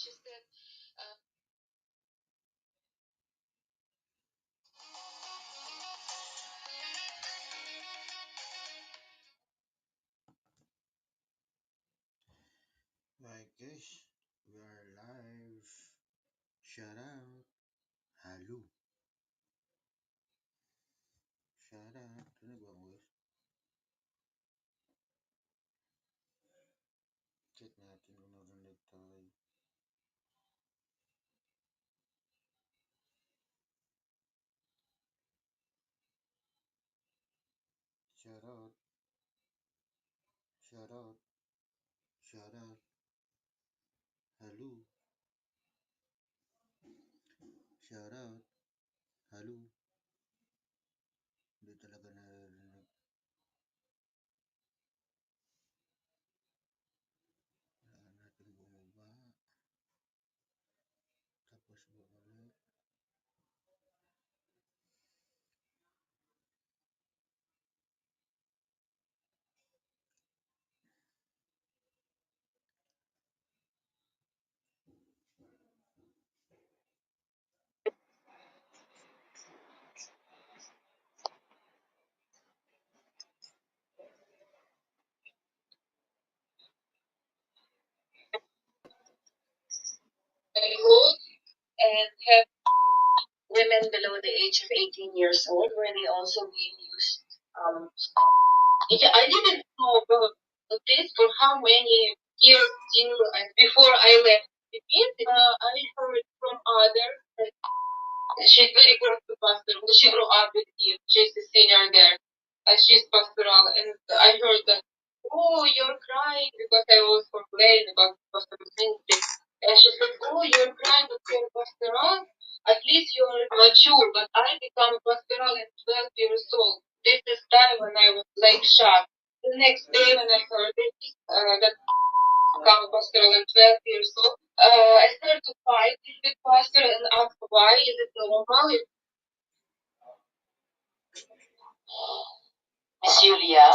My gosh, we are live. Shout out. Hello. Shout out. Rinig ba ang voice? Check natin kung narinig tayo. Shout out. Shout out. Shout out. Hello. Shout out. Hello. Hindi talaga naririnig. Kailangan natin bumaba. Tapos bumalik. And have women below the age of 18 years old where they also being used. I didn't know about this for how many years till before I left the Philippines. I heard from others that she's very close to pastor. She grew up with you. She's a senior there. She's pastoral, and I heard that. Oh, you're crying because I was complaining about pastoral ministry. And she said, "Oh, you're crying because you're pastoral. At least you're mature." But I become pastoral at 12 years old. This is time when I was like shocked. The next day when I heard it, that become pastoral at 12 years old, I started to fight with pastor and ask why is it normal? Miss Julia,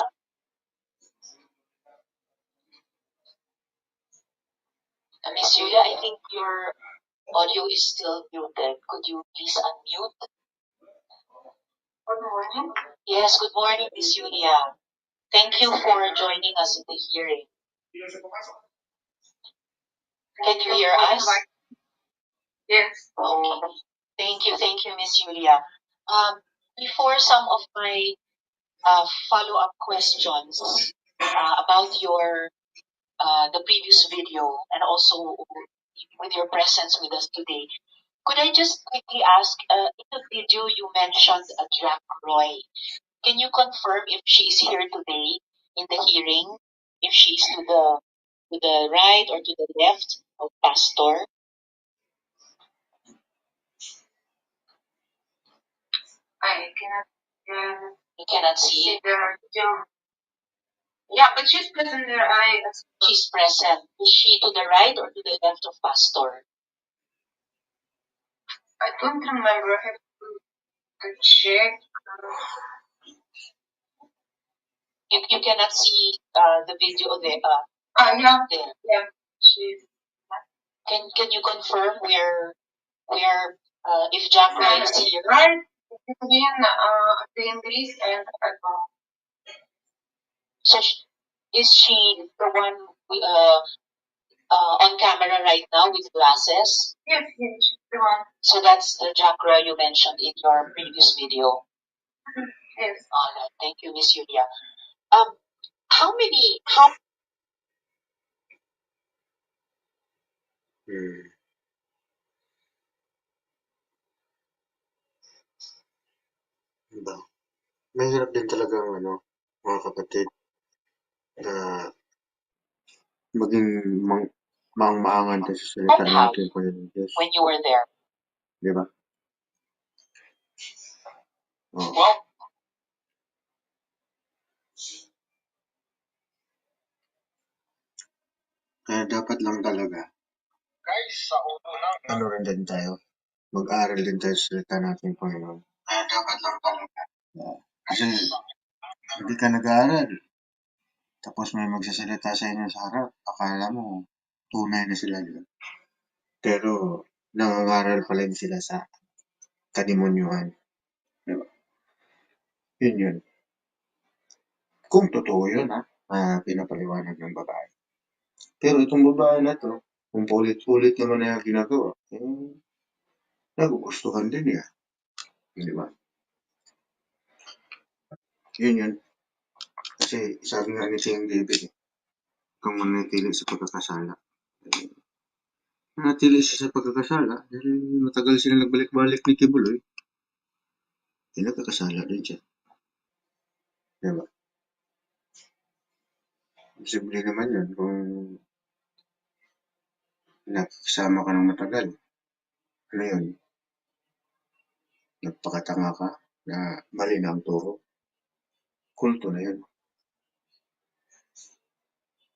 Miss Julia, I think your audio is still muted. Could you please unmute? Good morning. Yes, good morning, Miss Julia. Thank you for joining us in the hearing. Can you hear us? Yes. Okay. Thank you, Miss Julia. Before some of my follow-up questions about your the previous video and also with your presence with us today, could I just quickly ask, in the video you mentioned Jack Roy. Can you confirm if she is here today in the hearing? If she is to the right or to the left of Pastor? I cannot. You cannot see the video. Yeah, but she's present there. She's present. Is she to the right or to the left of Pastor? I don't remember. I have to check. You cannot see the video there. Yeah. There. Yeah. She's. Can you confirm where if Jack Ryan is here? Right. Between the English and so is she the one on camera right now with glasses? Yes, yes, she's the one. So that's the Jackra you mentioned in your previous video. Yes. All right. Thank you, Miss Julia. How many? Diba? Mahirap din talagang mga kapatid na maging maangan tayo sa salita natin Panginoon Diyos. When you were there. Diba? Oh. Well, Kaya dapat lang talaga, ano rin din tayo, mag-aral din tayo sa salita natin Panginoon. Kaya dapat lang talaga. Kasi hindi ka nag-aaral, tapos may magsasalita sa inyo sa harap, akala mo tunay na sila. Diba? Pero nangangaral pa rin sila sa kademonyuhan. Di ba? Yun yun. Kung totoo yun ha, pinapaliwanag ng babae. Pero itong babae na 'to, kung paulit-ulit naman na yung ginagawa, nagugustuhan din niya, 'di ba? Yun yun. Kasi sabi nga ni King David, kung manatili sa pagkakasala. Nanatili siya sa pagkakasala dahil matagal sila nagbalik-balik ni Kibuloy, nagkakasala din siya, 'di ba? Posible naman yun kung nakisama ka ng matagal. Ano yun, nagpakatanga ka na mali na ang turo, kulto na yun,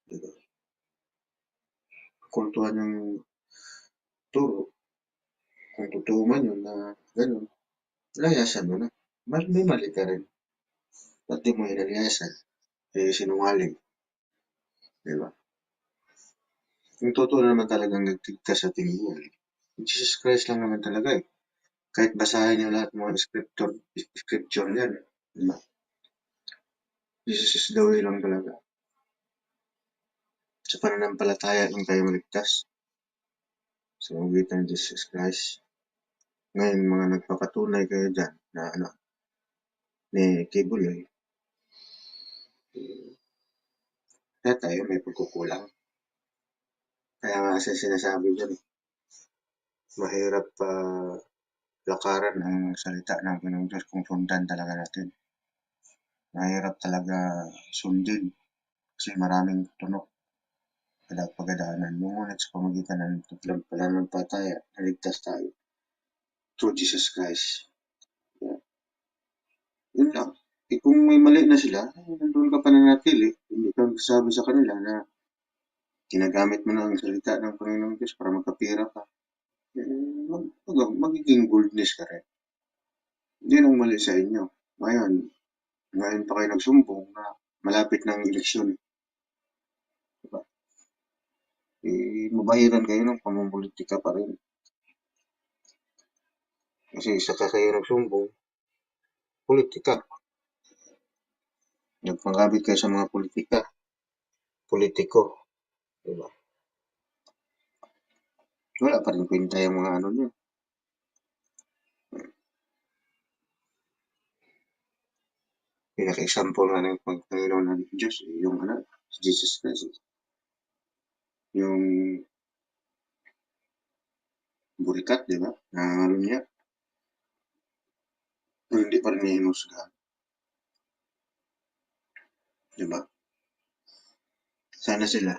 'di ba? Kultuhan yung turo, kung totoo man yun na gano'n, layasan mo na. May mali ka rin. Ba't di mo inalayasan? Eh, sinungaling, di ba? Kung totoo naman talagang nagtigkas sa tingin mo, Jesus Christ lang naman talaga eh. Kahit basahin niyo lahat ng mga scripture yan, di ba? Jesus is the way lang talaga. Sa pananampalataya lang tayo maligtas sa magitan ng Jesus Christ. Ngayon, mga nagpapatunay kayo dyan na ano, ni Kibuloy, kaya tayo may pagkukulang. Kaya nga siya sinasabi dyan, mahirap lakaran ang salita ng Panginoong Diyos kung sundan talaga natin. Mahirap talaga sundin kasi maraming tunok pagdaanan. Ngunit sa pamagitan ng tatlong pananampalataya, naligtas tayo through Jesus Christ. Yeah. Yun lang. Eh, kung may mali na sila, nandun ka pa nanatili. Hindi ka sabi sa kanila na ginagamit mo na ang salita ng Panginoong Diyos para magkapira ka. Eh, magiging boldness ka rin. Hindi nang mali sa inyo. Ngayon pa kayo nagsumbong na malapit ng eleksyon. Diba? Eh, mabahiran kayo ng pamumulitika pa rin. Kasi saka kayo nagsumbong, politika. Nagpangabit kayo sa mga politiko. Diba? Wala pa rin kwenta yung mga ano nyo. Pinaka-example nga ng Panginoon ng Diyos, yung ano, si Jesus Christ. Yung burikat, di ba? Nangangalo niya. Pero hindi pa rin niya hinusgahan. Di ba? Sana sila.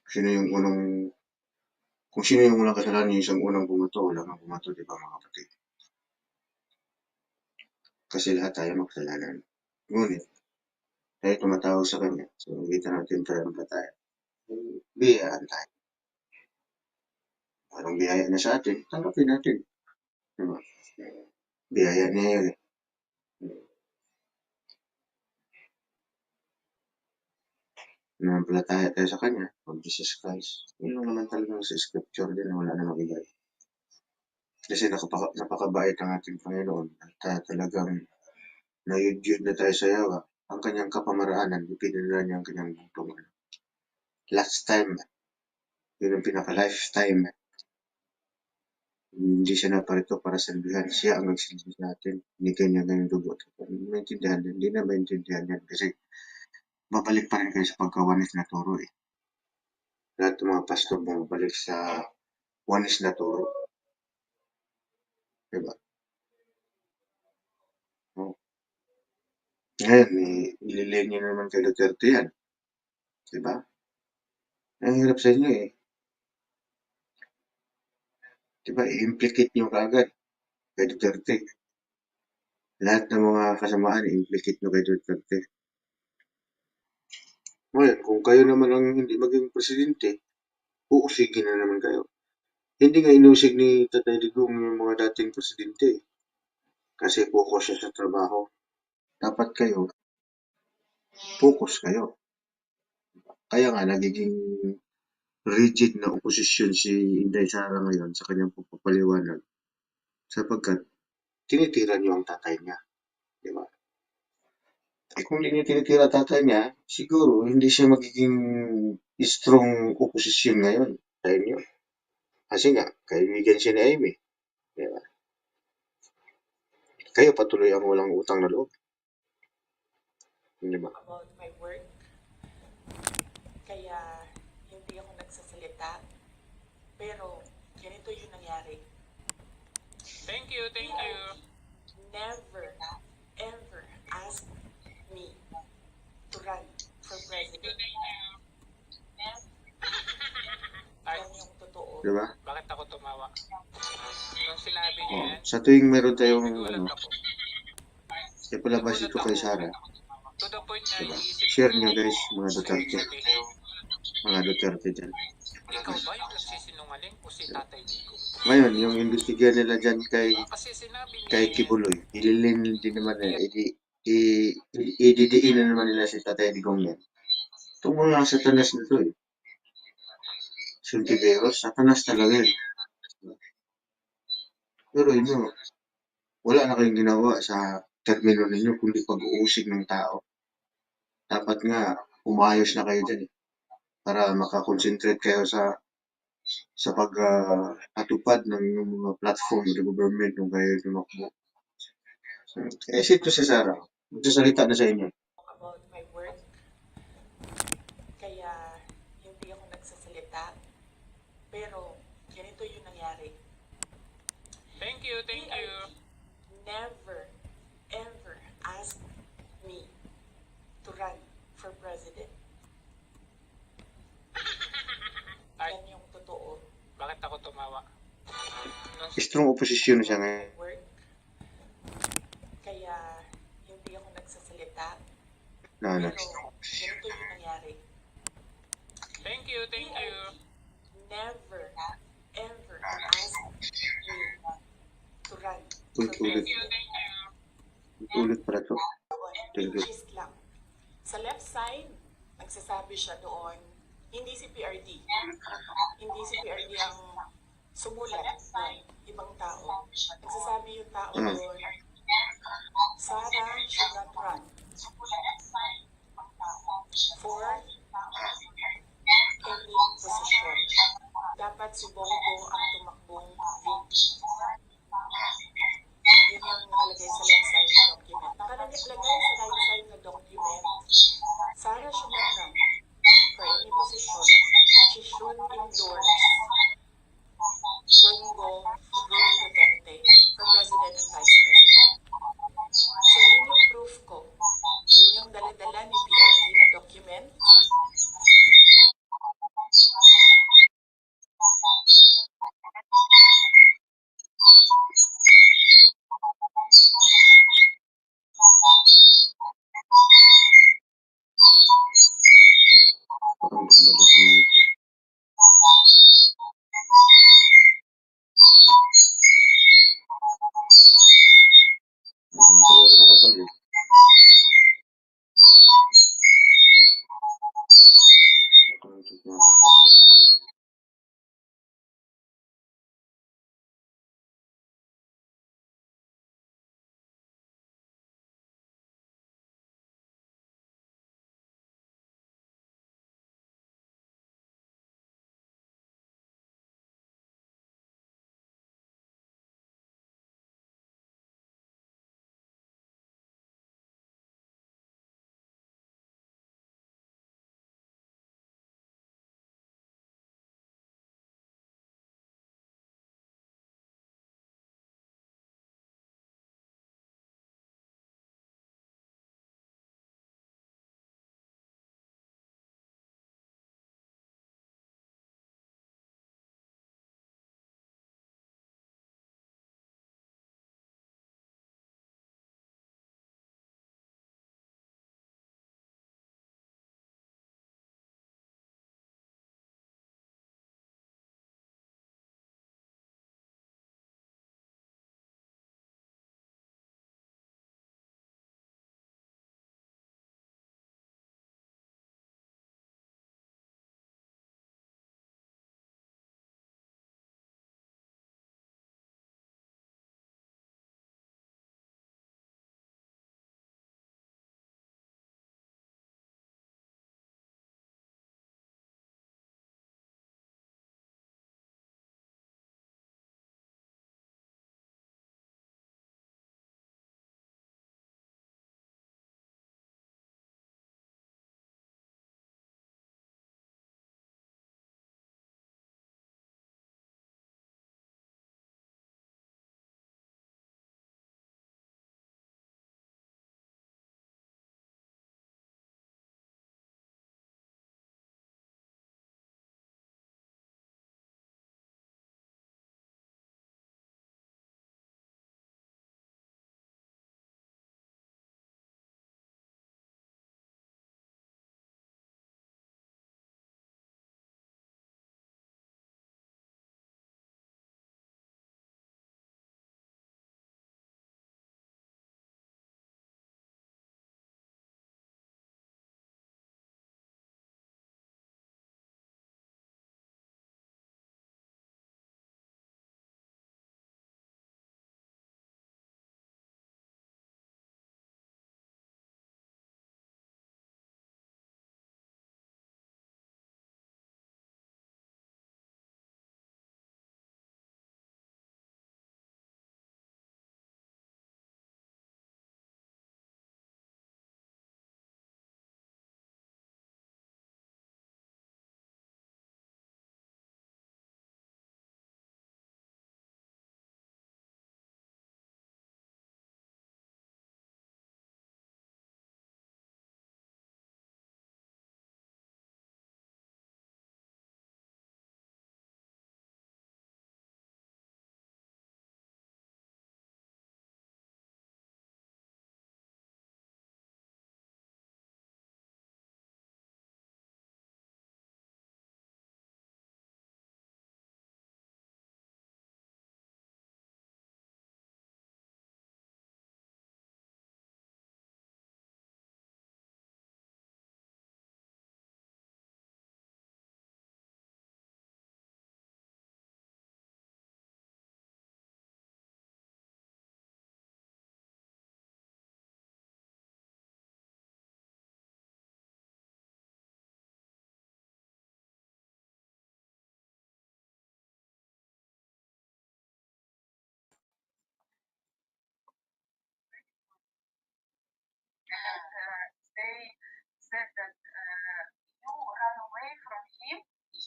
Sino yung unang Kung sino yung unang kasalanan yung isang unang bumato, wala kang bumato, di ba mga kapatid? Kasi lahat tayo makasalanan. Ngunit, tayo tumatawag sa Kanya. So, kita natin tayo. Biyayaan tayo. Anong biyaya na sa atin, tanggapin natin. Diba? Biyaya niya yun eh. Nanampalataya tayo sa Kanya, pag Jesus Christ. Yun lang naman talagang sa scripture din na wala na mabigay. Kasi napakabait ang ating Panginoon at talagang nayudyod na tayo sa yawa. Ang kanyang kapamaraanan, ipinala niya ang kanyang bugtong. Last time, yun ang pinaka-lifetime. Hindi siya naparito para salbihan. Siya ang nagsilbi sa atin. Hindi kanya ganyan dugo. Maintindihan din. Hindi na maintindihan yan. Kasi babalik pa rin kayo sa pagkawanis na turo eh. Lahat ng mga pastor bumabalik sa wanis na turo. Diba? Oh. Ngayon, ililay niyo naman kay Duterte yan. Diba? Ang hirap sa inyo eh. Diba? I-implicate niyo kagad kay Duterte. Lahat ng mga kasamaan, i-implicate niyo kay Duterte. Ngayon, kung kayo naman ang hindi maging presidente, uusigin na naman kayo. Hindi nga inusig ni Tatay Digong yung mga dating presidente kasi focus siya sa trabaho. Dapat kayo, focus kayo. Kaya nga nagiging rigid na oposisyon si Inday Sara ngayon sa kanyang pagpapaliwanag sapagkat tinitira niyo ang tatay niya, di ba? Eh kung hindi niyo tinitira tatay niya, siguro hindi siya magiging strong oposisyon ngayon sa inyo. Kasi nga, kaibigan siya ni Amy, di ba? Kayo patuloy ang walang utang na loob, di ba? About my work, kaya hindi ako nagsasalita. Pero ganito yung nangyari. Thank you, thank you. Never, ever ask me to run for president. Ay, Yan yung totoo. Di ba? bakit ako tumawa? Nung sinabi niya Oh, yan, sa tuwing meron tayong nagulat ano, ako. ipalabas Nagulat ito kay ako. Sara, To the point na diba? iisip ko, Share nyo guys, mga ibig Duterte. sabihin, Mga Duterte dyan. ikaw ba yung nagsisinungaling o si Tatay Nico? Ngayon, yung investigahan nila dyan Kasi sinabi niya kay yan, Quiboloy, ililin din naman nila, ididiin na naman nila si Tatay Digong yan. Itong mga satanas na to eh. Suntiveros, satanas talaga eh. Pero yun, wala na kayong ginawa sa termino ninyo kundi pag-uusig ng tao. Dapat nga, umayos na kayo dyan eh. Para makakonsentrate kayo sa pag-atupad ng mga platform ng government nung kayo tumakbo. Eh, sito si Sarah. Magsasalita na sa inyo. About my work, kaya hindi ako nagsasalita. Pero ganito yung nangyari. thank you, thank you. Never, ever ask me to run for president. Ay, Yan yung totoo. bakit ako tumawa? Nung Strong opposition siya About ngayon. my work, kaya hindi ako nagsasalita. Na, Pero ganito yung nangyari. thank you, thank you. Never, ever ask me to run for Ulit-ulit. president. Ulit pala to. Thank you. Gist lang. Sa left side, nagsasabi siya doon, hindi si PRD. Hindi si PRD ang sumulat ng ibang tao. Nagsasabi yung tao doon, Sarah should not run for any position. Dapat si Bongo ang tumakbong VP. Yun yung nakalagay sa left side na document. Nakalagay sa right side na document, Sarah should not run for any position. She should endorse Bongo Roy Duterte for President and Vice President. So yun yung proof ko. Yun yung dala-dala ni PRD na document. Parang bumalik na ito. Parang pala ako nakabalik. Nakalantot na ako.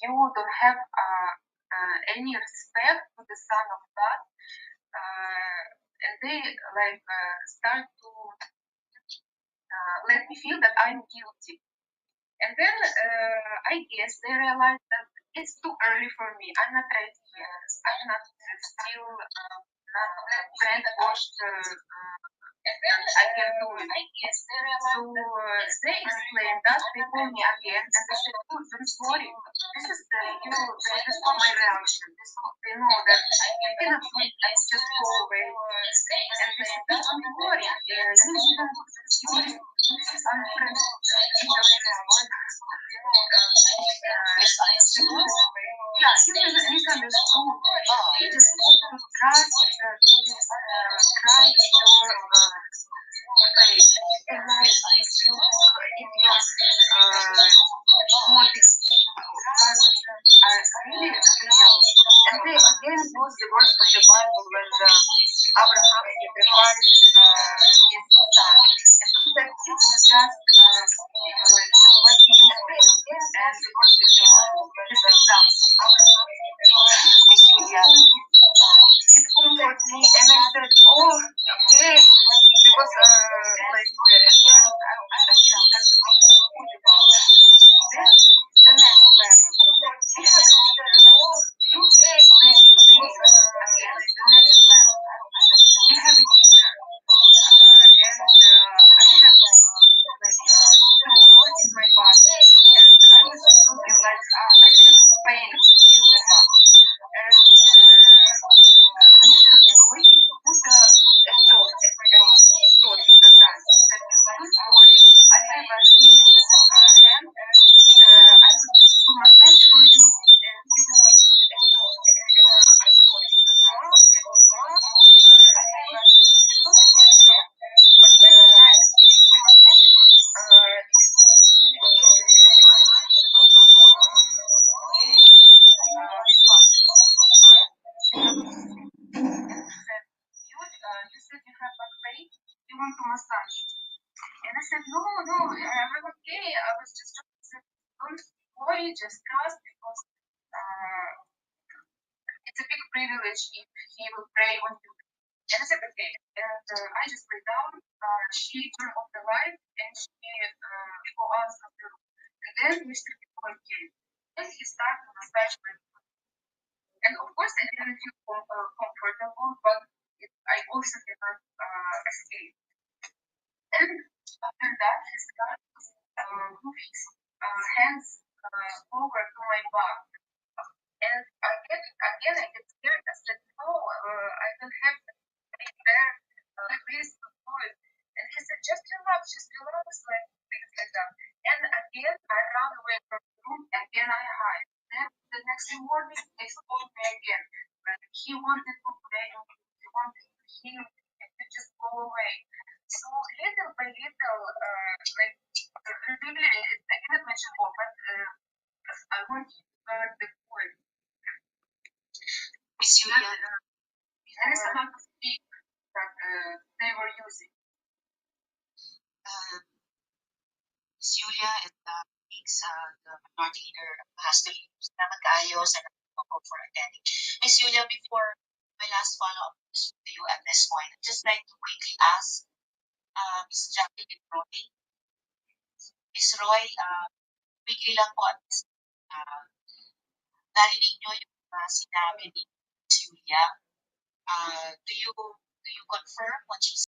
you don't have any respect for the Son of God, and they start to let me feel that I'm guilty. And then I guess they realize that it's too early for me. I'm not ready yet. I'm not still not brainwashed. And then I can do it. I guess they realize so they explained that. They call me again and they said, "Oh, don't worry. This is this is not my reaction. They know that I cannot wait. I just go away." And they said, "Don't worry. This is yeah, you can understand. You just try try your face. And like if you motives are really real. And they again use the words of the Bible when Abraham sacrificed his son. And that it's just like what he used as this example. It comforts me, and I said, "Oh, okay," because and then I feel that I'm good about that. Then the next level, we have said, "Oh, okay, maybe this again." The next level, we have a dinner, and I have trauma in my body, and I was just looking like I have pain in the back. And Mr. Kiboy put a thought in the time. Said, "Don't worry, I have a healing hand. I will do massage for you, and you will make a thought. I will do massage and massage. I have a thought. But when I finish the massage, you said you have a pain, you want to massage." And I said, "No, no, I'm okay. I was just said, don't worry, just trust because it's a big privilege if he will pray on you." And I said, "Okay." And I just lay down. She turned off the light and she go out of the room. And then Mr. Kiboy came. And he started to massage my foot. And of course, I didn't feel comfortable, but I also did not escape. And after that, he started to move his hands over to my back. And I get scared. I said, "No, I don't have to be there like this to do it." And he said, just relax, like things like that." And again, I ran away from the room. Again, I hide. Then the next morning, they called me again. Like he wanted to play, he wanted to heal, and to just go away. So little by little, really, I cannot mention all, but I want you to learn the point. Miss Julia, there is a lot of speak that they were using. Miss Julia and speaks the minority leader has to leave. Salamat kaayo sa nagpapako for attending. Miss Julia, before my last follow-up to you at this point, I'd just like to quickly ask Miss Jacqueline Roy. Miss Roy, quickly lang po at narinig nyo yung sinabi ni Miss Julia. Do you confirm what she said?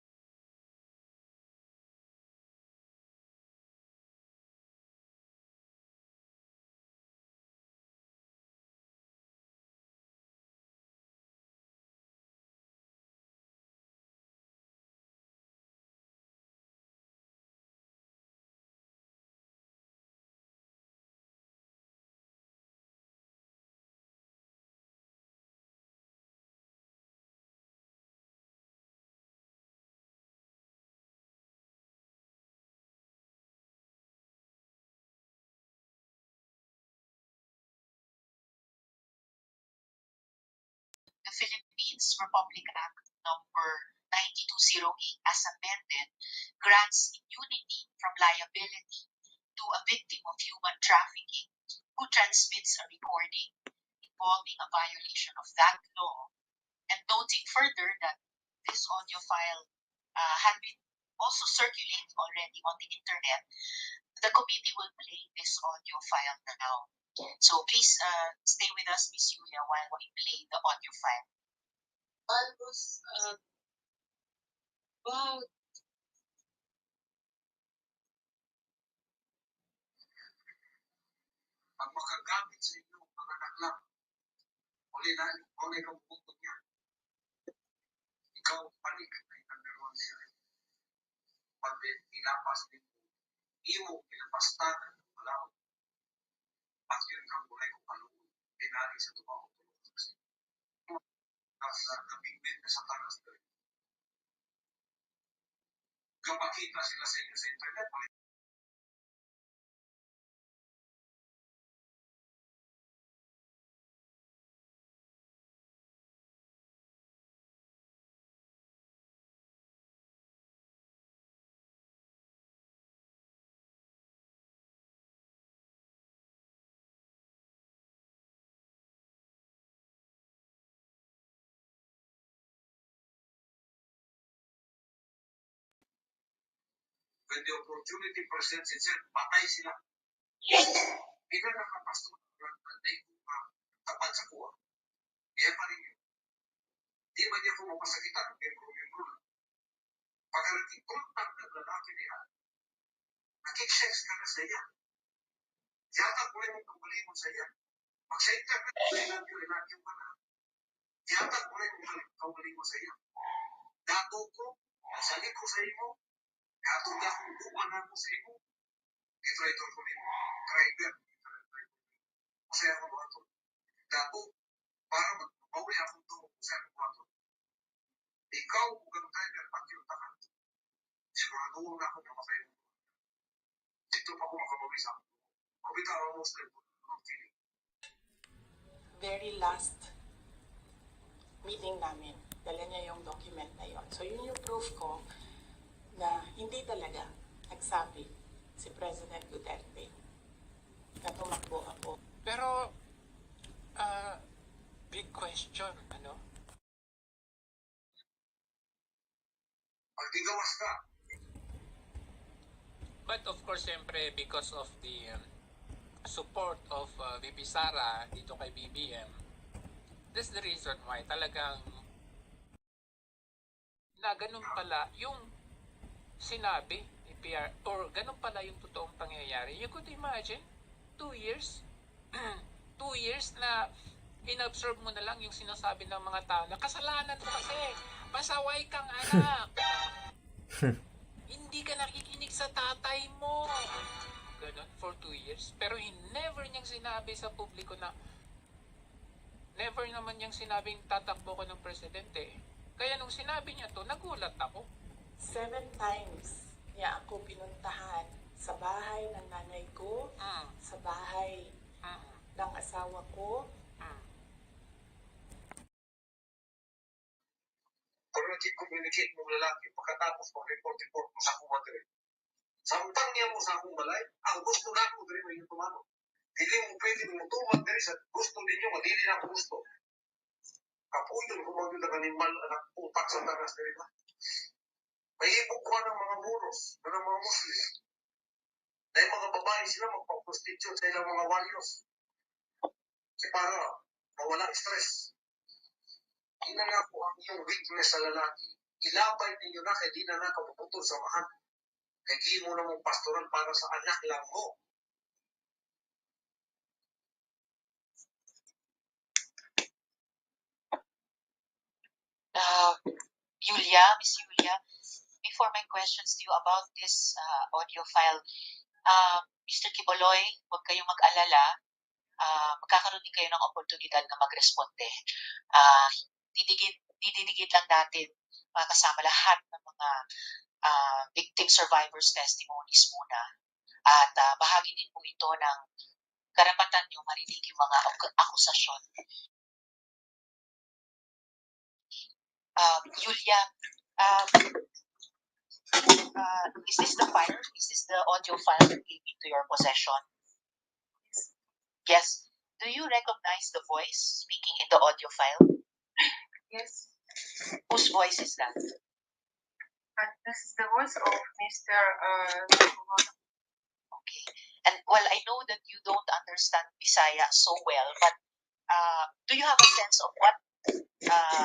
The Philippines Republic Act number 9208 as amended grants immunity from liability to a victim of human trafficking who transmits a recording involving a violation of that law, and noting further that this audio file had been also circulating already on the internet, the committee will play this audio file now. So please stay with us, Ms. Yulia, while we play the audio file. I was about ang makagamit sa inyo mga anak lang. Uli kang bukod niya. Ikaw panik ay nagdaroon niya. Pag pinapas din mo, imo pinapastanan ng malaw. At yun kang mulay kong paluon. Pinari sa tumaw. At nabigmit na sa tanas na rin. Kapakita sila sa inyo sa internet, when the opportunity presents itself, patay sila. Ika nakapasok nanday ko tapat sa kuha. Kaya pa rin yun. Di ba niya kung mapasakitan ng membro na? Pag nagkikontak ng lalaki niya, nakik-sex ka na sa iya. Yata ko rin mong kabali mo sa iya. Pag sa internet, inagyo ka na. Yata ko rin mong kabali mo sa iya. Dato ko, nasali ko sa iyo. Dato ka kung buwan na ko sa iyo. Ito ko rin mo. Driver. Masaya ko ba ito? Dato, para magpauli akong ito, masaya ko ba ito? Ikaw, kung driver, pag-iutakan. Siguraduhin na ako na masaya ko. Dito pa ko makabawi sa ako. Mabitawan mo sa iyo. Very last meeting namin, dala niya yung document na yon. So yun yung proof ko na hindi talaga nagsabi si President Duterte na tumakbo ako. Pero, big question, ano? Pagtigawas ka. But of course, siyempre, because of the support of VP Sara dito kay BBM, that's the reason why talagang na ganun pala yung sinabi ni PR, or ganun pala yung totoong pangyayari. You could imagine, 2 years, 2 years na inobserve mo na lang yung sinasabi ng mga tao na kasalanan mo kasi, pasaway kang anak. Hindi ka nakikinig sa tatay mo. Ganun, for 2 years. Pero never niyang sinabi sa publiko na, never naman niyang sinabing tatakbo ko ng presidente. Kaya nung sinabi niya to, nagulat ako. 7 times niya ako pinuntahan sa bahay ng nanay ko, sa bahay ng asawa ko. Kung nag-communicate mong lalaki, pagkatapos mag-report mo sa akong madre. Samtang niya mo sa akong balay, ang gusto na ako diri mo yung tumano. Hindi mo pwede mo tumag diri sa gusto ninyo, madili na ako gusto. Kapuyon kung mag-yung animal, anak utak sa tanas diri ba? May ibog ko ng mga muros, ng mga Muslim. Dahil mga babae sila magpa-prostitute sa ilang mga walios. Kasi para mawala stress. Inanga po ang iyong weakness sa lalaki. Ilabay ninyo na kaya di na nakapuputol sa mahan. Kaya di mo na mong pastoral para sa anak lang mo. Miss Yulia, before my questions to you about this audio file, Mr. Quiboloy, huwag kayong mag-alala. Magkakaroon din kayo ng oportunidad na mag-responde. Dididikit lang natin kasama lahat ng mga victim survivors testimonies muna. At bahagi din po ito ng karapatan nyo marinig yung mga akusasyon. Yulia, is this the file? Is this the audio file that came into your possession? Yes. Do you recognize the voice speaking in the audio file? Yes. Whose voice is that? This is the voice of Mr. Okay. And well, I know that you don't understand Bisaya so well, but do you have a sense of what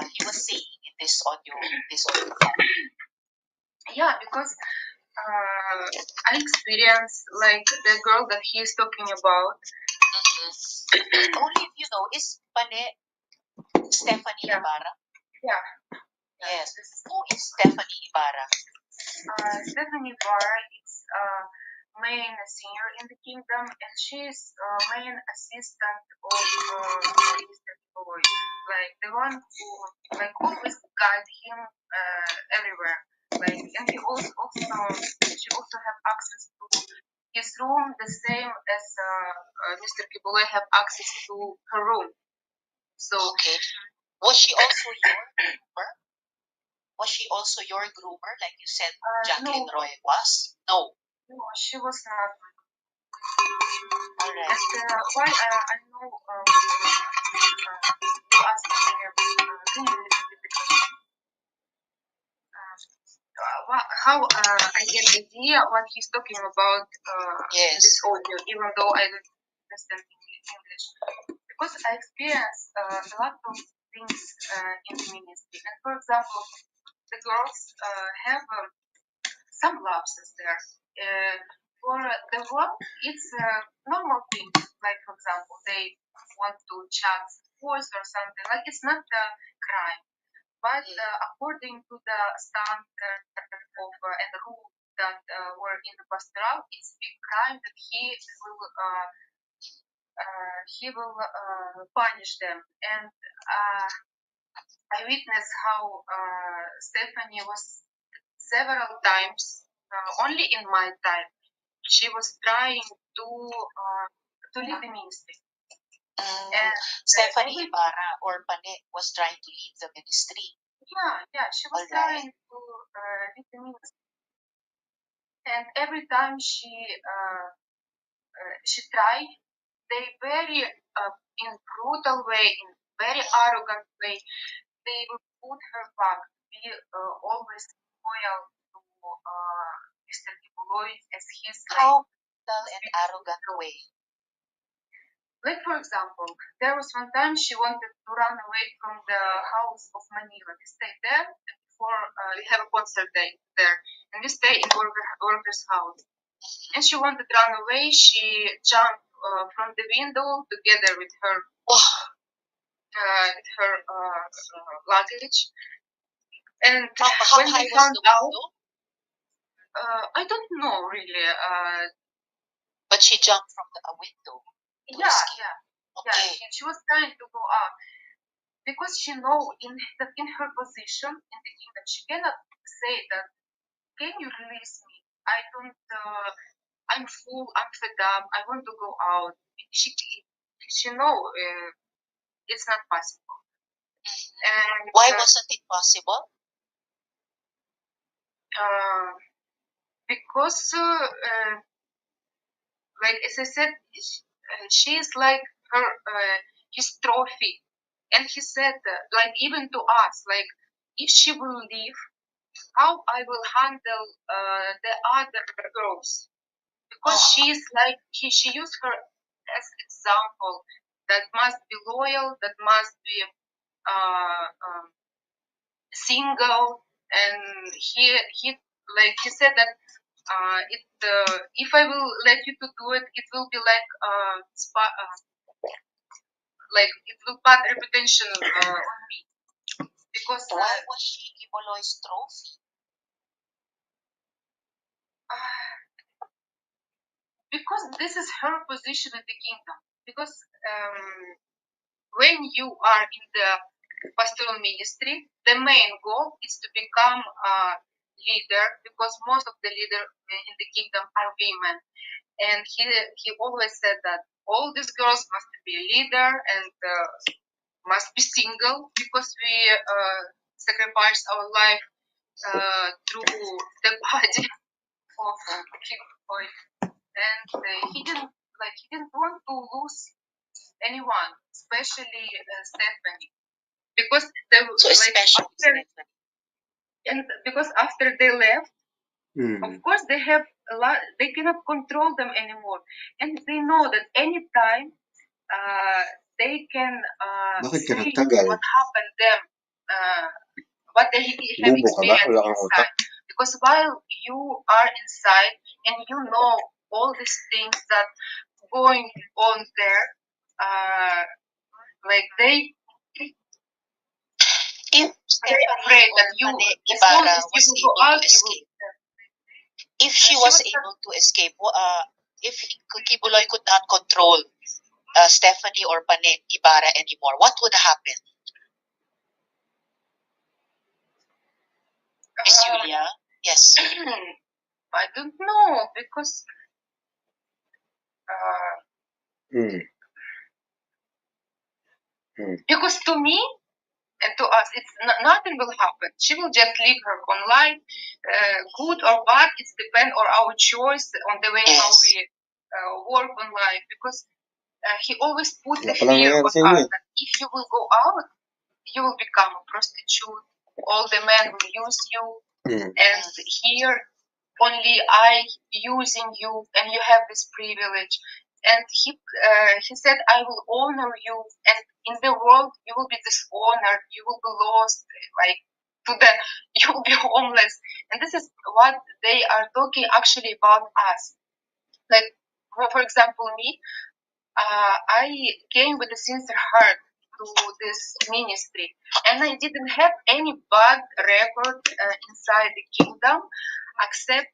he was saying in this audio file? Yeah, because I experienced like the girl that he is talking about. Only if you know, is Pane Stephanie Yeah. Ibarra? Yeah. Yes. Who is Stephanie Ibarra? Stephanie Ibarra is main senior in the kingdom, and she's main assistant of Mr. Quiboloy, like the one who like always guide him everywhere. Like, and she also have access to his room the same as Mr. Quiboloy have access to her room. So Okay. Was she also your groomer? Was she also your groomer, like you said Jacqueline no. Roy was? No. No, she was not. All right. And why I know you asked me can you repeat the question? How I get the idea what he's talking about in Yes. this audio, even though I don't understand English, because I experienced a lot of things in the ministry. And for example, the girls have some lapses there. For the work, it's a normal thing. Like, for example, they want to chat voice or something. Like, it's not a crime. But according to the standard of and the rule that were in the pastoral, it's a big crime that he will punish them. And I witnessed how Stephanie was several times, only in my time, she was trying to leave the ministry. And Stephanie Ibarra or Pane was trying to leave the ministry. Yeah, she was trying to leave the ministry. And every time she tried, they very in brutal way, in very arrogant way, they will put her back, be always loyal to Mr. Quiboloy as his How brutal and arrogant way? Like, for example, there was one time she wanted to run away from the house of Manila. We stayed there before we have a concert day there, and we stay in worker's house. And she wanted to run away. She jumped from the window together with her luggage. And how when high they was found the out, window? I don't know really. But she jumped from a window. Yeah. Okay. She was trying to go out because she know in her position in the kingdom she cannot say that, can you release me? I don't. I'm full. I'm fed up. I want to go out. She know it's not possible. And why wasn't it possible? Because like as I said, she is like her his trophy. And he said, like, even to us, like, if she will leave, how I will handle the other girls. Because she's like, she used her as example that must be loyal, that must be single. And he like, he said that if I will let you to do it, it will be like like it will bad reputation on me. Because why was she Quiboloy's trophy? Because this is her position in the kingdom. Because when you are in the pastoral ministry, the main goal is to become a leader, because most of the leaders in the kingdom are women. And he always said that all these girls must be a leader and must be single, because we sacrifice our life through the body of King Boy. And he didn't want to lose anyone, especially Stephanie, because they So like especially after, Stephanie. and because after they left, of Hmm. course they have a lot. They cannot control them anymore, and they know that anytime they can Bakit ka say nagtagal? what happened them, uh, what they have Bubo ka ba? Wala experienced kang utak? inside. Because while you are inside and you know all these things that going on there, like they If very Stephanie afraid or that you, Pane as soon Ibarra as you was will go able to out, you will. escape, if she She was was able to escape, if Kibuloy could not control Stephanie or Pane Ibarra anymore, what would happen? Miss Julia? Yes. I don't know because Hmm. Hmm. because to me and to us, it's nothing will happen. She will just live her own life, good or bad. It depends on our choice on the way how Yes. we work on life. Because he always put Wala the palang fear nangyari on sa inyo us eh. that if you will go out, you will become a prostitute. All the men will use you, Hmm. and here only I using you, and you have this privilege. And he said, I will honor you, and in the world you will be dishonored, you will be lost, like to the you will be homeless. And this is what they are talking actually about us. Like for example, me, I came with a sincere heart to this ministry, and I didn't have any bad record inside the kingdom, except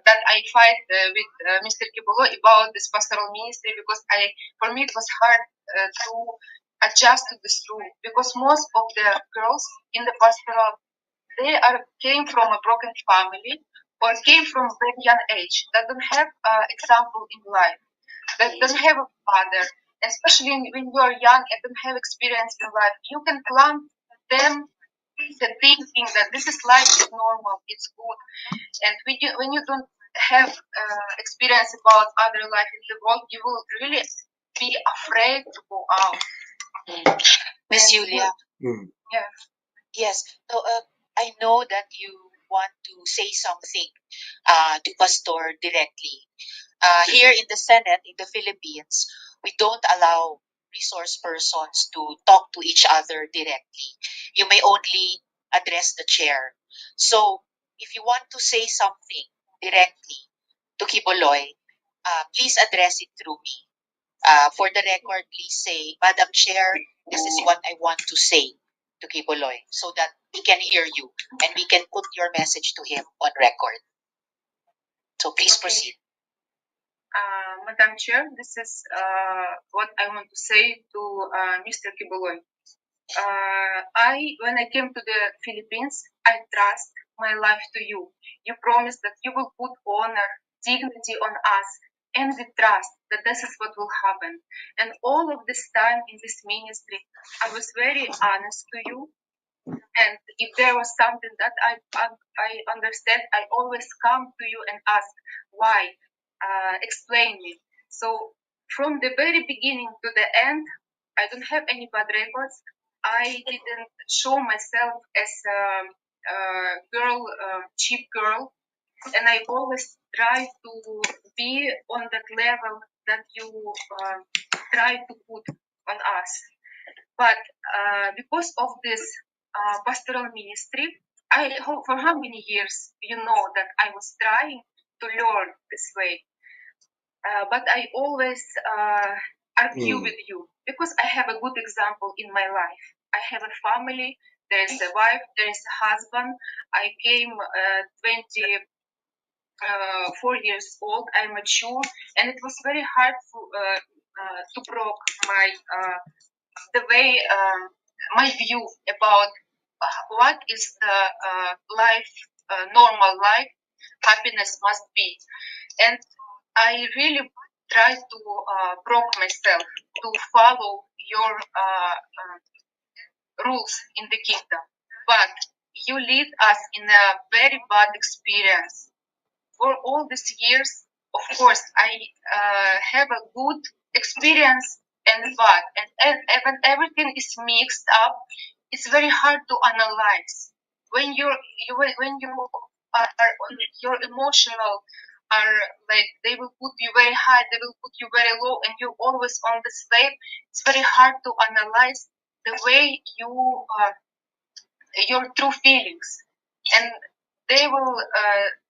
that I fight with Mr. Kibolo about this pastoral ministry, because for me it was hard to adjust to this rule, because most of the girls in the pastoral, they came from a broken family or came from very young age that don't have example in life, that don't have a father, especially when you are young and don't have experience in life. You can plant them the thinking that this is life is normal, it's good, and when you don't have experience about other life in the world, you will really be afraid to go out. Miss And Julia? Hmm. yeah. Yes. So I know that you want to say something to Pastor directly. Here in the Senate in the Philippines, we don't allow resource persons to talk to each other directly. You may only address the chair. So if you want to say something directly to Kiboloy, please address it through me. For the record, please say, Madam Chair, this is what I want to say to Kiboloy, so that he can hear you and we can put your message to him on record. So please Okay. proceed. Madam Chair, this is what I want to say to Mr. Kiboloy. When I came to the Philippines, I trust my life to you. You promised that you will put honor, dignity on us, and we trust that this is what will happen. And all of this time in this ministry, I was very honest to you. And if there was something that I understand, I always come to you and ask why. Explain me. So from the very beginning to the end, I don't have any bad records. I didn't show myself as a girl, cheap girl, and I always try to be on that level that you try to put on us. But because of this pastoral ministry, for how many years you know that I was trying to learn this way, but I always argue Hmm. with you because I have a good example in my life. I have a family. There is a wife. There is a husband. I came 24 years old. I'm mature, and it was very hard to broke my the way my view about what is the life, normal life, happiness must be. And I really try to broke myself to follow your rules in the kingdom. But you lead us in a very bad experience. For all these years, of course, I have a good experience and bad, and when everything is mixed up, it's very hard to analyze. When when you are on your emotional are like, they will put you very high, they will put you very low, and you're always on the slave. It's very hard to analyze the way you your true feelings, and they will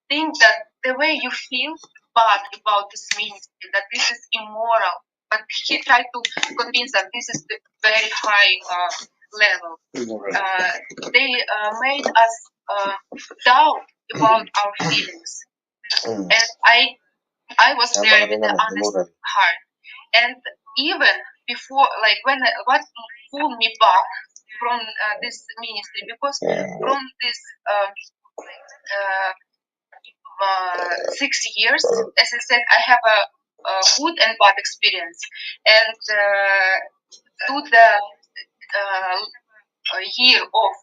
think that the way you feel bad about this ministry, that this is immoral. But he tried to convince that this is the very high level. They made us doubt about our feelings, and I was there with the honest heart. And even before, like when what pulled me back from this ministry, because from this 6 years, as I said, I have a good and bad experience, and to the year of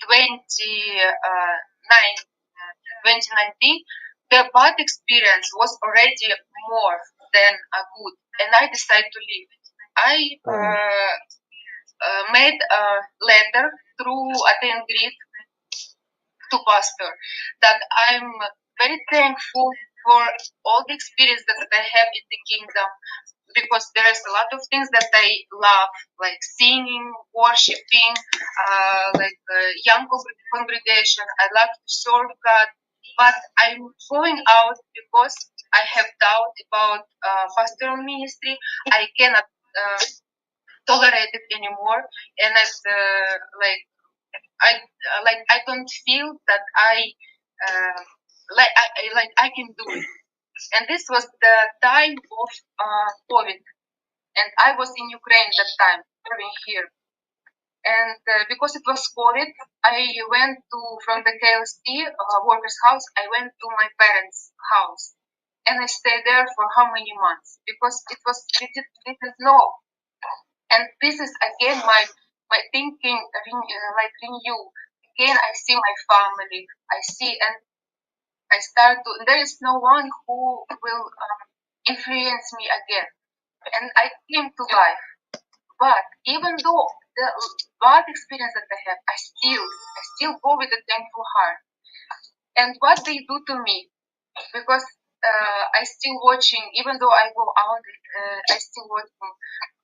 2019, the bad experience was already more than a good, and I decided to leave. I made a letter through Atengrid to pastor that I'm very thankful for all the experience that I have in the kingdom, because there's a lot of things that I love, like singing, worshiping, young congregation. I love to serve God, but I'm going out because I have doubt about pastoral ministry. I cannot tolerate it anymore, and I don't feel that I can do it. And this was the time of COVID, and I was in Ukraine that time, living here. And because it was COVID, I went to from the KLST workers' house. I went to my parents' house, and I stayed there for how many months, because it was we didn't know. And this is again my thinking renew. Again, I see my family. I see, and I start to. There is no one who will influence me again, and I came to life. But even though the bad experience that I have, I still go with a thankful heart. And what they do to me, because I still watching, even though I go out, I still watching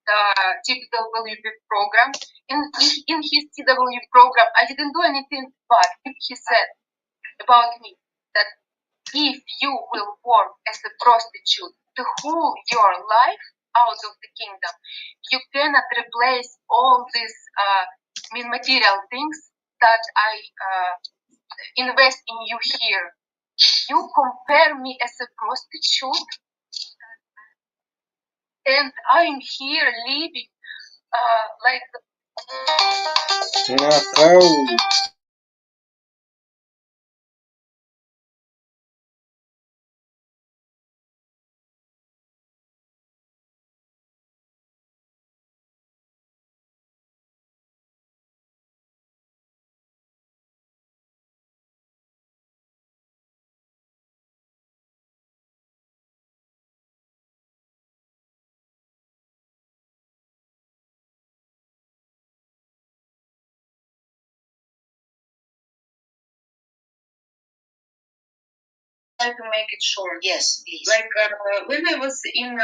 the TWP program. In his TW program, I didn't do anything bad. He said about me that if you will work as a prostitute to whole your life out of the kingdom, you cannot replace all these material things that I invest in you here. You compare me as a prostitute, and I'm here living like. Try to make it short. Yes, please. Like when I was in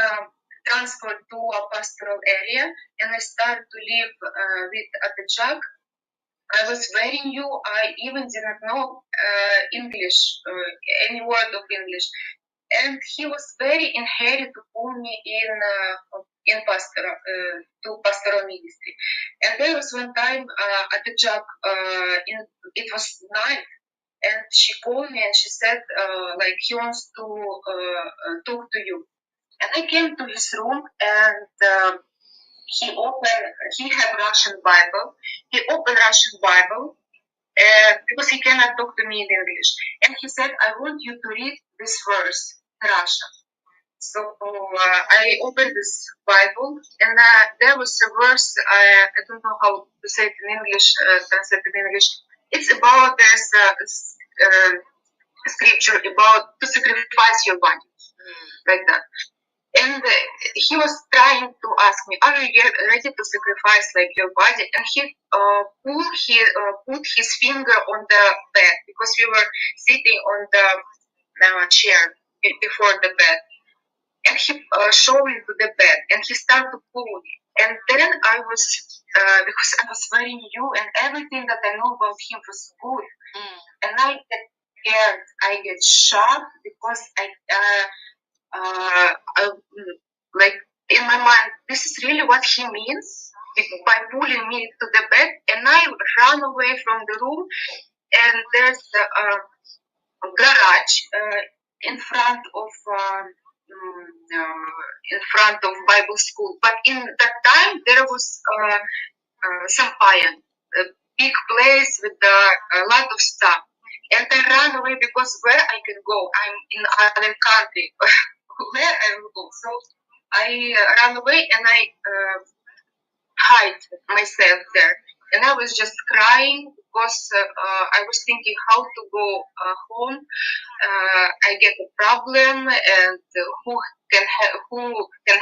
transport to a pastoral area, and I started to live with Atachak, I was very new. I even did not know English, any word of English, and he was very inherent to pull me in pastoral to pastoral ministry. And there was one time Atachak, it was night, and she called me and she said like he wants to talk to you. And I came to his room, and he had Russian Bible. He opened Russian Bible because he cannot talk to me in English. And he said, I want you to read this verse in Russian. So I opened this Bible, and there was a verse, I don't know how to say it in English, translate it in English. It's about this scripture about to sacrifice your body, like that. And he was trying to ask me, "Are you ready to sacrifice like your body?" And he put his finger on the bed because we were sitting on the chair before the bed, and he showed to the bed, and he started to pull me. And then I was because I was very new, and everything that I know about him was good, and I get scared, I get shocked because I like in my mind, this is really what he means by pulling me to the bed, and I run away from the room, and there's a garage in front of Bible school. But in that time, there was some iron, a big place with a lot of stuff. And I ran away because where I can go? I'm in other country. Where I will go? So I ran away and I hide myself there. And I was just crying because I was thinking how to go home. I get a problem, and who can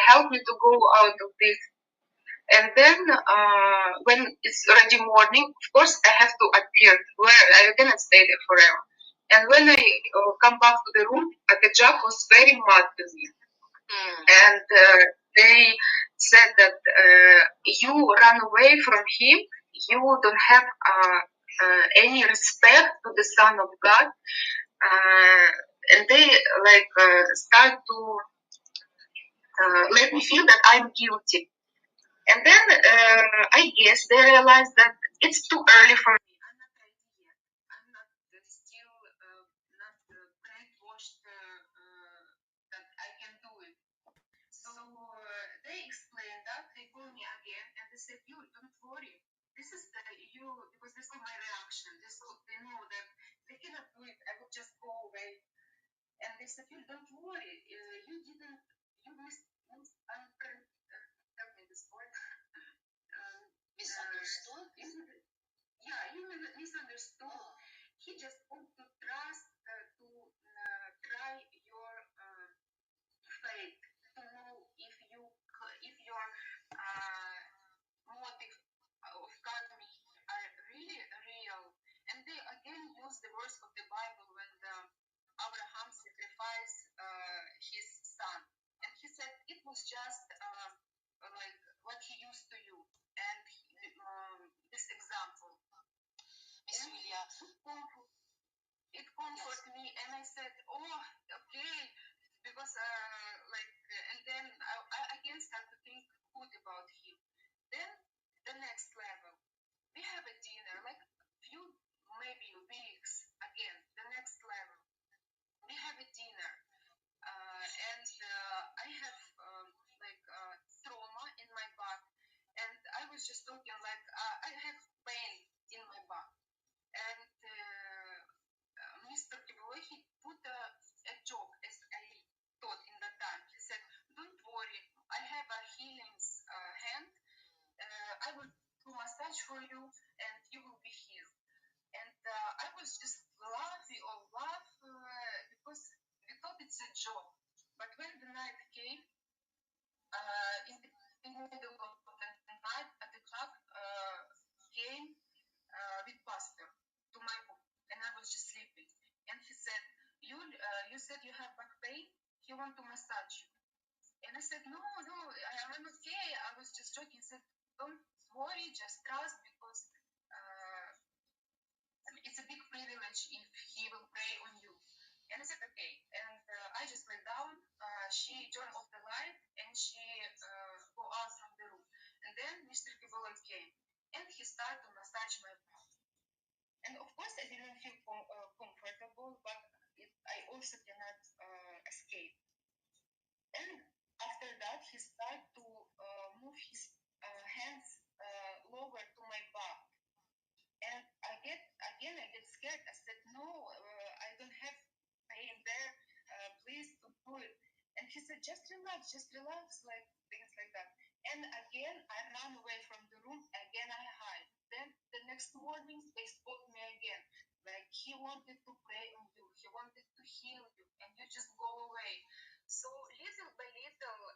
help me to go out of this? And then when it's already morning, of course I have to appear. Where I cannot stay there forever. And when I come back to the room, the job was very mad to me. And they said that you run away from him, you don't have any respect to the Son of God, and they start to let me feel that I'm guilty. And then I guess they realized that it's too early for me. I'm not ready yet. I'm not still not brainwashed that I can do it. So they explained that. They called me again and they said, "You don't worry. This is you because they saw my reaction. They know that they cannot do it. I will just go away." And they said, "You don't worry. You didn't. You tell me this word. Misunderstood. Yeah, you misunderstood. He just want to trust to try your faith to know if your motive of coming are really real. And they again use the verse of the Bible when Abraham sacrificed his son, and he said it was just like what he used to you, and this example. Miss Julia, it comforted me, and I said, "Oh, okay," because and then I again started to think good about him. Then the next level, we have a dinner, like few maybe weeks again. The next level, we have a dinner, and I have trauma in my back, and I was just talking like I have pain in my back, and Mr. Quiboloy, he put a joke, as I thought in that time. He said, "Don't worry, I have a healing hand. I will do massage for you, and you will be healed." And I was just laughing or laugh because we thought it's a joke. But when the night came, in the middle of the night, at the clock came with pastor to my room, and I was just sleeping. And he said, "You said you have back pain. He want to massage you." And I said, "No, I'm okay. I was just joking." He said, "Don't worry, just trust because it's a big privilege if he will pray on you." And I said, "Okay." And I just lay down. She turned off the light and she go out from the room. And then Mr. Quiboloy came and he started to massage my back. And of course, I didn't feel comfortable, but I also cannot escape. And after that, he started to move his hands lower to my back. And I get scared. I said, "No, I don't have pain there. Please don't do it." And he said, just relax, like things like that. And again, I ran away from the room. Again, I hide. Then the next morning, they spoke me again. Like he wanted to pray on you. He wanted to heal you, and you just go away. So little by little,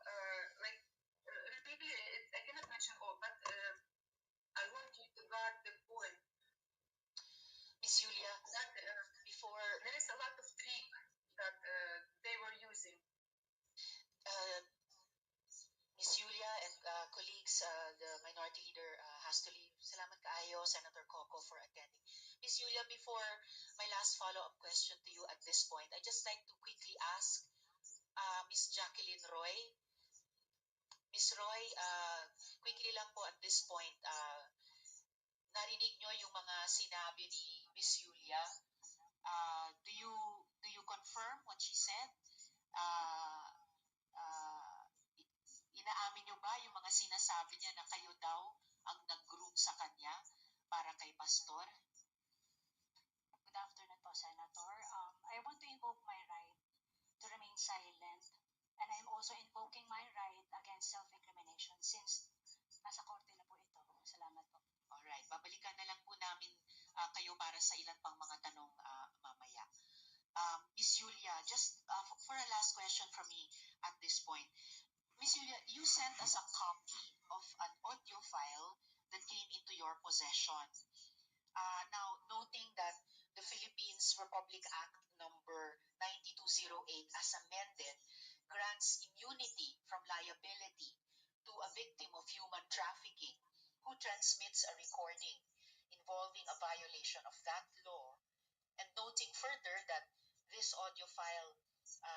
Party Leader has to leave. Salamat kaayo, Senator Coco, for attending. Miss Julia, before my last follow-up question to you at this point, I just like to quickly ask Miss Jacqueline Roy. Miss Roy, quickly lang po at this point, narinig nyo yung mga sinabi ni Miss Julia. Do you confirm what she said? Inaamin nyo ba yung mga sinasabi niya na kayo daw ang nag-groom sa kanya para kay Pastor? Good afternoon po, Senator. I want to invoke my right to remain silent, and I'm also invoking my right against self-incrimination since nasa korte na po ito. Salamat po. Alright, babalikan na lang po namin kayo para sa ilan pang mga tanong mamaya. Miss Julia, just for a last question from me at this point. Miss Julia, you sent us a copy of an audio file that came into your possession. Now, noting that the Philippines Republic Act number 9208 as amended grants immunity from liability to a victim of human trafficking who transmits a recording involving a violation of that law, and noting further that this audio file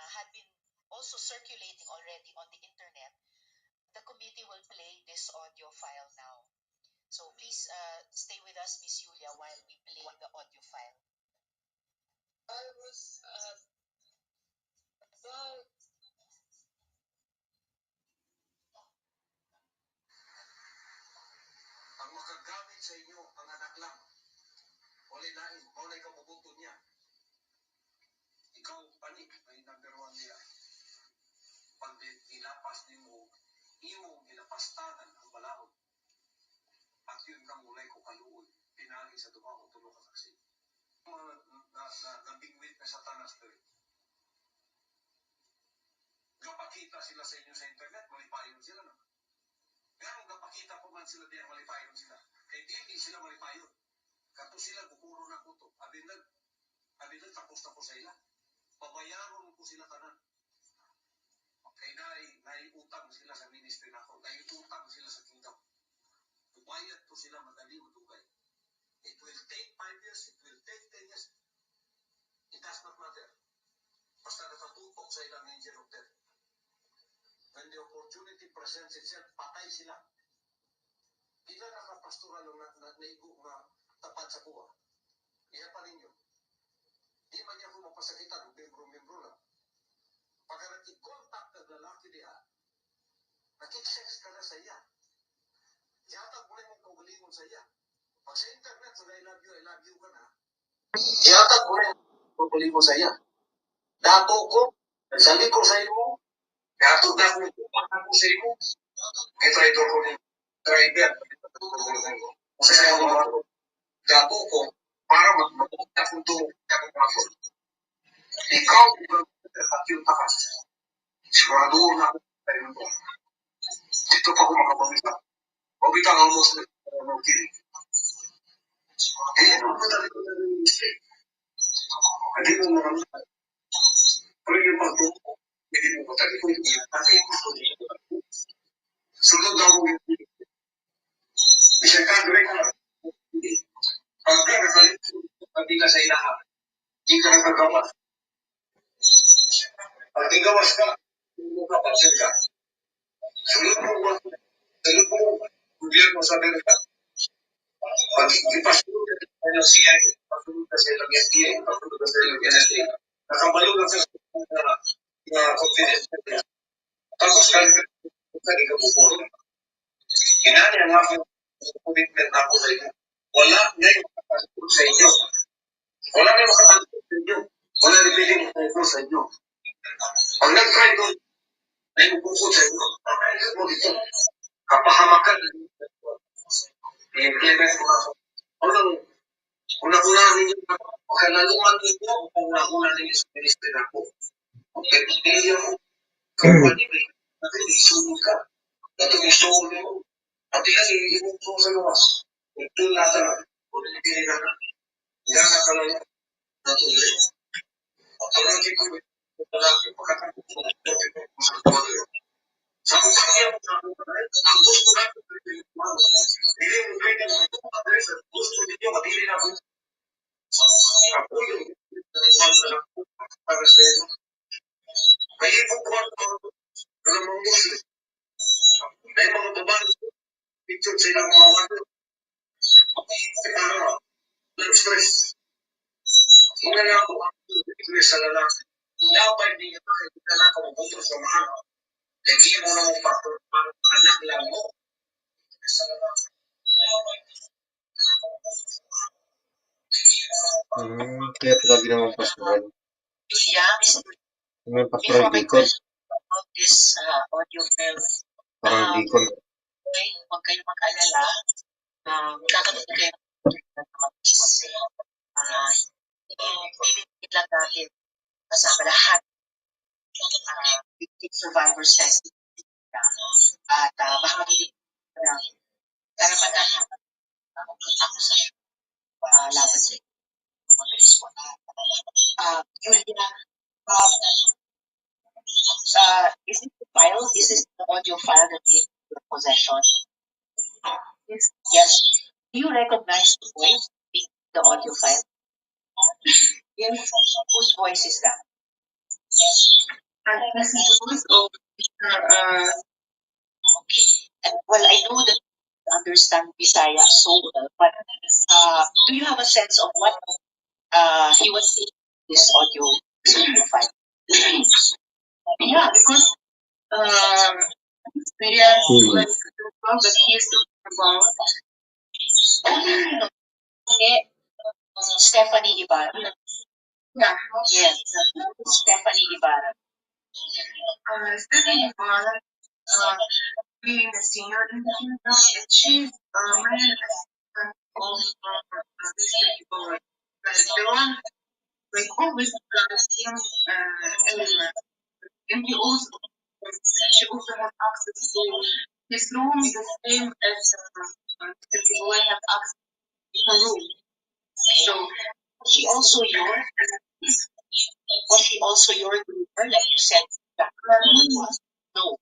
had been also circulating already on the internet, the committee will play this audio file now. So please stay with us, Miss Julia, while we play the audio file. I was about ang makagamit sa inyo ang anak lang. Wala lain, wala kamubuto niya. Ikaw, panik, ay number 1 niya. Pag nilapas ni mo, imo ginapastanan ang balahon. At yun kang mulay ko kaluoy, pinagi sa duha o tulo ka saksi. Nabingwit na satanas to. Kapakita sila sa inyo sa internet, malipayon sila na. Ganong napakita ko man sila diyan, malipayon sila. Kaya hindi sila malipayon. Kato sila, bukuro na ko to. Abinan, tapos na ko sa ila. Pabayaron ko sila tanan. Kaya naiutang sila sa ministry na ako. Naiutang sila sa kingdom. Bayad ko sila madali matugay. It will take 5 years, it will take 10 years. It does not matter. Basta nakatutok sa ilang angel of death. When the opportunity presents itself, patay sila. Ila na pastoral na naigo nga tapat sa kuha. Iya pa ninyo. Di man niya ko mapasakitan, membro-membro lang. Pagka nag-contact ng lalaki niya, nakik-sex ka na sa iya. Yatag mo na yung kaugalingon sa iya. Pag sa internet, sa I love you ka na. Yatag mo na yung kaugalingon sa iya. Dato ko, nagsali ko sa iyo, yatag na ko sa iyo. Ito ko ni driver. Kasi sa iyo mga dato ko, para magpapagod akong doon, ikaw, yung takas. Sigurado na ako tayo nito. Dito pa ako makapagisa. Pagkita ang mo sa kilig. Hindi mo talaga na yung mistake. Hindi mo maramdaman. Pero yung pagtuko, hindi mo talaga yung pati yung gusto niya. Sunod ako yung kilig. Isang kagawin ka na. Pagka nakalit, pagka ka sa ilahan, hindi ka nakagawas. Pag gawas ka, hindi mo kapansin ka. Sunod mo, gobyerno sa Amerika. Pag ipasunod ka ng CIA, pasunod ka sa ilang FDA, pasunod ka sa ilang NSA, nakabalo na sa confidence niya. Tapos ka bukuro. Inani ang ako, commitment na ako sa inyo. Wala na yung makatangkot sa inyo. Wala na yung makatangkot sa inyo. Wala na piling makatangkot sa inyo. Pag nag-try doon, na yung bukod sa inyo, nakailan mo dito. Kapahamakan na yung i-implement mo na. Una-una ninyo, makalaluman ninyo, una-una ninyo sa ministry na ako. Okay, hindi ako, kapag natin isunod ka. Natin isunod mo. At yan, iibig ko sa luwas. Ito nasa na, kung hindi na na. Yan na kalala, natuloy. At kung hindi ko, ito lang, pagkakapag sa Ang gusto natin, hindi mo pwede gusto ninyo, madili na ako. Ako yung para sa iyo. May ibang kuwan ko, alam mo mo, may mga babae, picture sa ilang mga wato. Ano, stress. Mga na ako, stress sa lalaki. Dapat din ito, hindi ka na kamubuto sa mga. Hindi mo na mo anak lang mo. Sa lalaki. Kaya pala ginawang pastoral. Julia, Yung pastoral before my deacon. question about this audio file, Parang deacon. okay, huwag kayong mag-alala. Magkakaroon kayo ng mga kasi pilitin lang natin kasama lahat victim survivors test. At bahagi ng karapatan ako sa laban sa mag-respond. Julia, is it the file? This is the audio file that is in your possession. Yes. Yes. Do you recognize the voice in the audio file? Yes. Whose voice is that? This is the voice of okay. And well, I know that you understand Bisaya so well, but do you have a sense of what he was saying in this audio file? yeah, because experience like the work that he is talking about. Okay. Stephanie Ibarra. Yeah. Yes. Stephanie Ibarra. Stephanie Ibarra, being a senior in the kingdom, and she's main assistant of Mr. Quiboloy. Like the one, like always guides him everywhere. And she also has access to his room, the same as Mr. Quiboloy has access to her room. So was she also your grouper, like you said? No.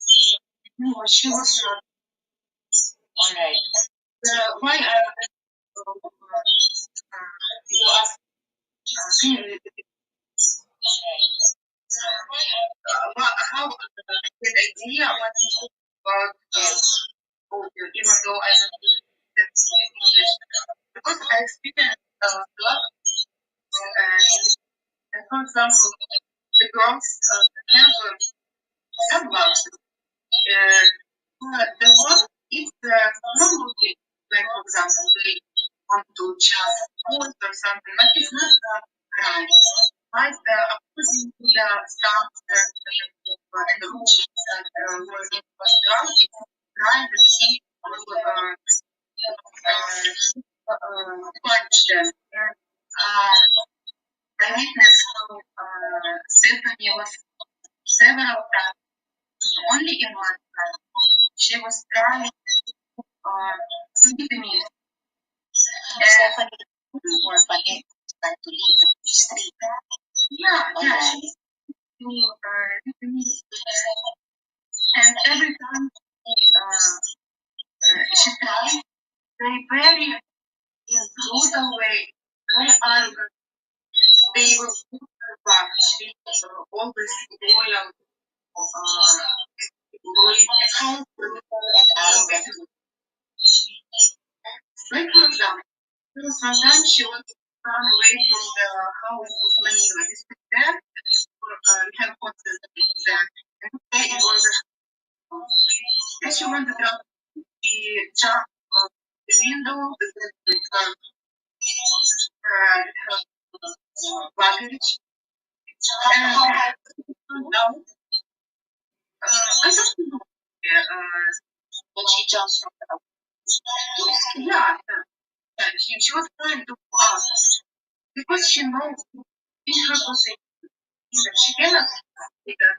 no, she was not. All right. Why you ask? Can you repeat? How the idea what you talk about audio, even though I don't speak English, because I experienced a lot. For example, the girls have subjects. The one is probably, like for example, they want to chat food or something, but it's not a crime. But according to the staff and the rules that were in Australia, it's a crime that he will punch them. And I witnessed how Stephanie was several times, only in one time, she was trying to be beneath. Stephanie or Paget start to leave the street. Yeah, she's to beneath. And every time she tried, they very in brutal way, very arrogant. They will put her back. She always loyal, How brutal and arrogant. like for example, sometimes she would run away from the house of Manila. This is there, we have hotels there. And they was and she wanted to jump the window, the baggage. And now, I don't know. But she jumps from the Yeah, she was trying to ask because she knows in her position that she cannot take that.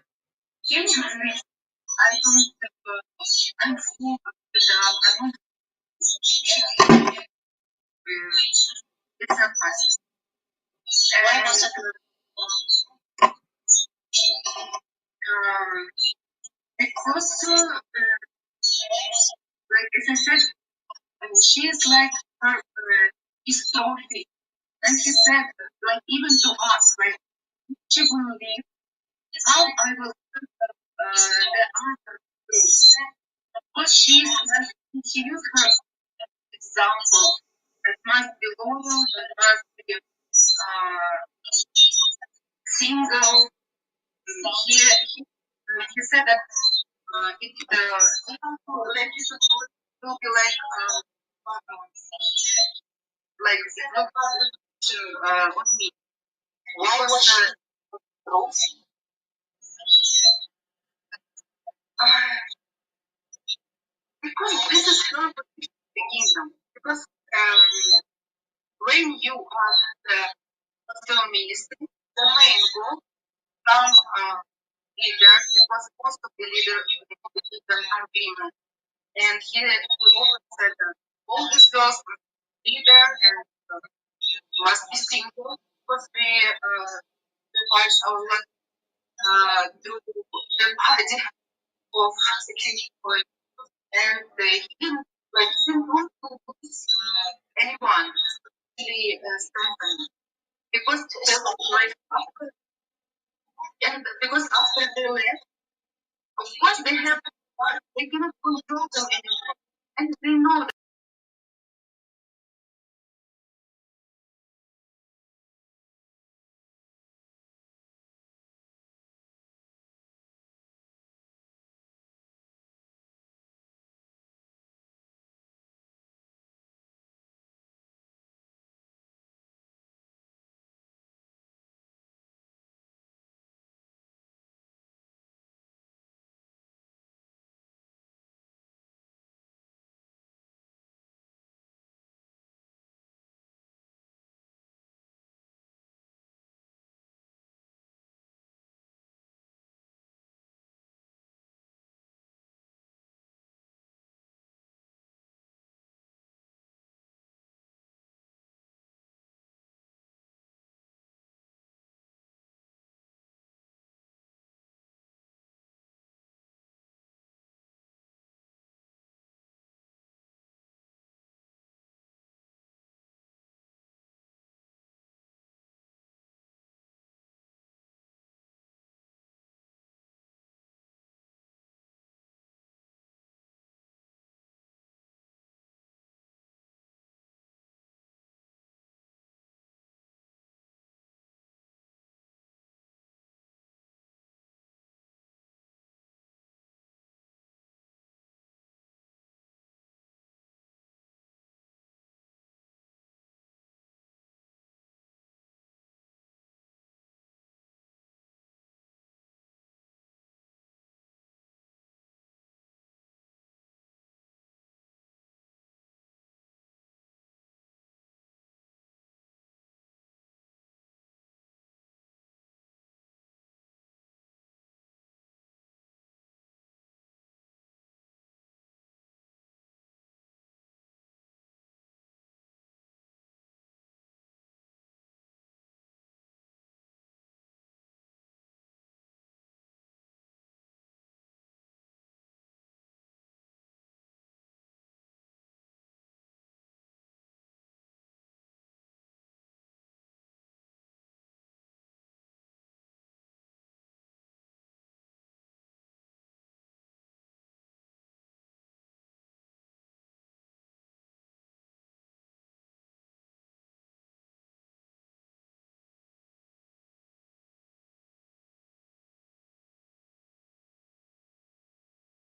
Can you please? I don't I'm full with that. I want it's not possible. Why wasn't Um, Because, like as I said, she is like her his trophy. And he said, like even to us, like she will leave, how I will put the other place. Because she used her example that must be loyal, that must be single. He said that it like you should will be like look on me. Why was she trophy? Uh, because this is her kingdom. Because when you are the film ministry, the main goal some leader, because most of the leaders are women. And he always said that all these girls must be leader and must be single because we watch our life through the body of the king. And he didn't want to lose anyone, really strengthen. Because like after, and because after they left, of course they have they cannot control them anymore. And they know that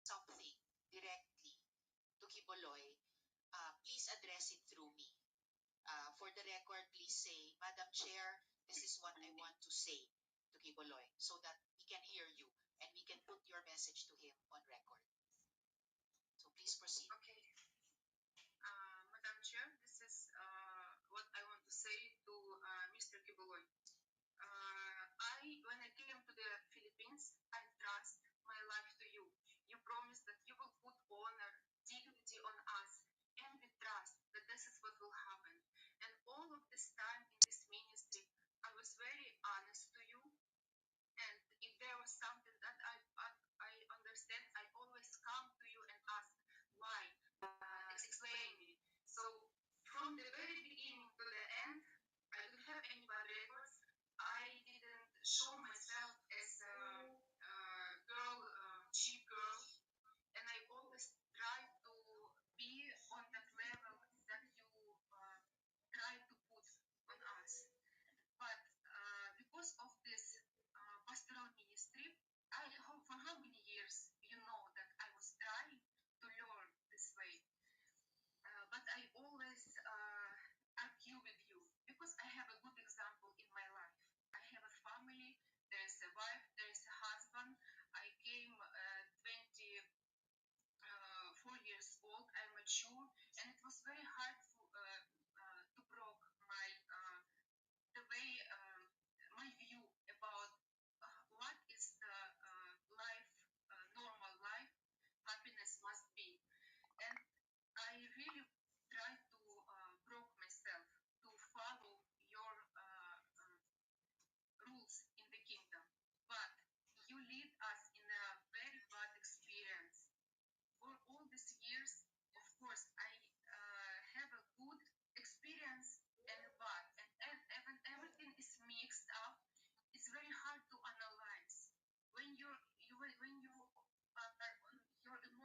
Something directly to Quiboloy, please address it through me. For the record, please say, Madam Chair, this is what I want to say to Quiboloy so that he can hear you and we can put your message to him on record. So please proceed. okay, Madam Chair, this is what I want to say to Mr. Kibuloy. When I came to the Philippines, I trust my life to you. You promised that you will put honor, dignity on us, and we trust that this is what will happen. And all of this time in this ministry, I was very honest to you. And if there was something that I understand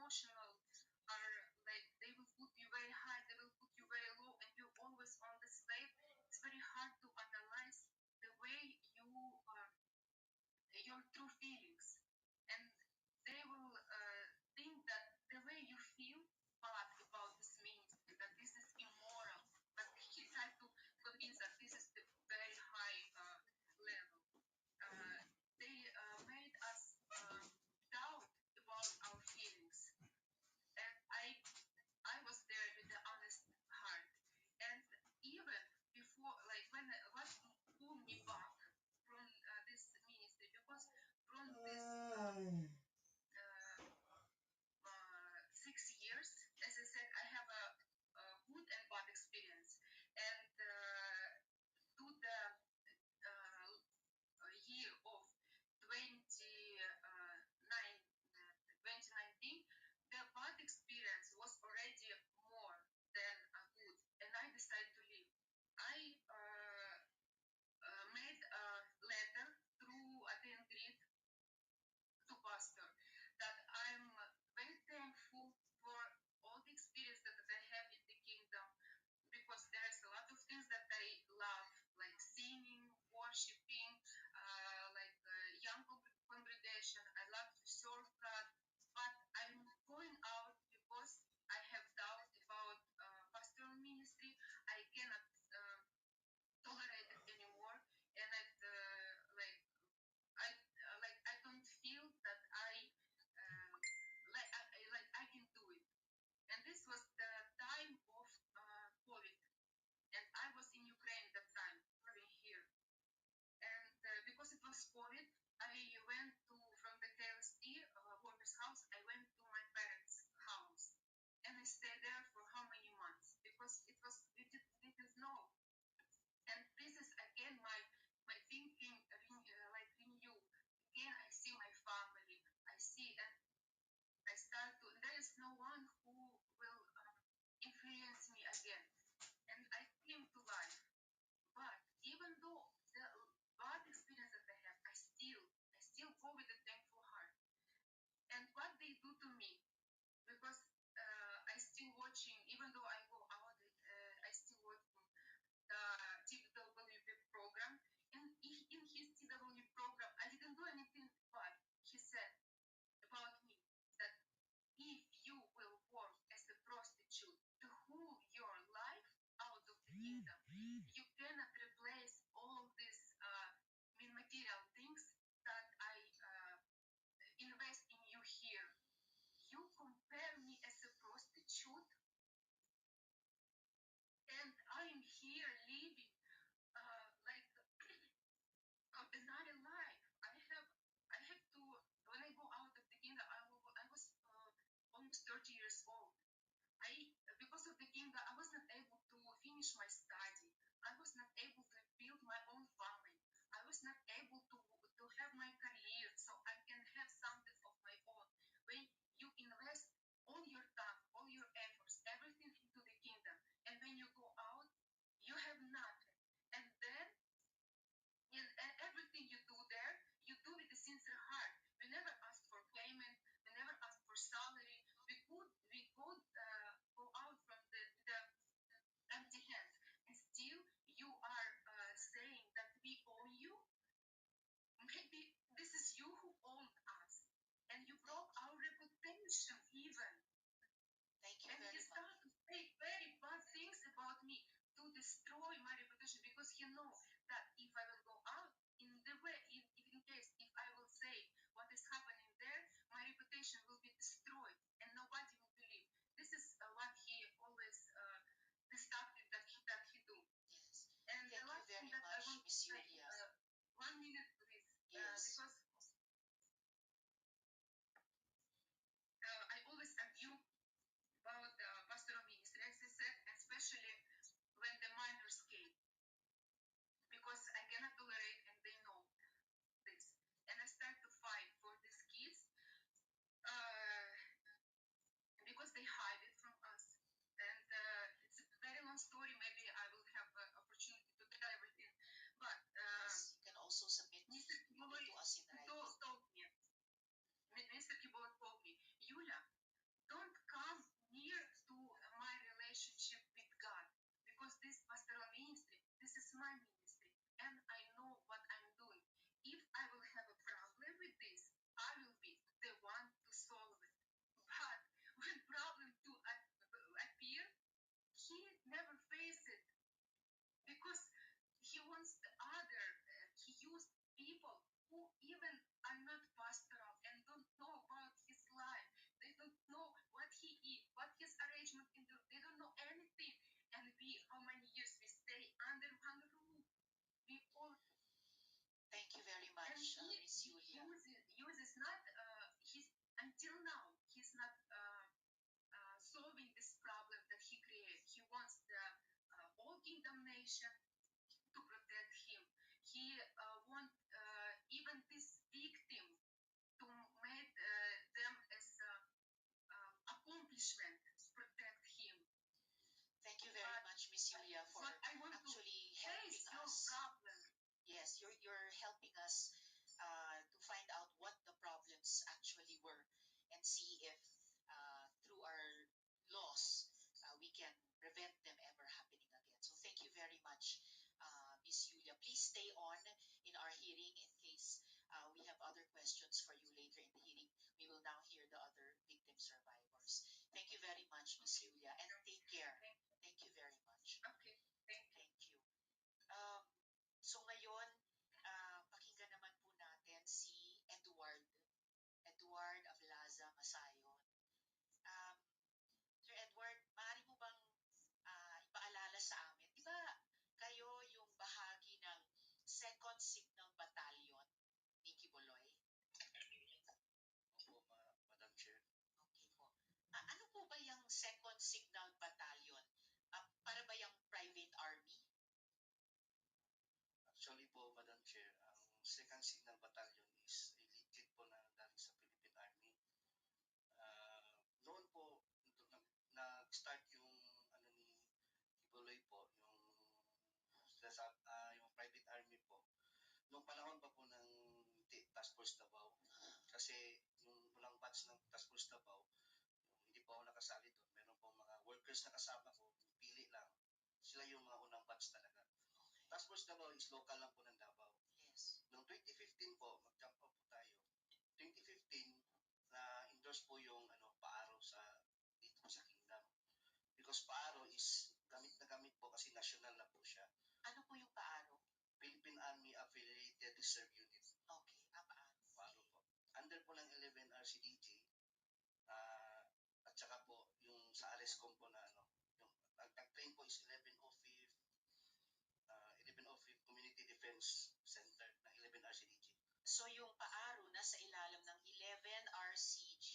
emotional are like they will put you very high, they will put you very low, and you're always on the slave. It's very hard to analyze the way you your true feelings, and they will think that the way you feel bad about this ministry, that this is immoral, but he tried to convince that this is the very high level. They made us doubt about our feelings, and I was there with the honest heart, and even before, like when what pulled me back from this ministry, because from this 6 years, as I said, I have a good and bad experience, and to the year of 2019, the bad experience was already more than good, and I decided to leave. I made a letter through Atengrid to pastor that I'm very thankful for all the experience that I have in the kingdom, because there's a lot of things that I love, like singing, worshiping, young congregation. I love to serve God, but I'm going out because I have doubt about pastoral ministry. I cannot tolerate it anymore, and I don't feel that I can do it. And this was the time of COVID, and I was in Ukraine at that time, living here. And because it was COVID, I went from the KLST workers' house, I went to my parents' house, and I stayed there for how many months? Because we didn't know. And this is again my thinking renew. Again, I see my family. I see, and I start to. There is no one who will influence me again, and I came to life. But even though the bad experience that I have, I still go with a thankful heart. And what they do to me, because I still watching, even though I go out, I still watching the TWP program. And in his TWP program, I didn't do anything bad. He said about me that if you will work as a prostitute to hold your life out of the kingdom, you cannot replace all these material things that I invest in you here. You compare me as a prostitute, and I'm here living like another life. I have to, when I go out of the kingdom, I was almost 30 years old. Because of the kingdom, I was not able to finish my study. I was not able to build my own family. I was not able to have my career so I can have something of my own. When you invest all your time, all your efforts, everything into the kingdom, and when you go out, you have nothing. And then and everything you do there, you do with a sincere heart. We never ask for payment. We never ask for salary. We could go out from the empty hands, and still you are saying that we own you. Maybe this is you who own us, and you broke our reputation even. Thank you And very he much. started to say very bad things about me to destroy my reputation, because he knows that if I will go out in the way, if in case if I will say what is happening there, my reputation will be destroyed and nobody will believe. This is what he always the stuff that he do. Yes. And Thank the you last thing very that I much, want to Miss say, Yulia. 1 minute please, Yes. because I always argue about the pastoral ministry, as I said, especially when the minors came. discrimination to protect him. He want even this victim to make them as accomplishment protect him. Thank you very much, Miss Julia, for I want actually to helping face your us. problem. Yes, you're helping us to find out what the problems actually were and see if through our laws we can prevent them ever happening again. So thank you very much, Miss Julia. Please stay on in our hearing in case we have other questions for you later in the hearing. We will now hear the other victim survivors. Thank you very much, Miss Julia, and take care. Thank you very much. Okay, thank you. Thank you. So ngayon, pakinggan naman po natin si Edward Ablaza Masayon. Sir Edward, maaari mo bang ipaalala sa amin, di ba kayo yung bahagi ng Second Signal Battalion ni Quiboloy? Opo, Madam Chair. Okay po. Ano po ba yung Second Signal Battalion? Para ba yung private army? Actually po, Madam Chair, ang Second Signal Battalion is a legit po na galing sa Philippine Army. Noon po, nag-start yung ano ni Kibuloy po, yung private army po. Noong panahon pa po ng Task Force Davao, kasi yung unang batch ng Task Force Davao, hindi po ako nakasali doon. Meron po mga workers na kasama ko, pili lang. Sila yung mga unang batch talaga. Task Force Davao is local lang po ng Davao. Yes. Noong 2015 po, mag-jump up po tayo. 2015, na-endorse po yung paaro dito sa Kingdom. Because paaro is gamit na gamit po kasi national na po siya. Ano po yung paaro? Philippine Army Affiliated Reserve Unit. Okay, paaro. Paaro po. Under po ng 11 RCDG, at saka po yung sa ARESCOM po na yung nag-train po is 1105 Community Defense Center ng 11 RCDG. So yung paaro nasa ilalim ng 11 RCDG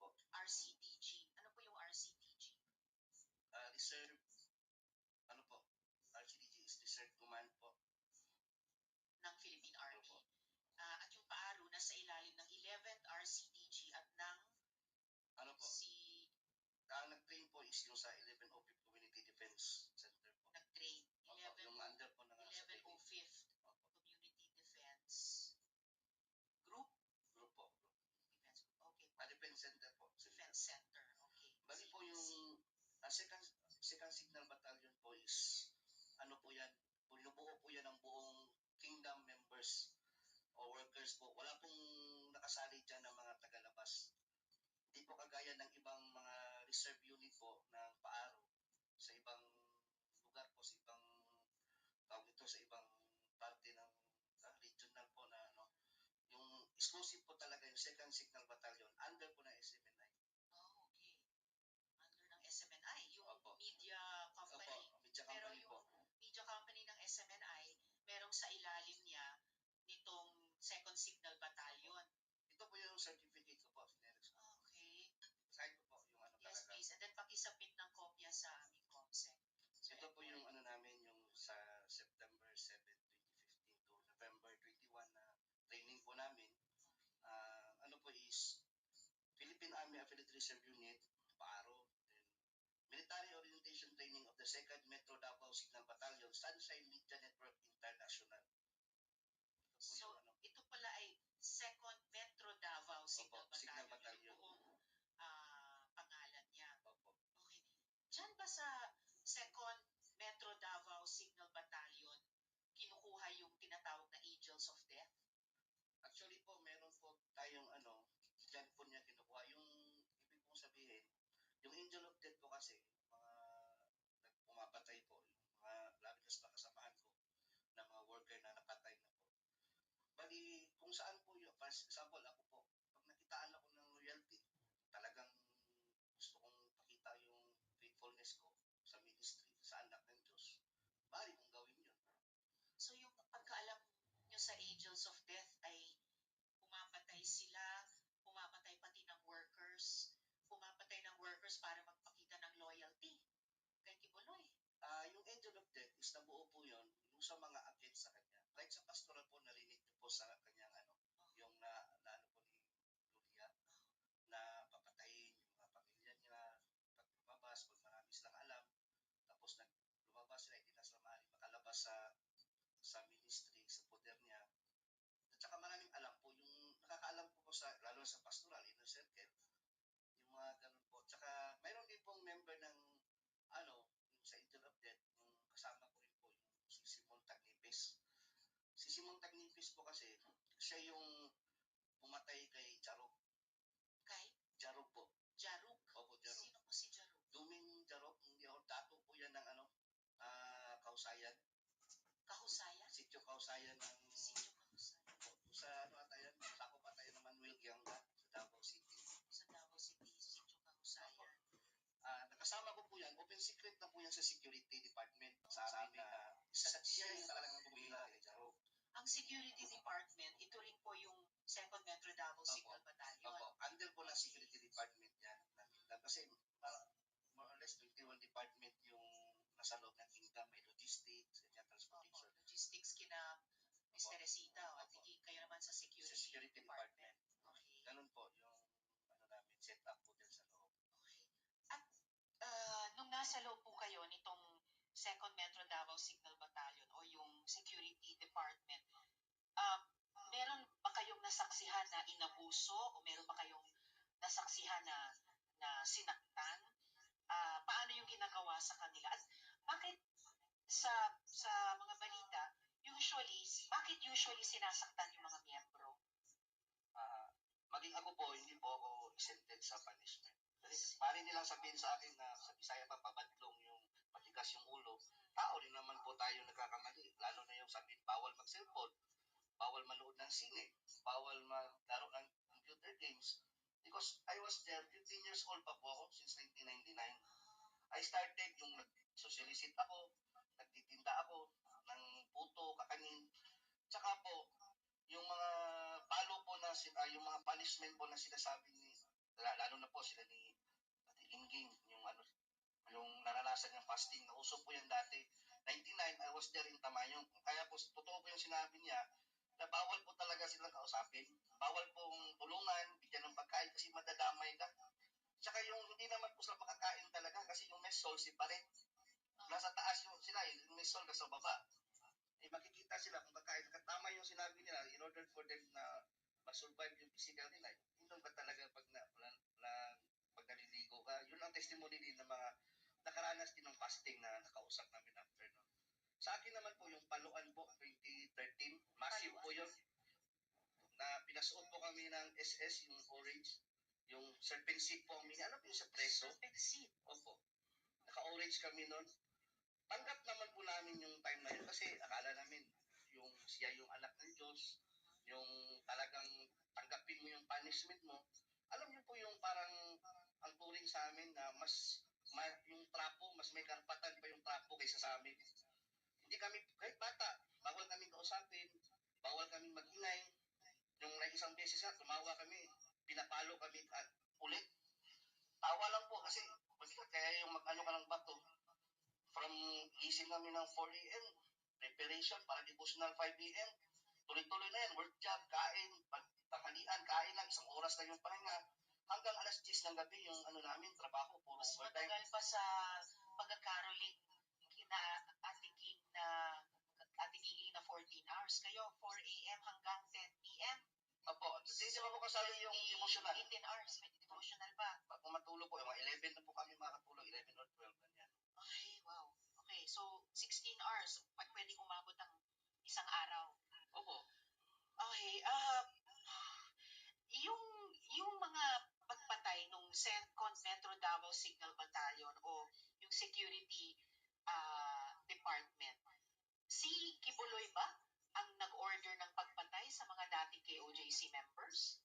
po. RCDG. Ano po yung RCDG? Reserve, RCDG is Reserve Command po. Ng Philippine Army. At yung paaro nasa ilalim ng 11th RCDG at ng nag-train po is yung sa 1105 Community Defense Center po. Nag-train. Yung under po ng 1105th Community Defense Group? Group po. Defense Group. Okay. Defense Center po. Defense Center. Okay. Bali po yung second Signal Battalion po is po yan, binubuo po yan ng buong Kingdom members o workers po. Wala pong nakasali dyan ng mga tagalabas. Hindi po kagaya ng ibang mga reserve unit po ng paaro sa ibang lugar po, sa ibang sa ibang parte ng regional po na yung exclusive po talaga yung Second Signal Battalion under po ng SMNI. Oh, okay. Under ng SMNI, yung media company. Media pero company yung po. Media company ng SMNI, merong sa ilalim niya nitong Second Signal Battalion. Ito po yung certificate ko po. Okay. Side ko po yung Yes, talaga. please. And then pakisubmit ng kopya sa aming COMSEC. So, ito po yung namin yung sa September 7, 2015 to November 21 na training po namin. Po is Philippine Army Affiliate Reserve Unit, PARO, then Military Orientation Training of the 2nd Metro Davao Signal Battalion, Sunshine Media Network International. So, ito pala ay 2nd Metro Davao Signal Battalion. Yung buong pangalan niya. Opo. Okay. Diyan ba sa 2nd Metro Davao Signal Battalion, kinukuha yung tinatawag na Angels of Death? Actually po, meron po tayong dyan po niya kinukuha. Yung ibig pong sabihin, yung Angel of Death po kasi, mga pumapatay po, yung mga labi na sa kasamahan ko, na mga worker na napatay na po. Bali, kung saan po yun, for example, ako po, pag nakitaan ako ng loyalty, talagang gusto kong pakita yung faithfulness ko sa ministry, sa anak ng Diyos, bali kong gawin yun. So yung pagkaalam nyo sa Angels of Death ay pumapatay sila, pumapatay pati ng workers, pumapatay ng workers para magpakita ng loyalty kay Quiboloy. Yung Angel of Death is nabuo po yun, yung sa mga against sa kanya. Kahit sa pastoral po, narinig niyo po sa kanyang yung na ano po ni Julia, na papatayin yung mga pamilya niya, pag lumabas, pag marami silang alam, tapos lumabas sila, hindi na sila maaaring makalabas sa ministry, sa poder niya. At saka maraming alam po, yung nakakaalam po sa, lalo sa pastoral, inner circle, yung mga ganun po. Tsaka mayroon din pong member ng yung sa Angel of Death, yung kasama ko rin po, yung si Simon Tagnipis. Si Simon Tagnipis po kasi, siya yung pumatay kay Jarog. Kay? Jarog po. Jarug? Opo, Jarog. Sino po si Jarug? Duming Jarog, dato po yan ng Kausayan. Kahusayan? Sityo Kausayan ng... Sityo Kahusayan. Sa ata yan, sakop ata yan ng Manuel Gianga sa Davao City. Sa Davao City, Sityo Kahusayan. Nakasama ko po yan, open secret na po yan sa security department. Sabi na siya yung talagang pumila kay Jarog. Ang security department, ito rin po yung 2nd Metro Davao Signal Battalion. Opo, under po ng security department yan. Kasi more or less 21 department yung nasa loob ng kingdom. May logistics, transportation. Logistics kina Mr. Resita, o kayo naman sa security department. Okay. Ganun po yung namin set up po din sa loob. At nung nasa loob po kayo nitong 2nd Metro Davao Signal Battalion o yung security department, meron ba kayong nasaksihan na inabuso o meron ba kayong nasaksihan na sinaktan? Paano yung ginagawa sa kanila? At bakit sa mga balita, bakit usually sinasaktan yung mga miyembro? Maging ako po, hindi po ako exempted sa punishment. Kasi pari nilang sabihin sa akin na sa Bisaya pa pabadlong yung matigas yung ulo. Tao rin naman po tayo nagkakamali. Lalo na yung sabihin, bawal mag-cellphone, bawal manood ng sine, bawal maglaro ng computer games. Because I was there, 15 years old pa po ako since 1999. I started yung nag-socialicit ako, nagtitinda ako ng puto, kakanin. Tsaka po, yung mga palo po na yung mga punishment po na sinasabi ni lalo na po sila ni Ate Lingging, yung naranasan yung fasting na uso po yan dati. 99 I was there in Tamayong. Kaya po totoo po yung sinabi niya na bawal po talaga silang kausapin. Bawal pong tulungan, bigyan ng pagkain kasi madadamay ka. Tsaka yung hindi naman po sila makakain talaga kasi yung mesol separate. Nasa taas yung sila, yung mesol nasa baba. Makikita sila kung kakain. Tama yung sinabi nila, in order for them na ma-survive yung physical nila, hindi ba talaga pag naliligo ka, yun ang testimony din ng mga nakaranas din ng fasting na nakausap namin after. No? Sa akin naman po, yung Paluan po, 2013, massive po yun. Na pinasuot po kami ng SS, yung orange, yung serpent seed po kami. Ano po yung sa preso? Serpent seed? Opo. Naka-orange kami nun. Tanggap naman po namin yung time na yun kasi akala namin yung siya yung anak ng Diyos, yung talagang tanggapin mo yung punishment mo. Alam niyo po yung parang ang turing sa amin na yung trapo, mas may karapatan pa yung trapo kaysa sa amin. Hindi kami, kahit bata, bawal kami kausapin, bawal kami magingay. Yung isang beses na tumawa kami, pinapalo kami at ulit. Tawa lang po kasi kaya yung mag-ano ka ng bato. From gising namin ng 4 a.m., preparation para devotional 5 a.m., tuloy-tuloy na yan, work job, kain, tanghalian, kain lang, isang oras na yung pahinga. Hanggang alas 10 ng gabi yung namin, trabaho, puro mas overtime. Matagal pa sa pagkakaroling kina Ate King na 14 hours. Kayo, 4 a.m. hanggang 10 p.m. Opo, hindi ba po kasali yung devotional? 18 hours, may devotional pa. Pag matulog po, mga 11 na po kami makatulog, 11 or 12 na yan. Ay, wow. Okay, so 16 hours, pwedeng umabot ng isang araw. Opo. Okay, yung mga pagpatay nung 2nd Metro Davao Signal Battalion o yung security department, si Quiboloy ba ang nag-order ng pagpatay sa mga dating KOJC members?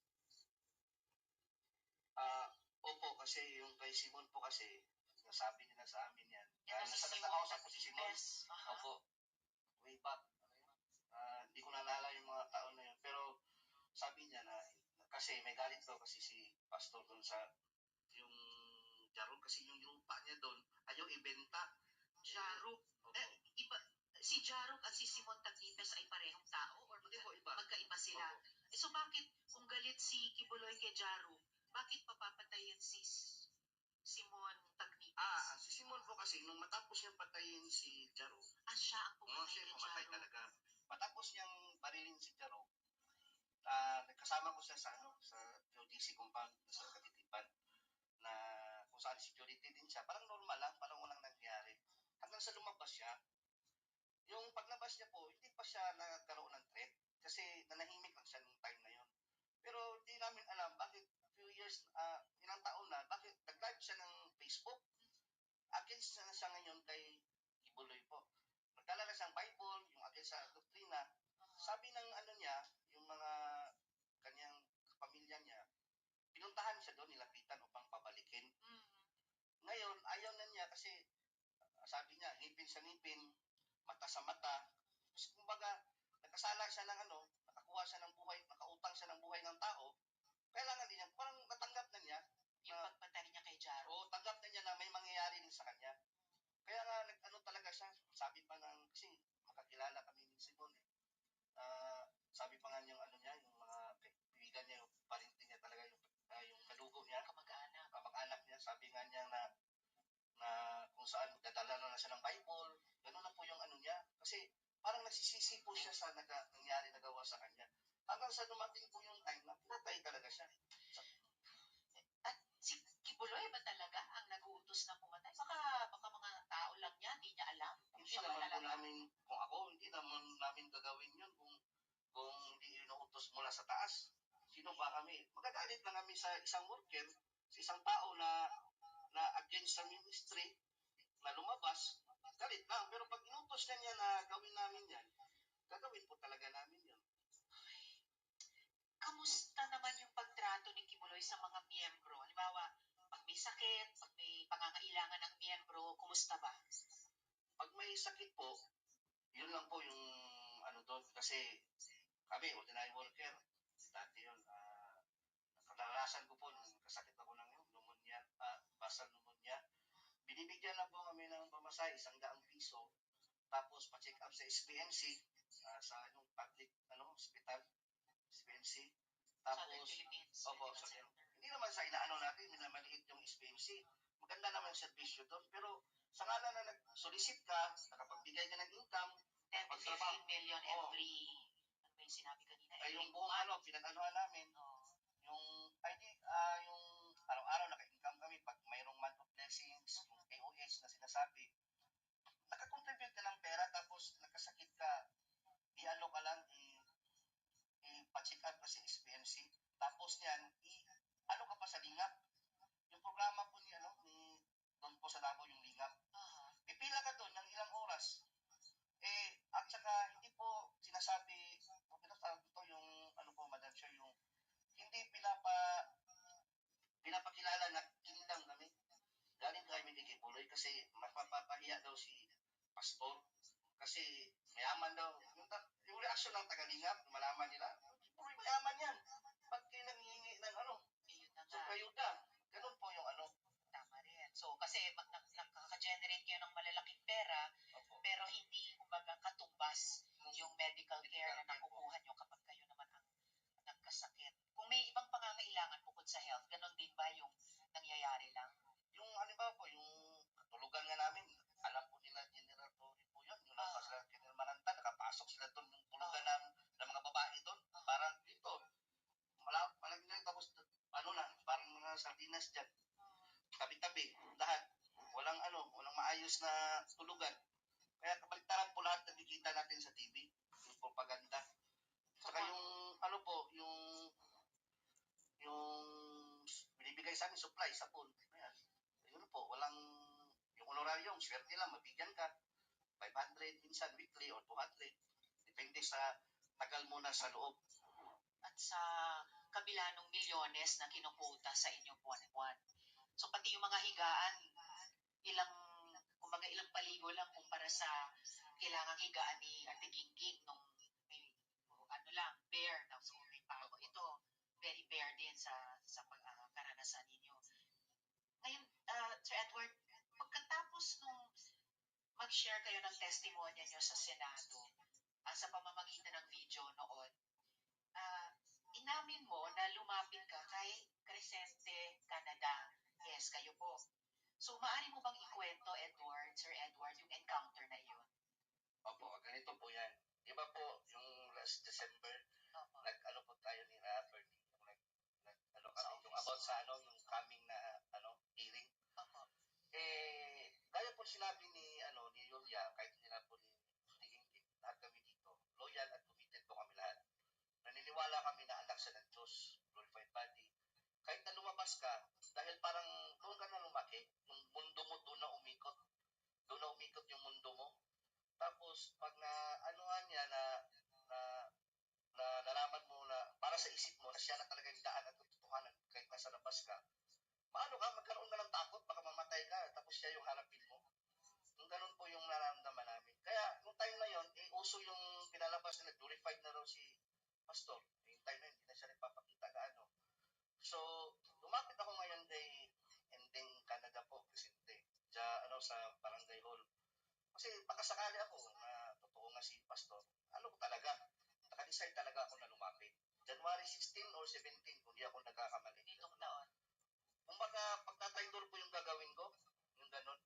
Opo, kasi yung kay Simon po kasi, sabi nila sa amin yan. Nakausap po si Simon. Opo, way back. Hindi ko naalala yung mga taon na yun. Pero sabi niya na, kasi may galit daw kasi si pastor doon sa yung Jarog kasi yung lupa niya doon, ayaw ibenta. Jarog? Iba, Si Jarok at si Simon Taglites ay parehong tao or Hindi po, iba. magkaiba sila? Opo. So bakit kung galit si Quiboloy kay Jarok, bakit papapatayin si Simon Taglites? Si Simon po kasi, nung matapos niyang patayin si Jaro, Siya ang pumatay siya kay pumatay Jarok. talaga. Matapos niyang barilin si Jaro, nagkasama ko siya sa QDC compound sa Katitipan, na kung saan security din siya. Parang normal lang, parang walang nangyari. Hanggang sa lumabas siya, yung paglabas niya po, hindi pa siya nagkaroon ng threat kasi nanahimik lang siya nung time na yun. Pero hindi namin alam bakit few years, ilang taon na, bakit nag-live siya ng Facebook. Against na siya ngayon kay Quiboloy po. Nagdala na siyang Bible, yung against sa doktrina. Sabi ng niya, yung mga kanyang pamilya niya, pinuntahan siya doon, nilapitan upang pabalikin. Ngayon, ayaw na niya kasi sabi niya, ngipin sa ngipin, mata sa mata. Kasi kumbaga, nagkasala siya ng nakakuha siya ng buhay, nakautang siya ng buhay ng tao, kailangan din niya, parang natanggap na niya. Yung pagpatay niya kay Jaro. Oo, tanggap na niya na may mangyayari din sa kanya. Kaya nga, talaga siya, sabi pa kasi makakilala kami ni Simon eh. Sabi pa nga niyang niya, yung mga kaibigan niya, yung parinti niya talaga, yung kadugo niya, kamag-anak niya, sabi nga niya na kung saan magdadala na siya ng Bible, gano'n na po yung niya. Kasi parang nagsisisi po siya sa nangyari nagawa sa kanya. Hanggang sa dumating po yung time na pinatay talaga siya. At si Quiboloy ba talaga ang nag-uutos na pumatay? Baka mga tao lang niya, hindi niya alam. Hindi naman po namin, kung ako, hindi naman namin gagawin yun kung hindi inuutos mula sa taas. Sino ba kami? Magagalit lang kami sa isang worker, sa isang tao na against sa ministry, na lumabas, galit lang. Pero pag inutos niya na gawin namin yan, gagawin po talaga namin yan. Kamusta naman yung pagtrato ni Quiboloy sa mga miyembro? Halimbawa, pag may sakit, pag may pangangailangan ng miyembro, kumusta ba? Pag may sakit po, yun lang po yung doon. Kasi kami, ordinary worker, dati yun, kadalasan ko po, nung kasakit ako ng pneumonia, basal pneumonia, binibigyan na po kami ng pamasay, 100 piso, tapos pa-check up sa SPMC, sa public hospital, SPMC. Tapos, opo, hindi naman sa inaano natin, minamaliit yung SPMC. Maganda naman yung servisyo doon. Pero sa ngalan na nag-solicit ka, nakapagbigay ka ng income, 10 to 15 million every, ano ba yung sinabi kanina? Ay, yung buong pinag-anuhan namin, yung yung araw-araw naka-income kami pag mayroong month of blessings, yung AOH na sinasabi, nakakontribute ka ng pera tapos nagkasakit ka, i-ano ka lang, i-check up ka sa SPMC, tapos niyan, ano ka pa sa lingap. Yung programa po ni doon po sa Davao yung lingap. Pipila ka doon ng ilang oras. At saka hindi po sinasabi, ito yung Madam Chair, yung hindi pinapakilala na kingdom kami. Galing kami kay Quiboloy kasi mapapahiya daw si pastor kasi mayaman daw. Yung reaction ng tagalingap, malaman nila, Quiboloy mayaman yan. Pag kayo nangihingi ng so kayuda. Ganun po yung Tama rin. So, kasi nakaka-generate kayo ng malalaking pera, pero hindi, kumbaga, katumbas yung medical care na nakukuha nyo kapag kayo naman ang nagkasakit. Kung may ibang pangangailangan bukod sa health, ganun din ba yung nangyayari lang? Yung halimbawa po, yung katulugan nga namin, alam po nila General Torre po yun. Yung sila General Mananta, nakapasok sila doon yung tulugan ng mga babae doon. Parang dito, malaki lang tapos parang mga sardinas dyan. Tabi-tabi, lahat. Walang maayos na tulugan. Kaya kabaliktaran po lahat nakikita natin sa TV, yung propaganda. Saka yung yung binibigay sa amin supply, sabon. Ayan. Yun po, walang yung honorarium, swerte lang, mabigyan ka. 500 minsan weekly or 200. Depende sa tagal mo na sa loob. At sa kabila ng milyones na kinukota sa inyo buwan-buwan. So pati yung mga higaan, ilang paligo lang kumpara sa kailangang higaan ni Ate Gingging nung may bare na so may pago. Ito, very bare din sa karanasan ninyo. Ngayon, Sir Edward, pagkatapos nung mag-share kayo ng testimonya nyo sa Senado sa pamamagitan ng video noon. Inamin mo na lumapit ka kay Crescente Canada. Yes, kayo po. So, maaari mo bang ikwento, Sir Edward, yung encounter na iyon? Opo, ganito po yan. Di ba po, yung last December, Opo. nag-ano po tayo ni Fernie, ano Sa kami, yung office. about sa yung coming na hearing. Opo. Gaya po sinabi ni Yulia, kahit hindi na po ni Gingging, lahat kami dito, loyal at committed po kami lahat. Naniniwala kami na anak siya ng Diyos, glorified body. Kahit na lumabas ka, dahil parang doon ka na lumaki, yung mundo mo doon na umikot yung mundo mo. Tapos, pag na-anuhan niya na nalaman mo na para sa isip mo na siya na talaga yung daan at katotohanan kahit nasa labas ka, magkaroon ka ng takot, baka mamatay ka, tapos siya yung harapin mo. Yung ganun po yung nararamdaman namin. Kaya, yung time na yun, uso yung pinalabas na glorified na raw si Pastor. Yung time na yun, hindi na siya nagpapakita gaano. So, lumapit ako ngayon kay Ending Canada po, Presidente, sa Barangay Hall. Kasi baka sakali ako na totoo nga si Pastor, talaga, naka-decide talaga ako na lumapit. January 16 or 17, kung di ako nagkakamali. Itong taon. Kumbaga, pagtatraidor po yung gagawin ko, yung ganun.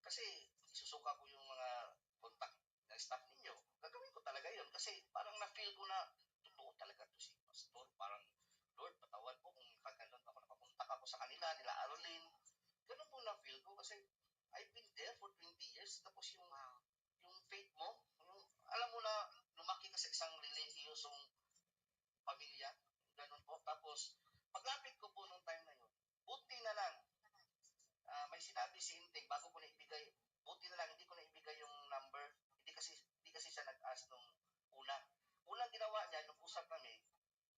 Kasi, isusuka ko yung mga contact na staff ninyo. Gagawin ko talaga yun. Kasi, parang na-feel ko na, totoo talaga to si Pastor. Parang, Lord, patawan po kung kaganon ako nakapuntak ako sa kanila, nila Arlene. Ganun po na-feel ko kasi, I've been there for 20 years. Tapos yung faith mo, alam mo na, lumaki ka sa isang relihiyosong pamilya. Ganun po. Tapos, paglapit ko po nung time na yun, buti na lang, may sinabi si Inteng bago ko na ibigay, buti na lang hindi ko na ibigay yung number. Hindi kasi siya nag-ask nung una. Unang ginawa niya nung usap kami,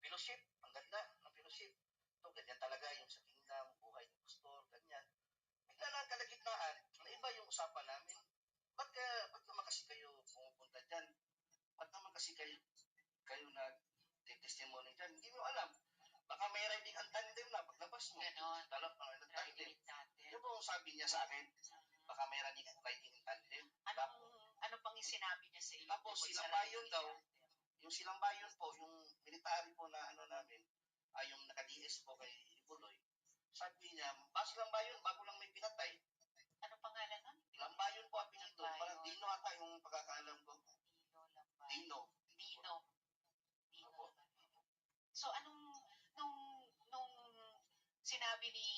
fellowship, ang ganda ng fellowship. So, ganyan talaga yung sa kingdom, buhay ni pastor, ganyan. Bigla lang kalagitnaan, na iba yung usapan namin. Ba't naman kasi kayo pumupunta dyan? Ba't naman kasi kayo nag-testimony dyan? Hindi mo alam. Baka may riding ang tandem na paglabas mo. Ganon. Tandem. Riding in tandem. Yun po ang sabi niya sa akin. Baka may riding in tandem. Ano pang yung sinabi niya sa iyo? Tapos silang bayon daw, yung silang bayon po, yung military po na namin, yung naka-DS po kay Buloy. Sabi niya, silang bayon, bago lang may pinatay. Ano pangalan nun? Lambayon po ang pinito. Parang Dino ata yung pagkakaalam ko. Dino. So, nung sinabi ni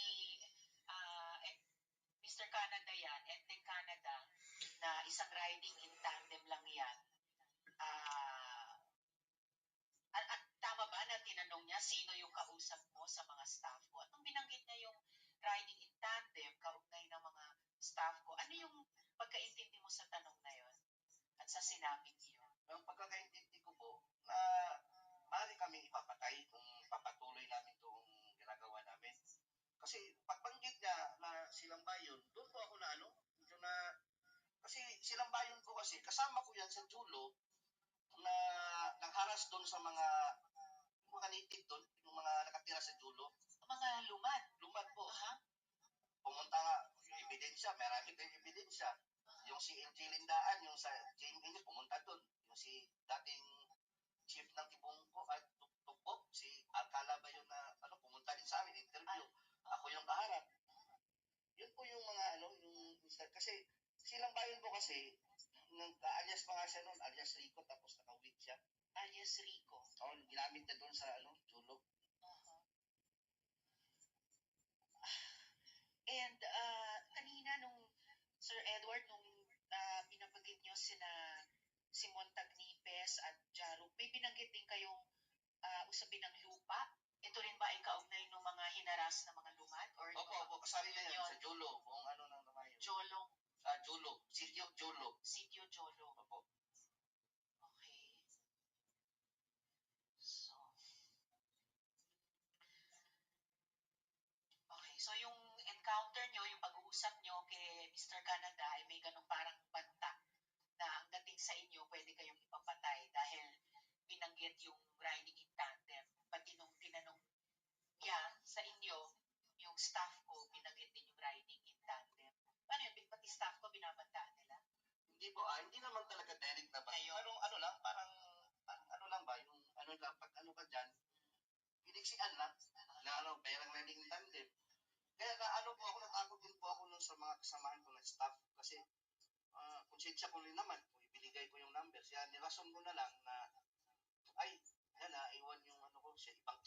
Mr. Canada yan, Ending Canada, na isang riding in tandem lang yan, tama ba na tinanong niya sino yung kausap mo sa mga staff ko? At nung binanggit niya yung riding in tandem, kaugnay ng mga staff ko, ano yung pagkaintindi mo sa tanong na yon at sa sinabing iyon? Ang pagkakaintindi ko po, na maaari kaming ipapatay kung papatuloy namin itong ginagawa namin. Kasi pagbanggit niya na silang bayon, doon po ako kasi silang bayon ko kasi, kasama ko yan sa Julo, na nagharas doon sa mga native doon, yung mga nakatira sa Julo. Mga lumad? Lumad po. Pumunta nga, yung ebidensya, marami kayong ebidensya. Yung si NG Lindaan, yung sa JMN, pumunta doon. Yung si dating chief ng Tibungko at Tugbo, si Alcala ba yun na pumunta din sa amin, interview. Ako yung kaharap. Yun po yung mga kasi silang bayan po kasi, alias pa nga siya noon, alias Rico, tapos naka-wig siya. Alias Rico? Oo, ginamit niya doon sa Julo. And kanina nung Sir Edward, nung binabanggit nyo si Montagnipes at Jaruk, may binanggit din kayong usapin ng lupa. Ito rin ba ay kaugnay ng mga hinaras na mga lumad? Opo, kasali na yun sa Julo. Kung ano nang naman yun. Jolong? Julo. Sitio Julo. Sitio Jolo. Opo. Okay. So yung encounter nyo, yung pag-uusap nyo kay Mr. Canada ay may ganong parang banta na ang dating sa inyo, pwede kayong ipapatay dahil binanggit yung riding in tandem. Pati nung tinanong niya sa inyo, yung staff ko, binanggit din yung riding in tandem. Paano yun? Pati staff ko, binabantaan nila? diksian lang, na ano, perang riding tandem. Kaya na ano po ako, natakot din po ako nun sa mga kasamahan ko na staff kasi konsensya ko rin naman kung ibinigay ko yung number. Kaya nilason ko na lang na ay, yan na, iwan yung ano ko, sa ibang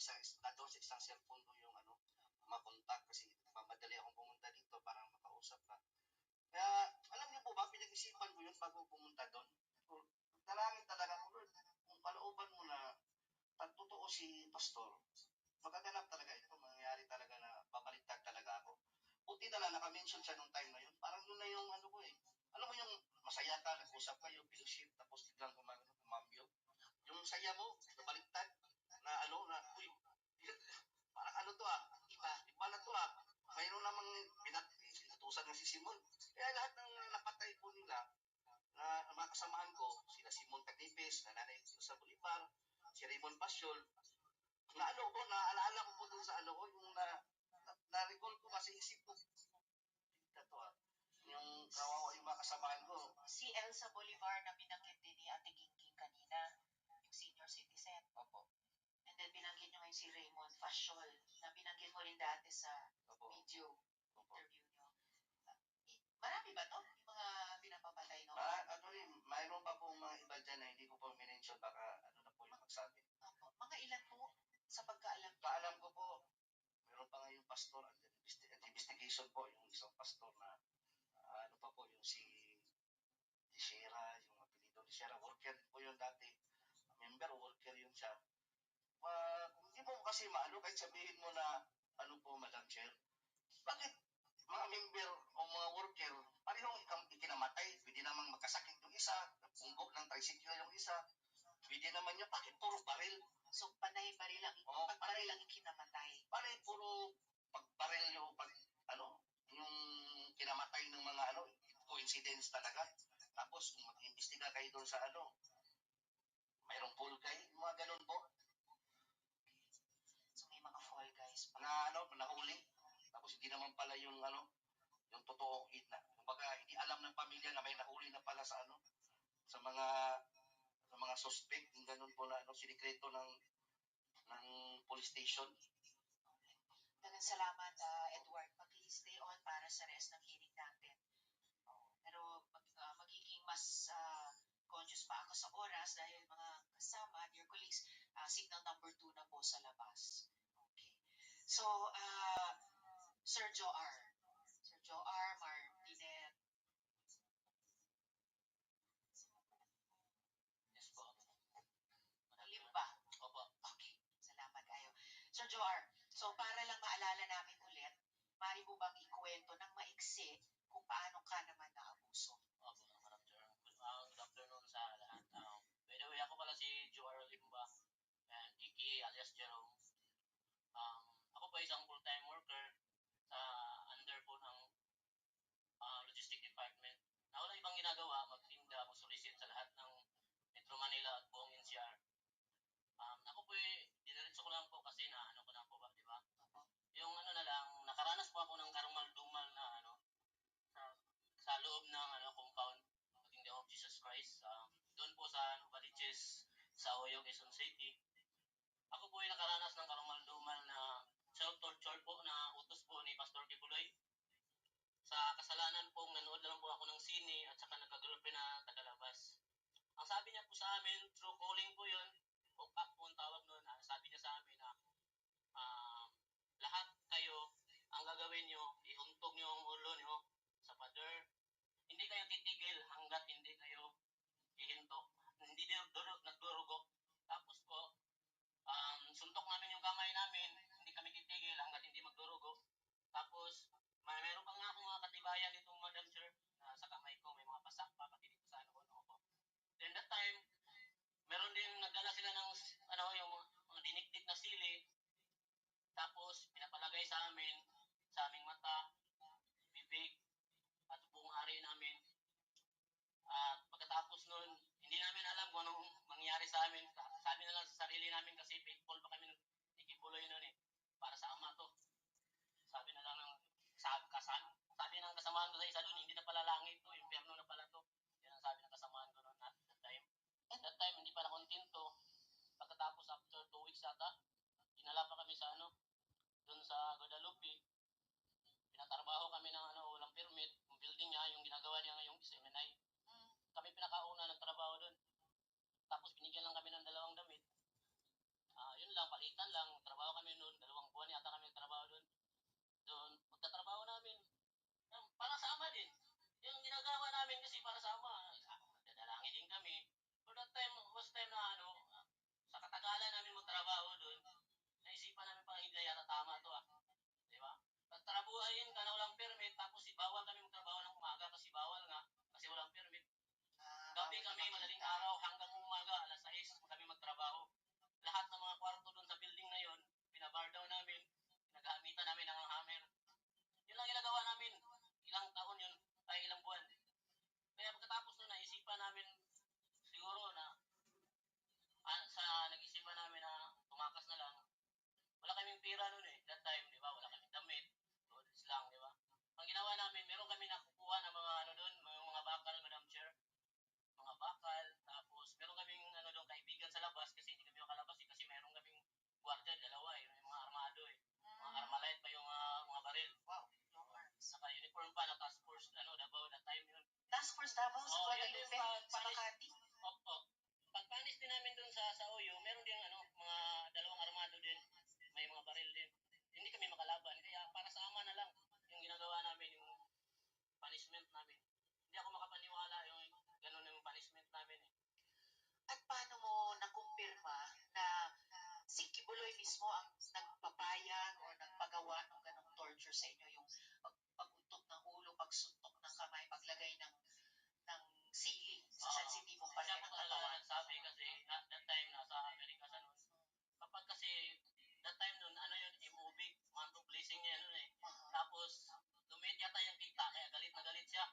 doon sa isang cellphone ko yung ano, makontak kasi mamadali akong pumunta dito para makausap ka. Kaya, alam niyo po ba, pinag-isipan ko yun bago pumunta doon. Dalangin talaga ko, Lord, kung kalooban mo na totoo si Pastor, magaganap talaga ito, mangyayari talaga na babaliktad talaga ako. Buti na lang naka-mention siya nung time na yun. Parang yun na yung ano ko eh. Alam mo yung masaya ka, nag-usap kayo, fellowship, tapos biglang kumambyo. Yung saya mo, nabaliktad, na ano, na, uy, parang ano to iba na to mayroon namang inutusan na si Simon. Kaya lahat ng napatay po nila, na mga kasamahan ko, sila Simon Taglipes, na nanay sa Bolivar, si Raymond Pasyol, na ano ko, naaalala ko po dun sa ano ko, yung na-recall ko kasi isip ko, ito yung kawawa yung mga kasamahan ko. Si Elsa Bolivar na binanggit din ni Ate Gingging kanina, yung senior citizen. Opo. And then binanggit nyo ngayon si Raymond Fashol, na binanggit mo rin dati sa Opo. video Opo. interview nyo. Marami ba to? Yung mga pinapapatay no? Actually, mayroon pa pong mga iba dyan na hindi ko po minention, baka ano na po yung magsabi. Mga ilan po sa pagkaalam? Kaalam ko po, meron pa nga yung pastor at investigation po, yung isang pastor na ano pa po yung si Shera, yung apelido ni Shera, worker po yun dati. Member, worker yun siya. Kung hindi mo kasi maano, kahit sabihin mo na ano po, Madam Chair, bakit mga member o mga worker, parehong ikinamatay, pwede namang magkasakit yung isa, punggo ng tricycle yung isa, pwede naman yun, bakit puro baril? So, panay baril lang, pagbaril lang yung kinamatay. Panay puro pagbaril yung yung kinamatay ng mga coincidence talaga. Tapos, kung mag-imbestiga kayo doon sa mayroong full guy, mga ganun po. So, may mga fall guys pa. Na nahuli. Tapos, hindi naman pala yung yung totoo, kumbaga, hindi alam ng pamilya na may nahuli na pala sa sa mga suspect, yung ganun po na sinikreto ng police station. Dagang salamat, Edward. Pag-stay on para sa rest ng hearing natin. Pero magiging mas conscious pa ako sa oras dahil mga kasama, dear colleagues, signal number 2 na po sa labas. Okay. So, Sir Joar. Sir Joar Martinet. Yes po. Limba. Opo. Okay. Salamat kayo. Sir Joar, so para lang maalala namin ulit, mari mo bang ikwento ng maiksi kung paano ka naman naabuso? Opo, Madam Chair. Good afternoon sa lahat. By the way, ako pala si Joar Limba, and Iki alias Jerome. Ako po isang full-time worker sa under po ng logistic department na wala ibang ginagawa, magtinda, mag-solicit sa lahat ng Metro Manila at buong NCR. Ako po diniretso ko lang po kasi na ano ko na po ba, di ba? Yung na lang, nakaranas po ako ng karumal-dumal na sa loob ng compound ng Kingdom of Jesus Christ. Doon po sa Baliches, sa Oyo, Quezon City. Ako po nakaranas ng karumal-dumal na self-torture po na utos po ni Pastor Quiboloy. Sa kasalanan po, nanood lang po ako ng sine at saka nagka-girlfriend na tagalabas. Ang sabi niya po sa amin, through calling po yun, o pack po ang tawag nun, sabi niya sa amin na lahat kayo, ang gagawin nyo, iuntog nyo ang ulo nyo sa pader. Hindi kayo titigil hanggat hindi kayo ihinto. Hindi nagdurugo. Tapos po, suntok namin yung kamay namin, hindi kami titigil hanggat hindi magdurugo. Tapos, meron pa nga akong mga katibayan nitong Madam Chair, sa kamay ko, may mga pasak pa, pati dito sa ko. Then that time, meron din nagdala sila ng yung mga dinikdik na sili. Tapos pinapalagay sa aming mata, bibig, at buong ari namin. At pagkatapos kami ng walang permit. Yung building niya, yung ginagawa niya ngayong SMNI. Kami pinakauna ng trabaho doon. Tapos binigyan lang kami ng 2 damit. Yun lang, palitan lang. Trabaho kami noon. 2 buwan yata kami nagtrabaho doon. Doon, pagkatrabaho namin, para sa ama din. Yung ginagawa namin kasi para sa ama, dadalangin din kami. For that time, was time na sa katagalan namin magtrabaho doon, naisipan namin parang hindi na yata tama to Di ba? Pagtrabuhayin ka na walang permit, tapos bawal kami magtrabaho ng umaga kasi bawal nga, kasi walang permit. Gabi kami, madaling araw, hanggang umaga, alas 6 kami magtrabaho. Lahat ng mga kwarto doon sa building na yon, binabar down namin, pinagamitan namin ng hammer. Yun lang ginagawa namin. Ilang taon yun, ay ilang buwan. Kaya pagkatapos nun, naisipan namin siguro na nag-isipan namin na tumakas na lang. Wala kaming pira nun that time, di ba? Wala kaming damit. Tourist lang, di ba? Ang ginawa namin, meron kami nakukuha ng mga doon, mga bakal, Madam Chair. Mga bakal, tapos meron kaming doon, kaibigan sa labas kasi hindi kami makalabas kasi meron kaming gwardiya, 2 yung mga armado Mga armalite pa yung mga baril. Wow. Naka-uniform pa, na task force, Davao, that time yun. Task Force Davao sa Guadalupe, sa Makati. Opo. Pagpanis din namin dun sa Oyo, meron din mga 2 armado din. May mga baril din. Hindi kami makalaban. Kaya para sa ama na lang yung ginagawa namin, yung punishment namin. Hindi ako makapaniwala yung ganun yung punishment namin At paano mo nakumpirma na si Quiboloy mismo ang nagpapayag o nagpagawa ng ganong torture sa inyo, yung pag-utok ng ulo, pagsuntok ng kamay, paglagay ng sili sa sensitibong parte Siya ng po talaga katawan? nagsabi kasi that time nasa Amerika siya nun. Kapag kasi that time nun, yun, MOB, month of blessing niya nun Tapos, lumit yata yung kita, kaya galit na galit siya.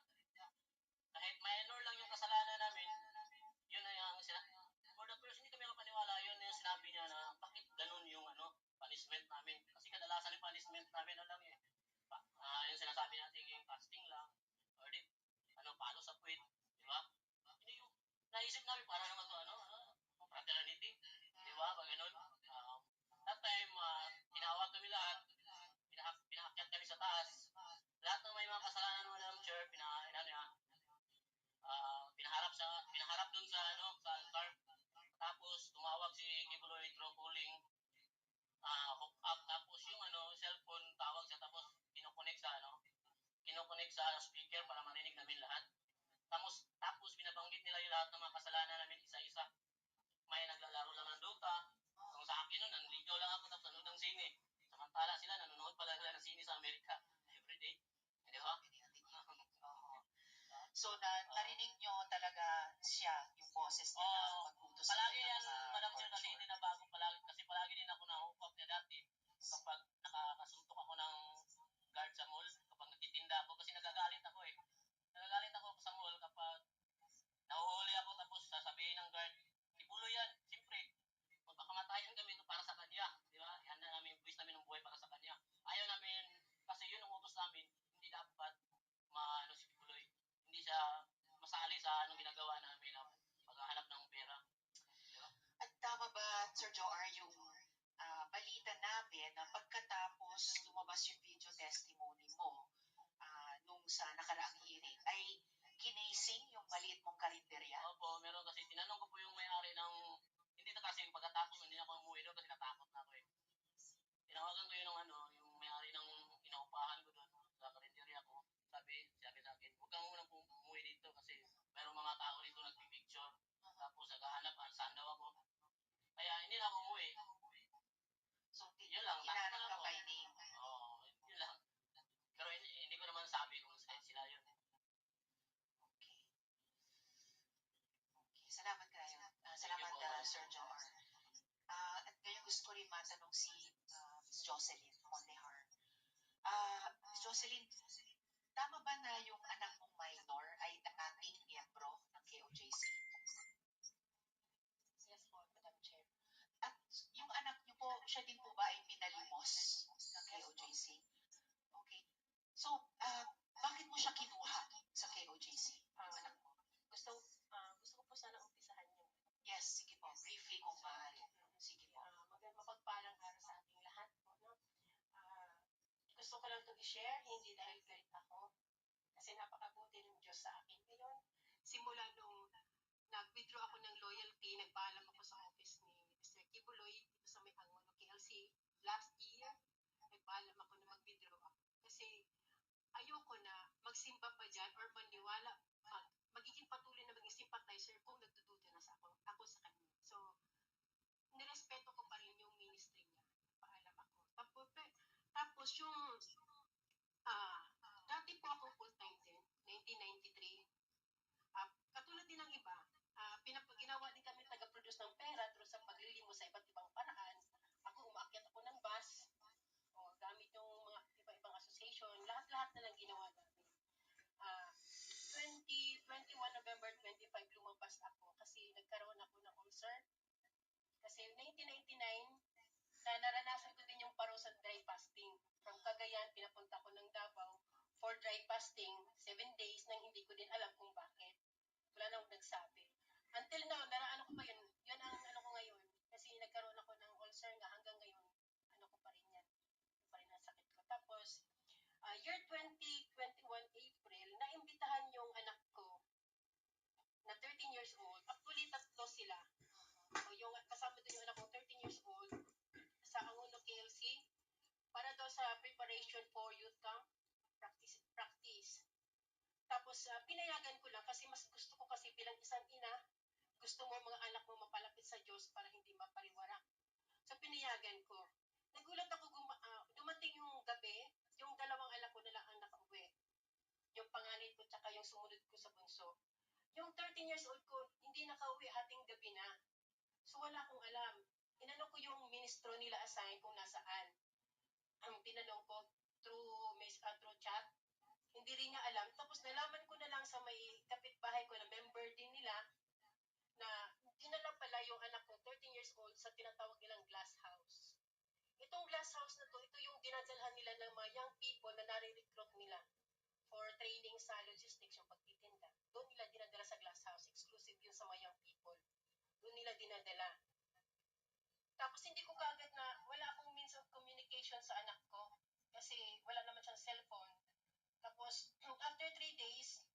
Kahit minor lang yung kasalanan namin, yun na yung for the first, hindi kami makapaniwala, yun yung sinabi niya na bakit ganun yung punishment namin. Kasi kadalasan yung punishment namin lang yung sinasabi natin yung fasting lang, or di, palo sa puwit, di ba? Hindi yung, naisip namin para naman to, fraternity, di ba? Pag ganun. That time, tinawag kami lahat, pinahakyat kami sa taas. Lahat ng may mga kasalanan ng Madam Chair, pinaharap dun sa sa altar. Tapos tumawag si Quiboloy through calling, hook up, tapos yung cellphone tawag siya, tapos kinokonek sa speaker para marinig namin lahat. Tapos binabanggit nila yung lahat ng mga kasalanan namin isa-isa. May naglalaro lang ng Dota. Kung sa akin nun, nanligaw lang ako tapos nanonood ng sine. Samantala sila, nanonood pala sila ng sine sa Amerika everyday. Di ba? So, narinig nyo talaga siya, yung boses niya na mag-utos. Palagi yan, Madam Chair, kasi hindi na bago palagi. Kasi palagi din ako na-hook up niya dati. Kapag nakakasuntok ako ng guard sa mall, kapag nagtitinda ako, kasi nagagalit ako Nagagalit ako sa mall kapag nahuhuli ako tapos sasabihin ng guard, ibulo yan. Siyempre, magpakamatayan kami para sa kanya. Di ba? Ihanda namin, buwis namin ng buhay para sa kanya. Ayaw namin, kasi yun ang utos namin, hindi dapat si Pibuloy. Hindi siya masali sa ginagawa namin na paghahanap ng pera. Diba? At tama ba, Sir Joar, yung balita namin na pagkatapos lumabas yung video testimony mo nung sa nakaraang hearing, ay kinasing yung maliit mong karinderya? Opo, meron kasi tinanong ko po yung may-ari ng, hindi na kasi pagkatapos hindi na ako umuwi doon kasi natakot na ako Tinawagan ko yung yung may-ari ng inaupahan ko doon sa karinderya ko. Sabi sa akin, huwag kang muna umuwi dito kasi mayroong mga tao dito nagpipicture. Tapos naghahanap, saan daw ako. Kaya hindi na ako umuwi. So, yun lang, hinanap ka by name? Oo, yun lang. Pero hindi ko naman sabi kung sila yun. Okay. Salamat kayo. Salamat, Sir Joar. At ngayon gusto ko rin matanong si Ms. Jocelyn Mondehar. Ms. Jocelyn, tama ba na yung anak mong minor ay dating miyembro ng KOJC? Yes po, Madam Chair. At yung anak niyo po, siya din po ba ay pinalimos ng KOJC? Okay. So, bakit mo siya kinuha sa KOJC, yung anak mo? Gusto ko po sana umpisahan yung Yes, sige po. Briefly kung maaari. Sige po. mapagpalang araw sa ating lahat po, no? Gusto ko lang itong mag-share, hindi dahil galit ako. Kasi napakabuti ng Diyos sa akin. Ngayon, simula nung nag-withdraw ako ng loyalty, nagpaalam ako sa office ni Mr. Quiboloy dito sa may Angono KLC. Last year, nagpaalam ako na mag-withdraw ako. Kasi ayoko na magsimba pa dyan or maniwala, magiging patuloy na maging sympathizer kung nagdududa na ako sa kanya. So, nirespeto ko pa rin yung ministry niya. Paalam ako. Tapos yung, dati po ako full-time din, 1993. Katulad din ng iba, ginawa din kami taga-produce ng pera through sa paglilimo sa iba't ibang paraan. Umaakyat ako ng bus, gamit yung mga iba-ibang association, lahat-lahat na lang ginawa namin. 21 November 25, lumabas ako kasi nagkaroon ako ng ulcer. Kasi 1999, naranasan ko din yung parusa dry fasting. From Cagayan, pinapunta ko ng Davao for dry fasting, 7 days, nang hindi ko din alam kung bakit. Wala nang nagsabi. Until now, naraan ko pa yun. Yun ang ano ko ngayon. Kasi nagkaroon ako ng ulcer nga hanggang ngayon. Ano ko pa rin yan. Ano pa rin ang sakit ko. Tapos, year 2021 April, naimbitahan yung anak ko na 13 years old. Actually, tatlo sila. Yung kasama doon yung anak ko, 13 years old, sa Angono KLC, para daw sa preparation for youth camp, practice. Tapos, pinayagan ko lang kasi mas gusto ko kasi bilang isang ina, gusto mo mga anak mo mapalapit sa Diyos para hindi mapariwara. So, pinayagan ko. Nagulat ako, dumating yung gabi, yung dalawang anak ko na lang ang nakauwi. Yung panganay ko tsaka yung sumunod ko sa bunso. Yung 13 years old ko, hindi nakauwi, hating gabi na. So, wala akong alam. Inano ko yung ministro nila assign kung nasaan. Ang tinanong ko through chat, hindi rin niya alam. Tapos nalaman ko na lang sa may kapitbahay ko na member din nila na dinala pala yung anak ko, 13 years old, sa tinatawag nilang glass house. Itong glass house na to, ito yung dinadalhan nila ng mga young people na nare-recruit nila for training sa logistics, yung pagtitinda. Doon nila dinadala sa glass house. Exclusive yun sa mga young people. Doon nila dinadala. Tapos hindi ko kagad na wala akong means of communication sa anak ko kasi wala naman siyang cellphone. Tapos after 3 days,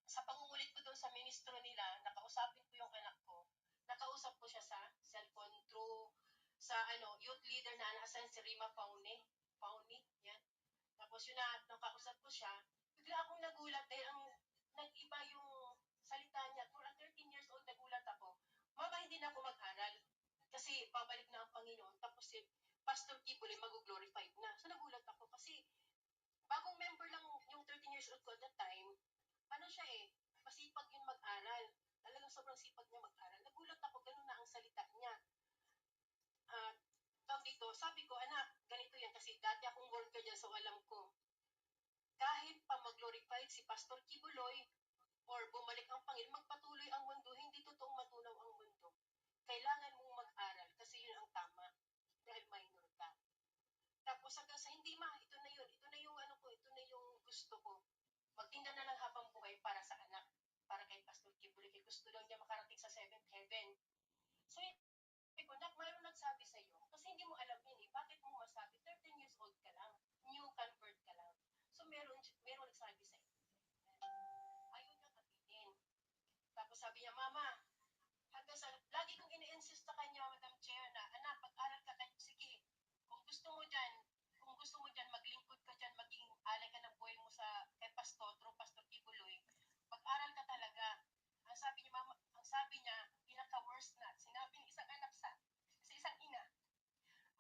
sa pangungulit ko doon sa ministro nila, nakausapin ko yung anak ko. Nakausap ko siya sa cellphone through sa youth leader na naasan si Rima Pauni, yan. Tapos yun na, nakausap ko siya, bigla akong nagulat dahil nag-iba yung salita niya. For a 13 years old, nagulat ako. Mama, hindi na ako mag-aral. Kasi babalik na ang Panginoon. Tapos si Pastor Kibuli mag-glorified na. So nagulat ako kasi bagong member lang yung 13 years old ko at that time. Siya masipag yun mag-aral. Talagang sobrang sipag niya mag-aral. Nagulat ako, ganun na ang salita niya. Dito, sabi ko, anak, ganito yan kasi dati akong worker dyan, so alam ko. Kahit pa mag-glorified si Pastor Kibuloy or bumalik ang Panginoon, magpatuloy ang mundo, hindi totoong matunaw ang mundo. Kailangan mong mag-aral kasi yun ang tama dahil minor ka. Tapos hanggang sa hindi ito na yun, ito na yung ito na yung gusto ko. Magtinda na lang habang buhay para sa anak, para kay Pastor Kibuloy, kay gusto daw niya makarating sa 7th heaven. So, ko, mayroon nagsabi sa iyo, kasi hindi mo alam yun eh, bakit mo masabi, 13 years old ka lang, new convert ka lang. So, meron nagsabi sa iyo. Ayaw niya kapinin. Tapos sabi niya, Mama, lagi kong ini-insist sa kanya, Madam Chair, na, anak, pag-aral ka kayo, sige, kung gusto mo dyan, maglingkod ka dyan, maging alay ka ng buhay mo kay Pastor, through Pastor Kibuloy, pag-aral ka talaga. Ang sabi niya, Mama, pinaka-worst na, sinabi ng isang anak sa isang ina,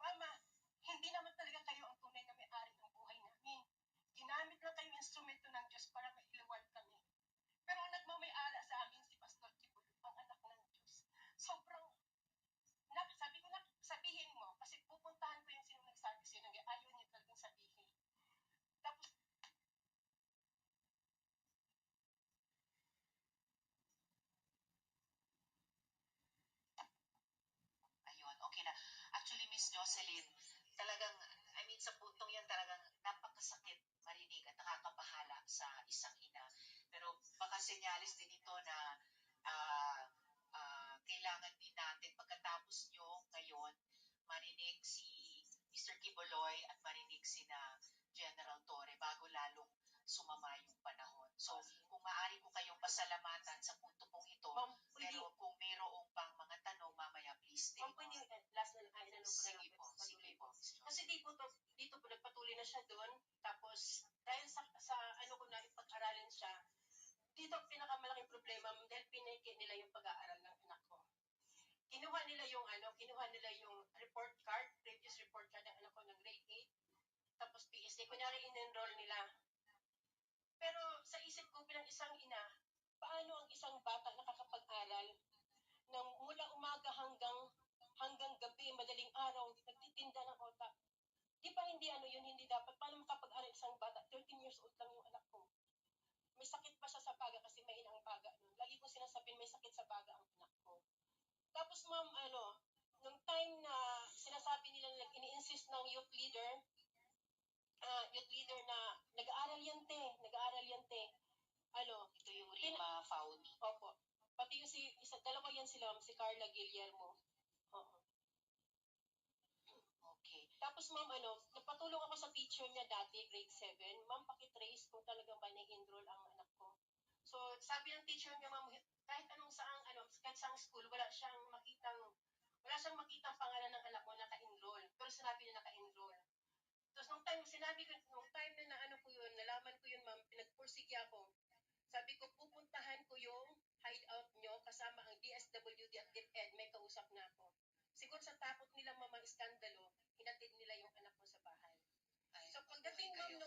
Mama, hindi naman talaga kayo ang tunay na may-ari ng buhay namin. Ginamit lang kayong instrumento ng Diyos para mailuwal kami. Pero ang nagmamay-ala sa amin si Pastor Kibuloy, ang anak ng Diyos. Sobrang, sabi ko na, sabihin mo, kasi pupuntahan ko yung sino nagsabi sa'yo, ayaw niya talagang sabihin. Tapos, Ayun, okay na. Actually, Miss Jocelyn, talagang, I mean, sa puntong yan talagang napakasakit marinig at nakakabahala sa isang ina. Pero baka senyalis din ito na kailangan din natin pagkatapos nyo ngayon marinig si Mr. Kiboloy at marinig si na General Todd siya doon, tapos dahil sa ano ko na ipag-aralin siya, dito ang pinakamalaking problema dahil piniki nila yung pag-aaral ng anak ko. Kinuha nila yung report card, previous report card ng anak ko ng grade 8, tapos PSA, kunyari in-enroll nila. Pero sa isip ko bilang isang ina, paano ang isang bata nakakapag-aral ng mula umaga hanggang gabi, madaling araw, nagtitinda ng otak? Di ba hindi hindi dapat? Paano makapag-aral isang bata? 13 years old lang yung anak ko. May sakit pa siya sa baga kasi may inang baga nun. Lagi ko sinasabihin may sakit sa baga ang anak ko. Tapos ma'am, nung time na sinasabi nila na ini-insist ng youth leader na nag-aaral yan te. Ito yung Rima Fauni. Opo. Pati yung dalawa yan sila, si Carla Guillermo. Oo. Okay. Tapos ma'am, napatulong ako sa teacher niya dati, grade 7. Ma'am, pakitrace kung talagang ba na-enroll ang anak ko. So, sabi ng teacher niya, ma'am, kahit kahit saang school, wala siyang makitang pangalan ng anak ko naka-enroll. Pero sinabi niya naka-enroll. Tapos nung time na nalaman ko yun, ma'am, pinagpursige ako. Sabi ko, pupuntahan ko yung hideout nyo kasama ang DSWD at DepEd, may kausap na ako. Siguro sa takot nila mamang iskandalo, hinatid nila yung anak ko sa bahay. So pagdating nun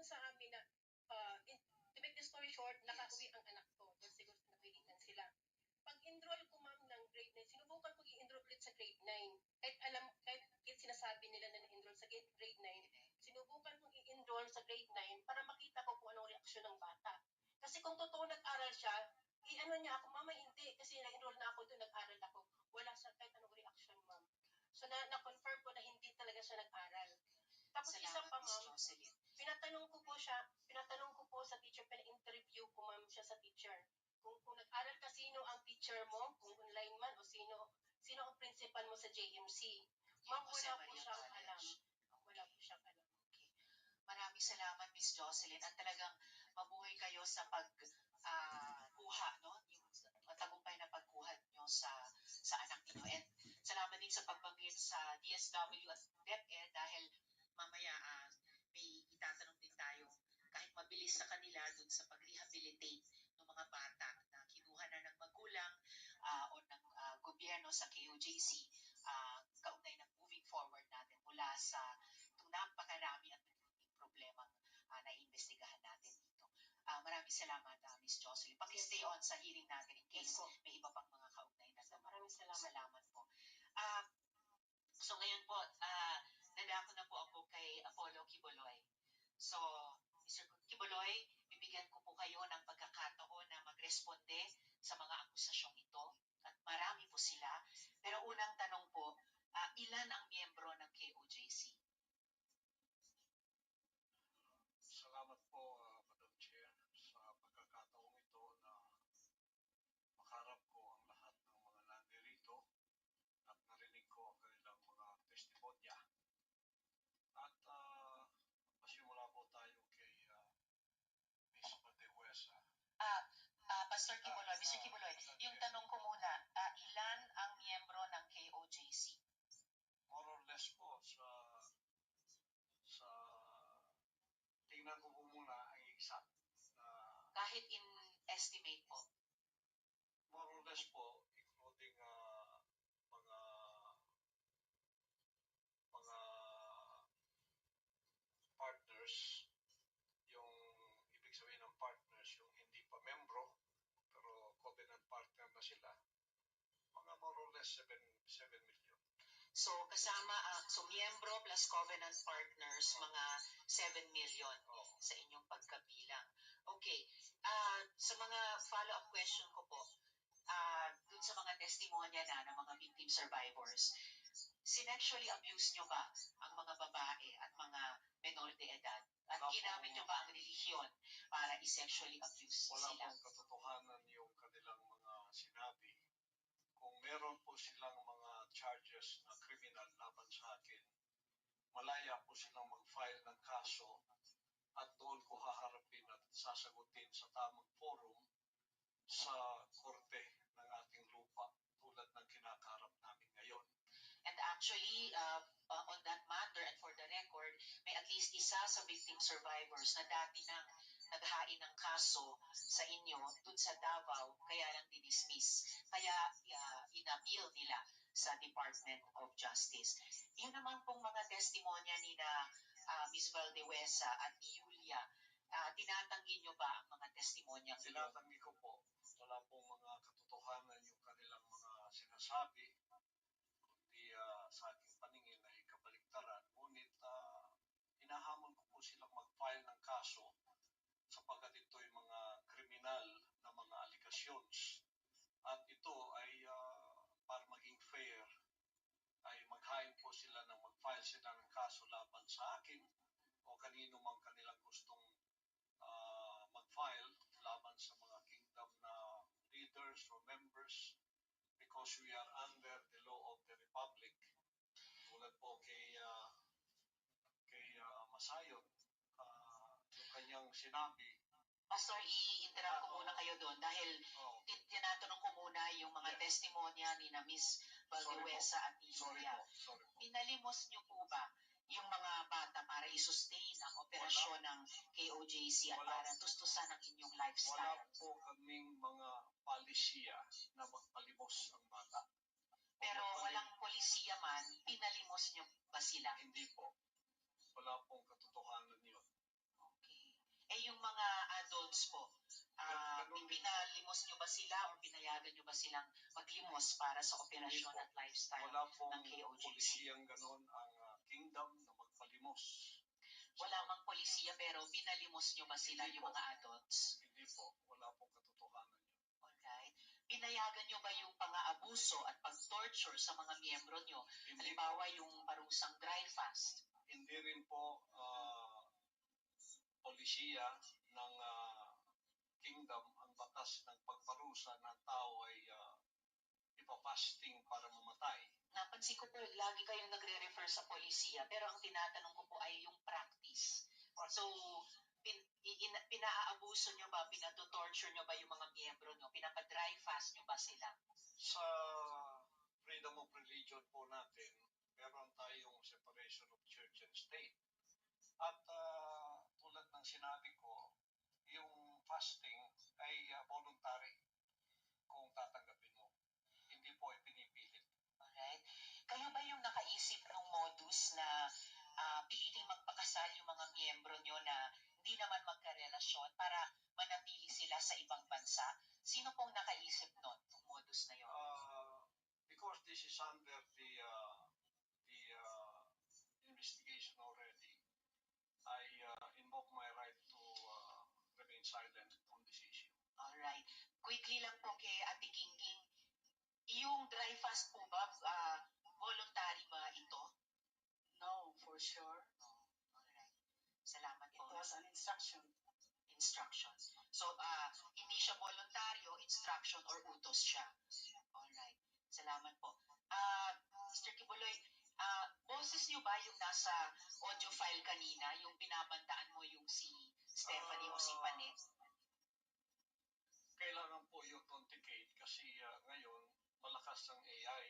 sa amin na, to make the story short, nakauwi ang anak ko. Dahil siguro napilitan sila. Pag-enroll ko ma'am ng grade 9, sinubukan ko i-enroll ulit sa grade 9. Kahit sinasabi nila na na-enroll sa grade 9, sinubukan kong i-enroll sa grade 9 para makita ko kung anong reaksyon ng bata. Kasi kung totoo nag-aral siya, niya ako, mama hindi, kasi na-enroll na ako doon, nag-aral ako. Wala siya kahit anong reaksyon, ma'am. So na-confirm ko na hindi talaga siya nag-aral. Tapos isa pa, ma'am, pinatanong ko po sa teacher, pina-interview ko, ma'am, siya sa teacher. Kung nag-aral ka, sino ang teacher mo, kung online man, o sino ang principal mo sa JMC. Ma'am, wala po siyang alam. Maraming salamat, Miss Jocelyn. At talagang mabuhay kayo sa pagkuha, no? Yung matagumpay na pagkuha nyo sa anak niyo. And salamat din sa pagbanggit sa DSW at DepEd dahil mamaya may itatanong din tayo kahit mabilis sa kanila dun sa pag-rehabilitate ng mga bata na kinuha na ng magulang o ng gobyerno sa KOJC kaugnay ng moving forward natin mula sa itong napakarami at problemang naiimbestigahan natin dito. Maraming salamat, Ms. Jocelyn. Pag-stay on sa hearing natin in case may iba pang mga kaugnay na tanong. Maraming Salamat po. So ngayon po, nadako na po ako kay Apollo Quiboloy. So, Mr. Quiboloy, bibigyan ko po kayo ng pagkakataon na magresponde sa mga akusasyong ito. At marami po sila. Pero unang tanong po, ilan ang miyembro ng KOJC? Salamat po, Madam Chair, sa pagkakataong ito na makaharap ko ang lahat ng mga nandirito at narinig ko ang kanilang mga testimonya. At pasimula po tayo kay Ms. Matehuesa. Pastor Quiboloy, Mr. Quiboloy, yung tanong ko muna, ilan ang miyembro ng KOJC? More or less po sa tingnan ko po muna ang exact na Kahit in estimate po. more or less po, including mga partners, yung ibig sabihin ng partners, yung hindi pa membro, pero covenant partner na sila, mga more or less 7 million. So kasama, so miyembro plus covenant partners, mga 7 million sa inyong pagkabilang. Okay, sa mga follow-up question ko po, dun sa mga testimonya ng mga victim survivors, sinexually abuse nyo ba ang mga babae at mga menor de edad? At ginamit nyo ba ang relihiyon para i-sexually abuse Wala sila? pong katotohanan yung kanilang mga sinabi. Kung meron po silang mga charges na criminal laban sa akin, malaya po silang mag-file ng kaso at doon ko haharapin at sasagutin sa tamang forum sa korte ng ating lupa tulad ng kinakaharap namin ngayon. And actually, on that matter, and for the record, may at least isa sa victim survivors na dati nang naghain ng kaso sa inyo dun sa Davao, kaya lang dinismiss. Kaya inappeal nila sa Department of Justice. Yun naman pong mga testimonya ni na Ms. Valdewesa at ni Julia, tinatanggi nyo ba ang mga testimonya ko? Tinatanggi ko po. Wala pong mga katotohanan yung kanilang mga sinasabi. Kundi sa aking paningin ay kabaliktaran. Ngunit hinahamon ko po silang mag-file ng kaso sapagkat ito'y mga kriminal na mga allegations. At ito ay para maging fair, ay maghain po sila ng mag-file sila ng kaso laban sa akin o kanino mang kanilang gustong mag-file laban sa mga kingdom na leaders or members, because we are under the law of the republic. Tulad po kay Masayon, yung kanyang sinabi. Pastor, i-interrupt ko muna kayo doon dahil tinatanong ko muna yung mga testimonya ni na Miss Valdewesa at ni Julia. Sorry po. Pinalimos niyo po ba yung mga bata para i-sustain ang operasyon ng KOJC at para tustusan ang inyong lifestyle? Wala po kaming mga palisiya na magpalimos ang bata. Pero walang polisiya man, pinalimos niyo ba sila? Hindi po. Wala pong katotohanan yun. Okay. Yung mga adults po, pinalimos nyo ba sila o pinayagan nyo ba silang maglimos para sa operasyon at lifestyle wala pong ng KOJC? polisiyang ganon ang kingdom na magpalimos. Wala mang polisiya pero pinalimos nyo ba sila, yung mga adults? Hindi po. Wala pong katotohanan yun. Alright. Pinayagan nyo ba yung pang-aabuso at pag-torture sa mga miyembro nyo? Halimbawa yung parusang dry fast? Hindi rin po polisiya ng kingdom ang batas ng pagparusa ng tao ay ipapasting para mamatay. Napansin ko po, lagi kayong nagre-refer sa polisiya, pero ang tinatanong ko po ay yung practice. So, pinaabuso nyo ba, pinato-torture nyo ba yung mga miyembro nyo? Pinapa-dry fast nyo ba sila? Sa freedom of religion po natin, meron tayong separation of church and state. At tulad ng sinabi ko, yung fasting ay voluntary kung tatanggapin mo. Hindi po ay pinipilit. Alright. Kayo ba yung nakaisip ng modus na piliting magpakasal yung mga miyembro nyo na hindi naman magkarelasyon para manatili sila sa ibang bansa? Sino pong nakaisip nun, ng modus na yun? Because this is under the investigation already, I invoke my right to remain silent on this issue. Alright. Quickly lang po kay Ate Gingging, yung dry fast po ba, voluntary ba ito? No, for sure. No. Alright. Salamat po. It was an instruction. Instruction. So, hindi siya voluntaryo, instruction or utos siya. Alright. Salamat po. Mr. Quiboloy, boses niyo ba yung nasa audio file kanina, yung binabandaan mo yung si Stephanie o si Panet? Kailangan po i-authenticate kasi ngayon malakas ang AI.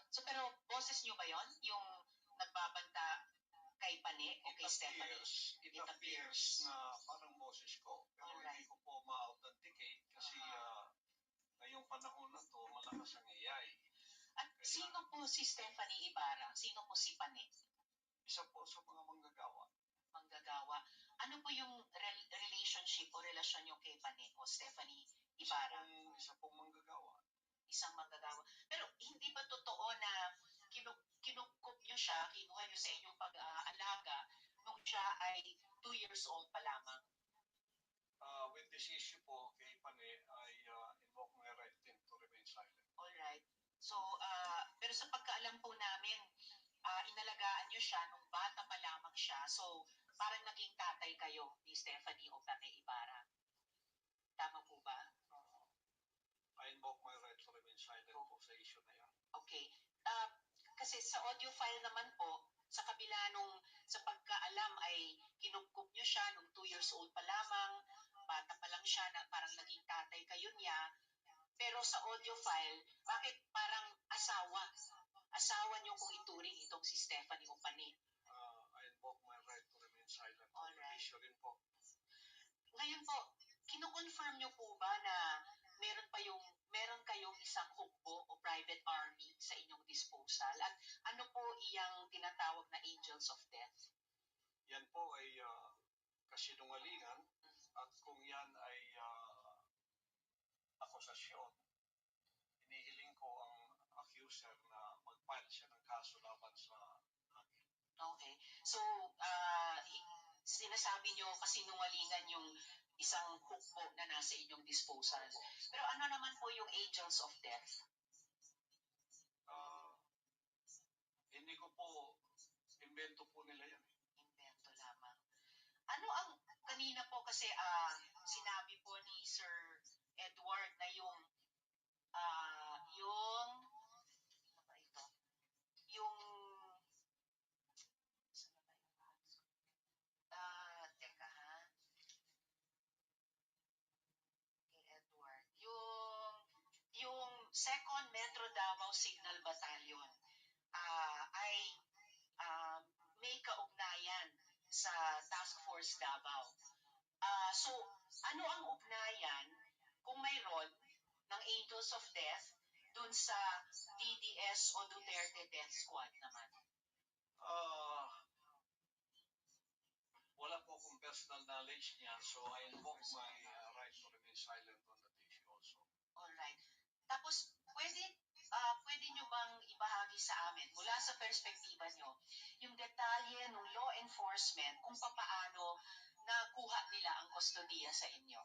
So pero boses niyo ba yon, yung nagbabanta kay Pane o kay Stephanie? It appears na parang boses ko. Pero hindi ko po ma-authenticate kasi ngayong panahon na to malakas ang AI. At sino po si Stephanie Ibarra? Sino po si Pane? Isa po sa mga manggagawa. Manggagawa. Ano po yung relationship o relasyon niyo kay Pane o Stephanie Ibarra? Isa pong manggagawa. Isang manggagawa. Pero hindi ba totoo na kinukup niyo siya, kinuha niyo sa inyong pag-aalaga nung siya ay 2 years old pa lamang? With this issue po kay Pane, I invoke my right to remain silent. Alright. So, pero sa pagkaalam po namin, inalagaan niyo siya nung bata pa lamang siya. So, parang naging tatay kayo ni Stephanie o Pane Ibarra. Tama po ba? I invoke my right to remain silent po sa issue na yan. Okay. Kasi sa audio file naman po, sa kabila nung sa pagkaalam ay kinupkup niyo siya nung 2 years old pa lamang, bata pa lang siya na parang naging tatay kayo niya. Pero sa audio file, bakit parang asawa asawa niyo kung ituring itong si Stephanie Opani. I invoke my right to remain silent. Alright. Issue rin po. Ngayon po, kino-confirm niyo po ba na meron kayong isang hukbo o private army sa inyong disposal? At ano po iyang tinatawag na angels of death? Yan po ay kasinungalingan, at kung yan ay akusasyon, inihiling ko ang accuser na mag-file siya ng kaso laban sa akin. Okay. So, sinasabi niyo kasinungalingan yung isang hukbo na nasa inyong disposal. Pero ano naman po yung angels of death? Hindi ko po, invento po nila yan. Invento lamang. Ano ang, kanina po kasi sinabi po ni Sir Edward na yung ano ba ito? Yung teka ha. Kay Edward. Yung 2nd Metro Davao Signal Battalion ay may kaugnayan sa Task Force Davao. So, ano ang ugnayan kung mayroon ng Angels of Death dun sa DDS o Duterte Death Squad naman? Wala po akong personal knowledge niya, so I invoke my right to remain silent on that issue also. Alright. Tapos, pwede nyo bang ibahagi sa amin, mula sa perspektiba nyo, yung detalye ng law enforcement kung papaano nakuha nila ang kustodiya sa inyo?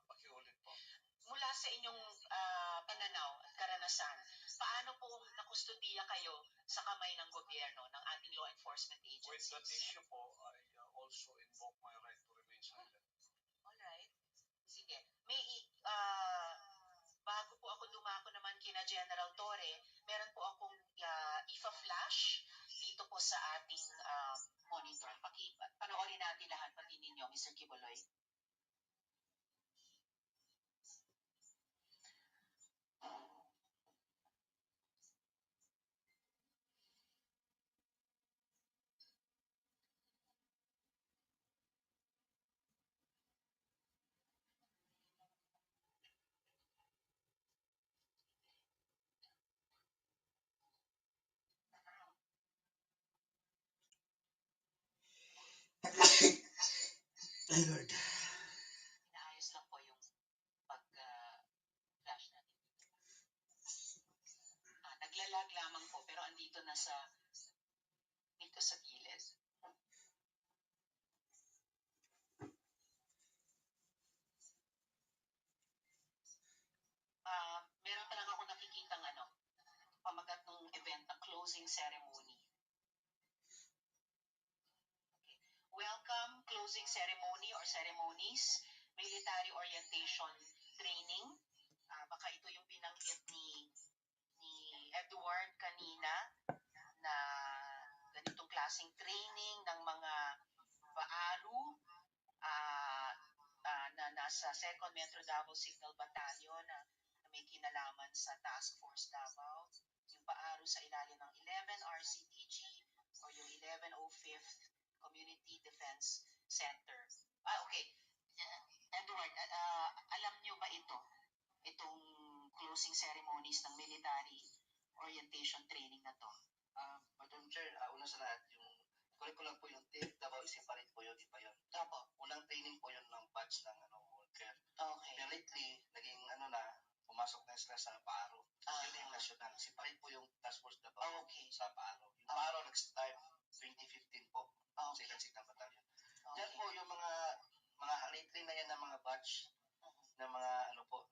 Pakiulit po. Mula sa inyong pananaw at karanasan, paano po nakustodiya kayo sa kamay ng gobyerno, ng ating law enforcement With agencies? that issue po, I also invoke my right to remain silent. Alright. Sige. Bago po ako dumako naman kina General Torre, meron po akong ifa-flash dito po sa ating monitor. Panoorin natin lahat, pati ninyo, Mr. Quiboloy. Ay, Lord. Inaayos lang po yung pag-flash natin. Naglalag lamang po, pero andito na dito sa gilid. Meron pa lang ako nakikitang pamagat ng event na closing ceremony. Okay. Welcome closing ceremony or ceremonies, military orientation training. Baka ito yung binanggit ni Edward kanina na ganitong klaseng training ng mga baaru na nasa 2nd Metro Davao Signal Battalion na may kinalaman sa Task Force Davao, yung paaru sa ilalim ng 11 RCTG o yung 1105th Community Defense Center. Okay. Edward, alam niyo ba itong closing ceremonies ng military orientation training na to? Madam Chair, una sa lahat, yung curriculum po yung TIP, Davao is separate po yun, iba yun. Opo. Unang training po yun ng batch ng worker. Okay. Pero lately, naging pumasok na sila sa PAARO. Yun yung national. Separate po yung Task Force Davao sa PAARO. Yung PAARO nag-start 2015 po. Second Signal Battalion. Yan po yung mga lately na yan ng mga batch ng mga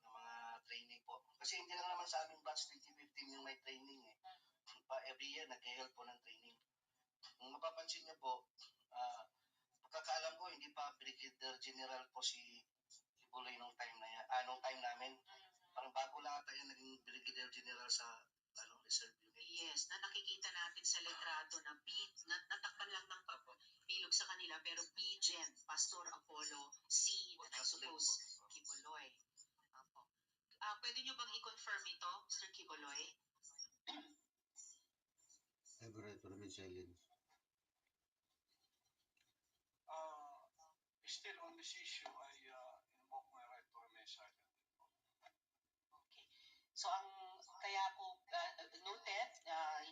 mga training po. Kasi hindi lang naman sa aming batch 2015 yung may training eh. Every year nag-held po ng training. Kung mapapansin niyo po, pagkakaalam ko hindi pa Brigadier General po si Buloy nung time na yan, nung time namin. Parang bago lang tayo naging Brigadier General sa reserve unit. Yes, na nakikita natin sa letrado na natakpan lang ng bilog sa kanila, pero P-Gen, Pastor Apollo C, and I suppose Quiboloy. Pwede nyo bang i-confirm ito, Mr. Quiboloy? have a right to remain silent. Still on this issue, I invoke my right to remain silent. Okay. So ang kaya ko noted,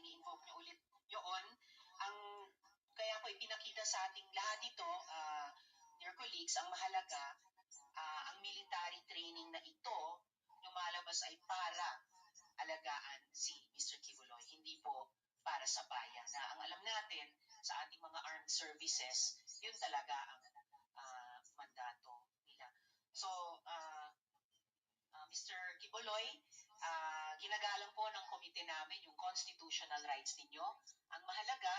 ini-invoke niyo ulit yun. Ang kaya ko ipinakita sa ating lahat ito, dear colleagues, ang mahalaga, ang military training na ito, lumalabas ay para alagaan si Mr. Quiboloy, hindi po para sa bayan. Na ang alam natin sa ating mga armed services, yun talaga ang mandato nila. So, Mr. Quiboloy, ginagalang po ng komite namin yung constitutional rights ninyo. Ang mahalaga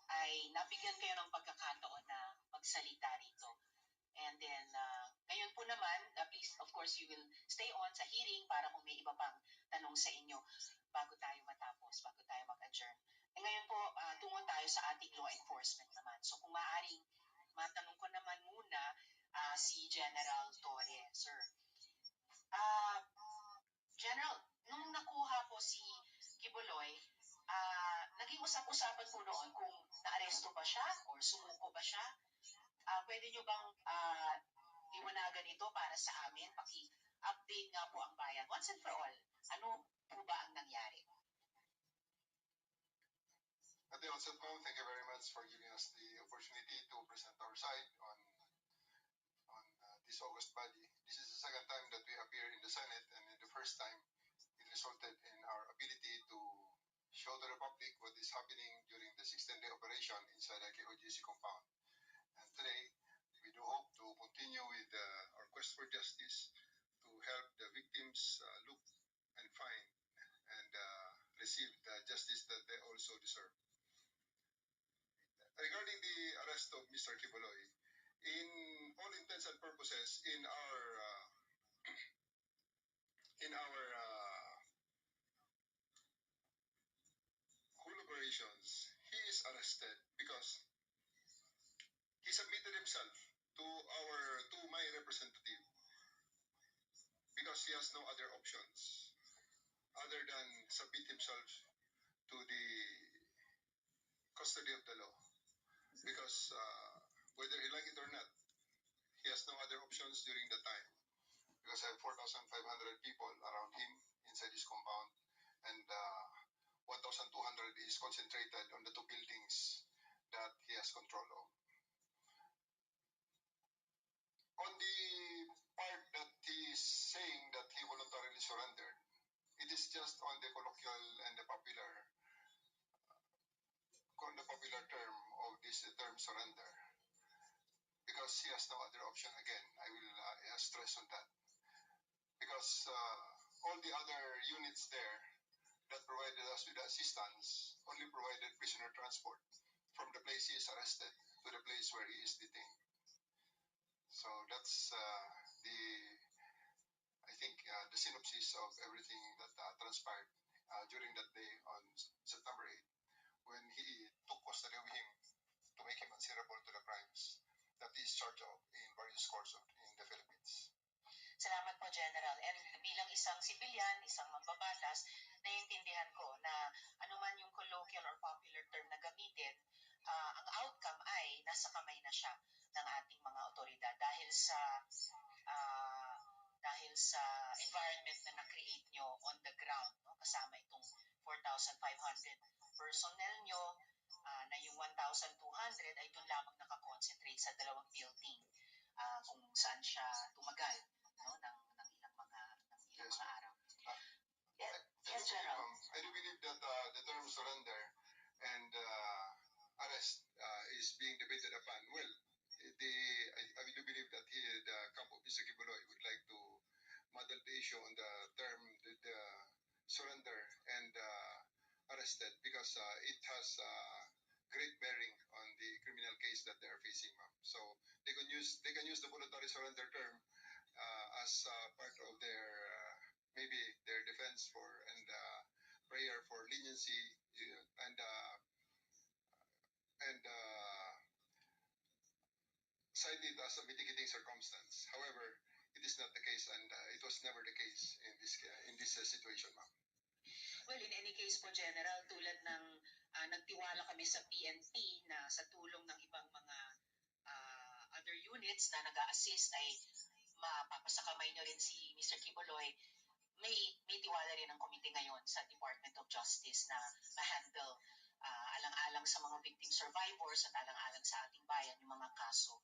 ay nabigyan kayo ng pagkakataon na magsalita rito. And then, ngayon po naman, please, of course, you will stay on sa hearing para kung may iba pang tanong sa inyo bago tayo matapos, bago tayo mag-adjourn. E ngayon po, tungo tayo sa ating law enforcement naman. So kung maaaring matanong ko naman muna si General Torre, sir. General, nung nakuha po si Quiboloy, naging usap-usapan po noon kung naaresto ba siya or sumuko ba siya. Pwede nyo bang liwanagan ito para sa amin? Paki-update nga po ang bayan. Once and for all, ano po ba ang nangyari? At the outset, ma'am, thank you very much for giving us the opportunity to present our side on this August body. This is the second time that we appear in the Senate, and in the first time, it resulted in our ability to show the Republic what is happening during the 16-day operation inside the KOGC compound. And today, we do hope to continue with our quest for justice to help the victims look and find and receive the justice that they also deserve. Regarding the arrest of Mr. Quiboloy, in all intents and purposes, in our whole operations, he is arrested because he submitted himself to my representative because he has no other options other than submit himself to the custody of the law, because whether he like it or not, he has no other options during the time, because I have 4,500 people around him inside his compound, and 1,200 is concentrated on the two buildings that he has control of. On the part that he is saying that he voluntarily surrendered, it is just on the colloquial and the popular term of this term surrender, because he has no other option. Again, I will stress on that, because all the other units there that provided us with assistance only provided prisoner transport from the place he is arrested to the place where he is detained. So that's I think the synopsis of everything that transpired during that day on September 8th, when he took custody of him to make him answerable to the crimes that he is charged of in various courts in the Philippines. Salamat po, General. And bilang isang civilian, isang mambabatas, naiintindihan ko na anuman yung colloquial or popular term na gamitin, ang outcome ay nasa kamay na siya ng ating mga otoridad dahil sa environment na na-create nyo on the ground, no? Kasama itong 4,500 personnel nyo, na yung 1,200 ay doon lamang nakakonsentrate sa dalawang building kung saan siya tumagal, no? ng ilang mga araw. Yes, General. I do believe that the term surrender and arrest is being debated upon. Well, I do believe that the camp of Mr. Quiboloy would like to model the issue on the term the surrender and arrested, because it has great bearing on the criminal case that they are facing, ma'am. So they can use the voluntary surrender term as part of their maybe their defense for and prayer for leniency and cite it as a mitigating circumstance. However, it is not the case, and it was never the case in this situation, ma'am. Well, in any case po, General, tulad ng nagtiwala kami sa PNP na sa tulong ng ibang mga other units na nag-a-assist ay mapapasakamay nyo rin si Mr. Quiboloy. May tiwala rin ang komite ngayon sa Department of Justice na ma-handle alang-alang sa mga victim survivors at alang-alang sa ating bayan yung mga kaso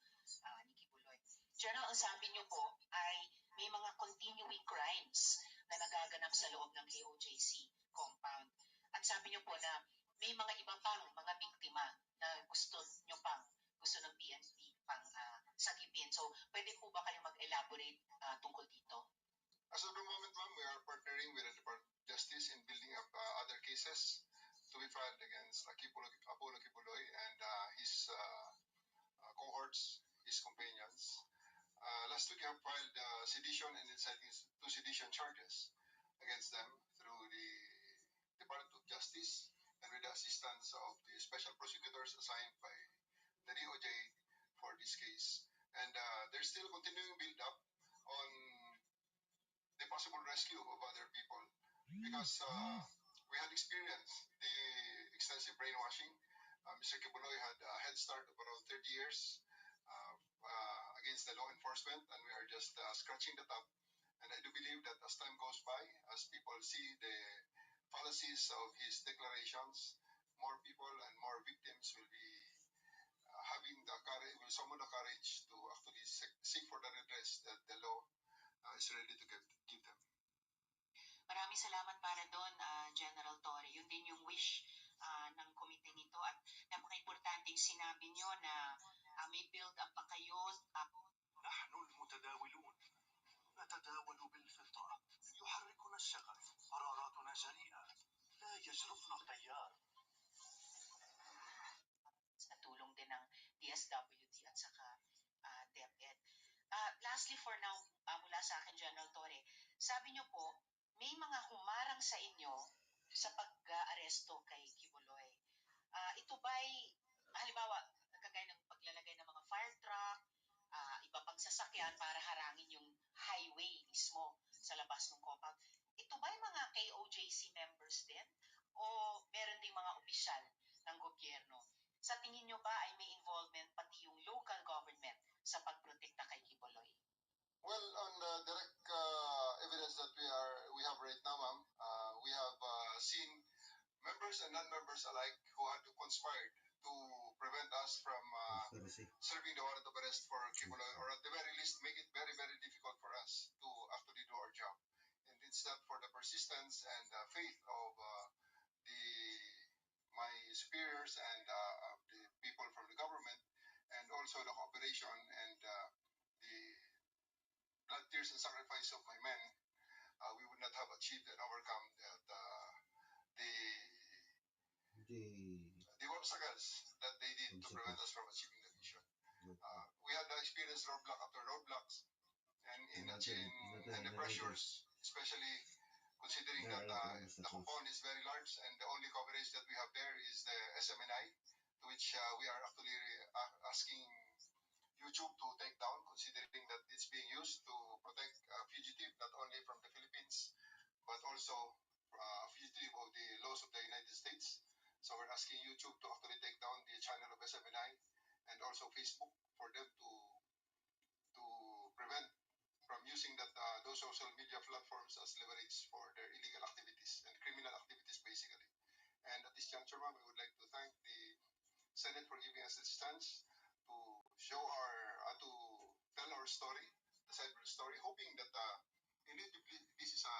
ni Quiboloy. General, ang sabi niyo po ay may mga continuing crimes na nagaganap sa loob ng KOJC compound. At sabi niyo po na may mga iba pang mga biktima na gusto ng PNP pang sagipin. So, pwede po ba kayo mag-elaborate tungkol dito? As of the moment, ma'am, we are partnering with the Department of Justice in building up other cases to be filed against Apollo Kibuloy and his cohorts, his companions. Last week, we have filed sedition and inciting to sedition charges against them through the Department of Justice and with the assistance of the special prosecutors assigned by the DOJ for this case. And there's still continuing build-up on the possible rescue of other people because we had experienced the extensive brainwashing. Mr. Kibuloy had a head start of around 30 years against the law enforcement, and we are just scratching the top. And I do believe that as time goes by, as people see the fallacies of his declarations, more people and more victims will be having the courage, will summon the courage to actually seek for the redress that the law is ready to give them. Maraming salamat para doon, General Torre. Yun din yung wish ng komite nito at napaka-importanteng sinabi nyo na may build-up pa kayo. نحن المتداولون نتداول بالفطرة يحركنا الشغف قراراتنا جريئة لا يجرفنا التيار Sa tulong din ng DSWD at saka DepEd. Lastly for now, mula sa akin, General Torre, sabi nyo po, may mga humarang sa inyo sa pag-aresto kay Kibuloy. Ito ba'y, halimbawa, kagaya ng paglalagay ng mga fire truck, iba pang sasakyan para harangin yung highway mismo sa labas ng compound. Ito ba'y mga KOJC members din? O meron ding mga opisyal ng gobyerno? Sa tingin nyo ba ay may involvement pati yung local government sa pagprotekta kay Kibuloy? Well, on the direct evidence that we have right now, ma'am, we have seen members and non-members alike who had conspired to prevent us from serving the warrant of arrest for Kibuloy, or at the very least make it very, very difficult for us to actually do our job. And it's that for the persistence and faith of my superiors and the people from the government, and also the cooperation and the blood, tears, and sacrifice of my men, we would not have achieved and overcome the obstacles that they did to prevent us from achieving the mission. We had experienced roadblock after roadblocks, and the pressures, especially considering that the compound is very large and the only coverage that we have there is the SMNI, to which we are actually asking YouTube to take down, considering that it's being used to protect fugitive not only from the Philippines but also fugitive of the laws of the United States. So we're asking YouTube to actually take down the channel of SMNI and also Facebook for them to prevent from using those social media platforms as leverage for their illegal activities and criminal activities, basically. And at this juncture, ma'am, we would like to thank the Senate for giving us this chance to show to tell our story, the side of the story, hoping that this is a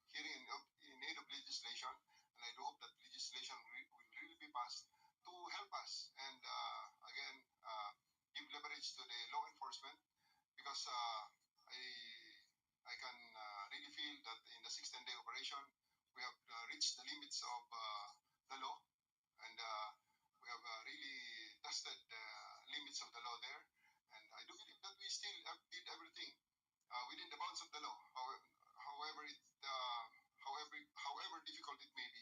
hearing in aid of legislation, and I do hope that legislation will really be passed to help us and again give leverage to the law enforcement, because I can really feel that in the 6-10-day operation we have reached the limits of the law, and we have really tested the limits of the law there, and I do believe that we still did everything within the bounds of the law, however difficult it may be,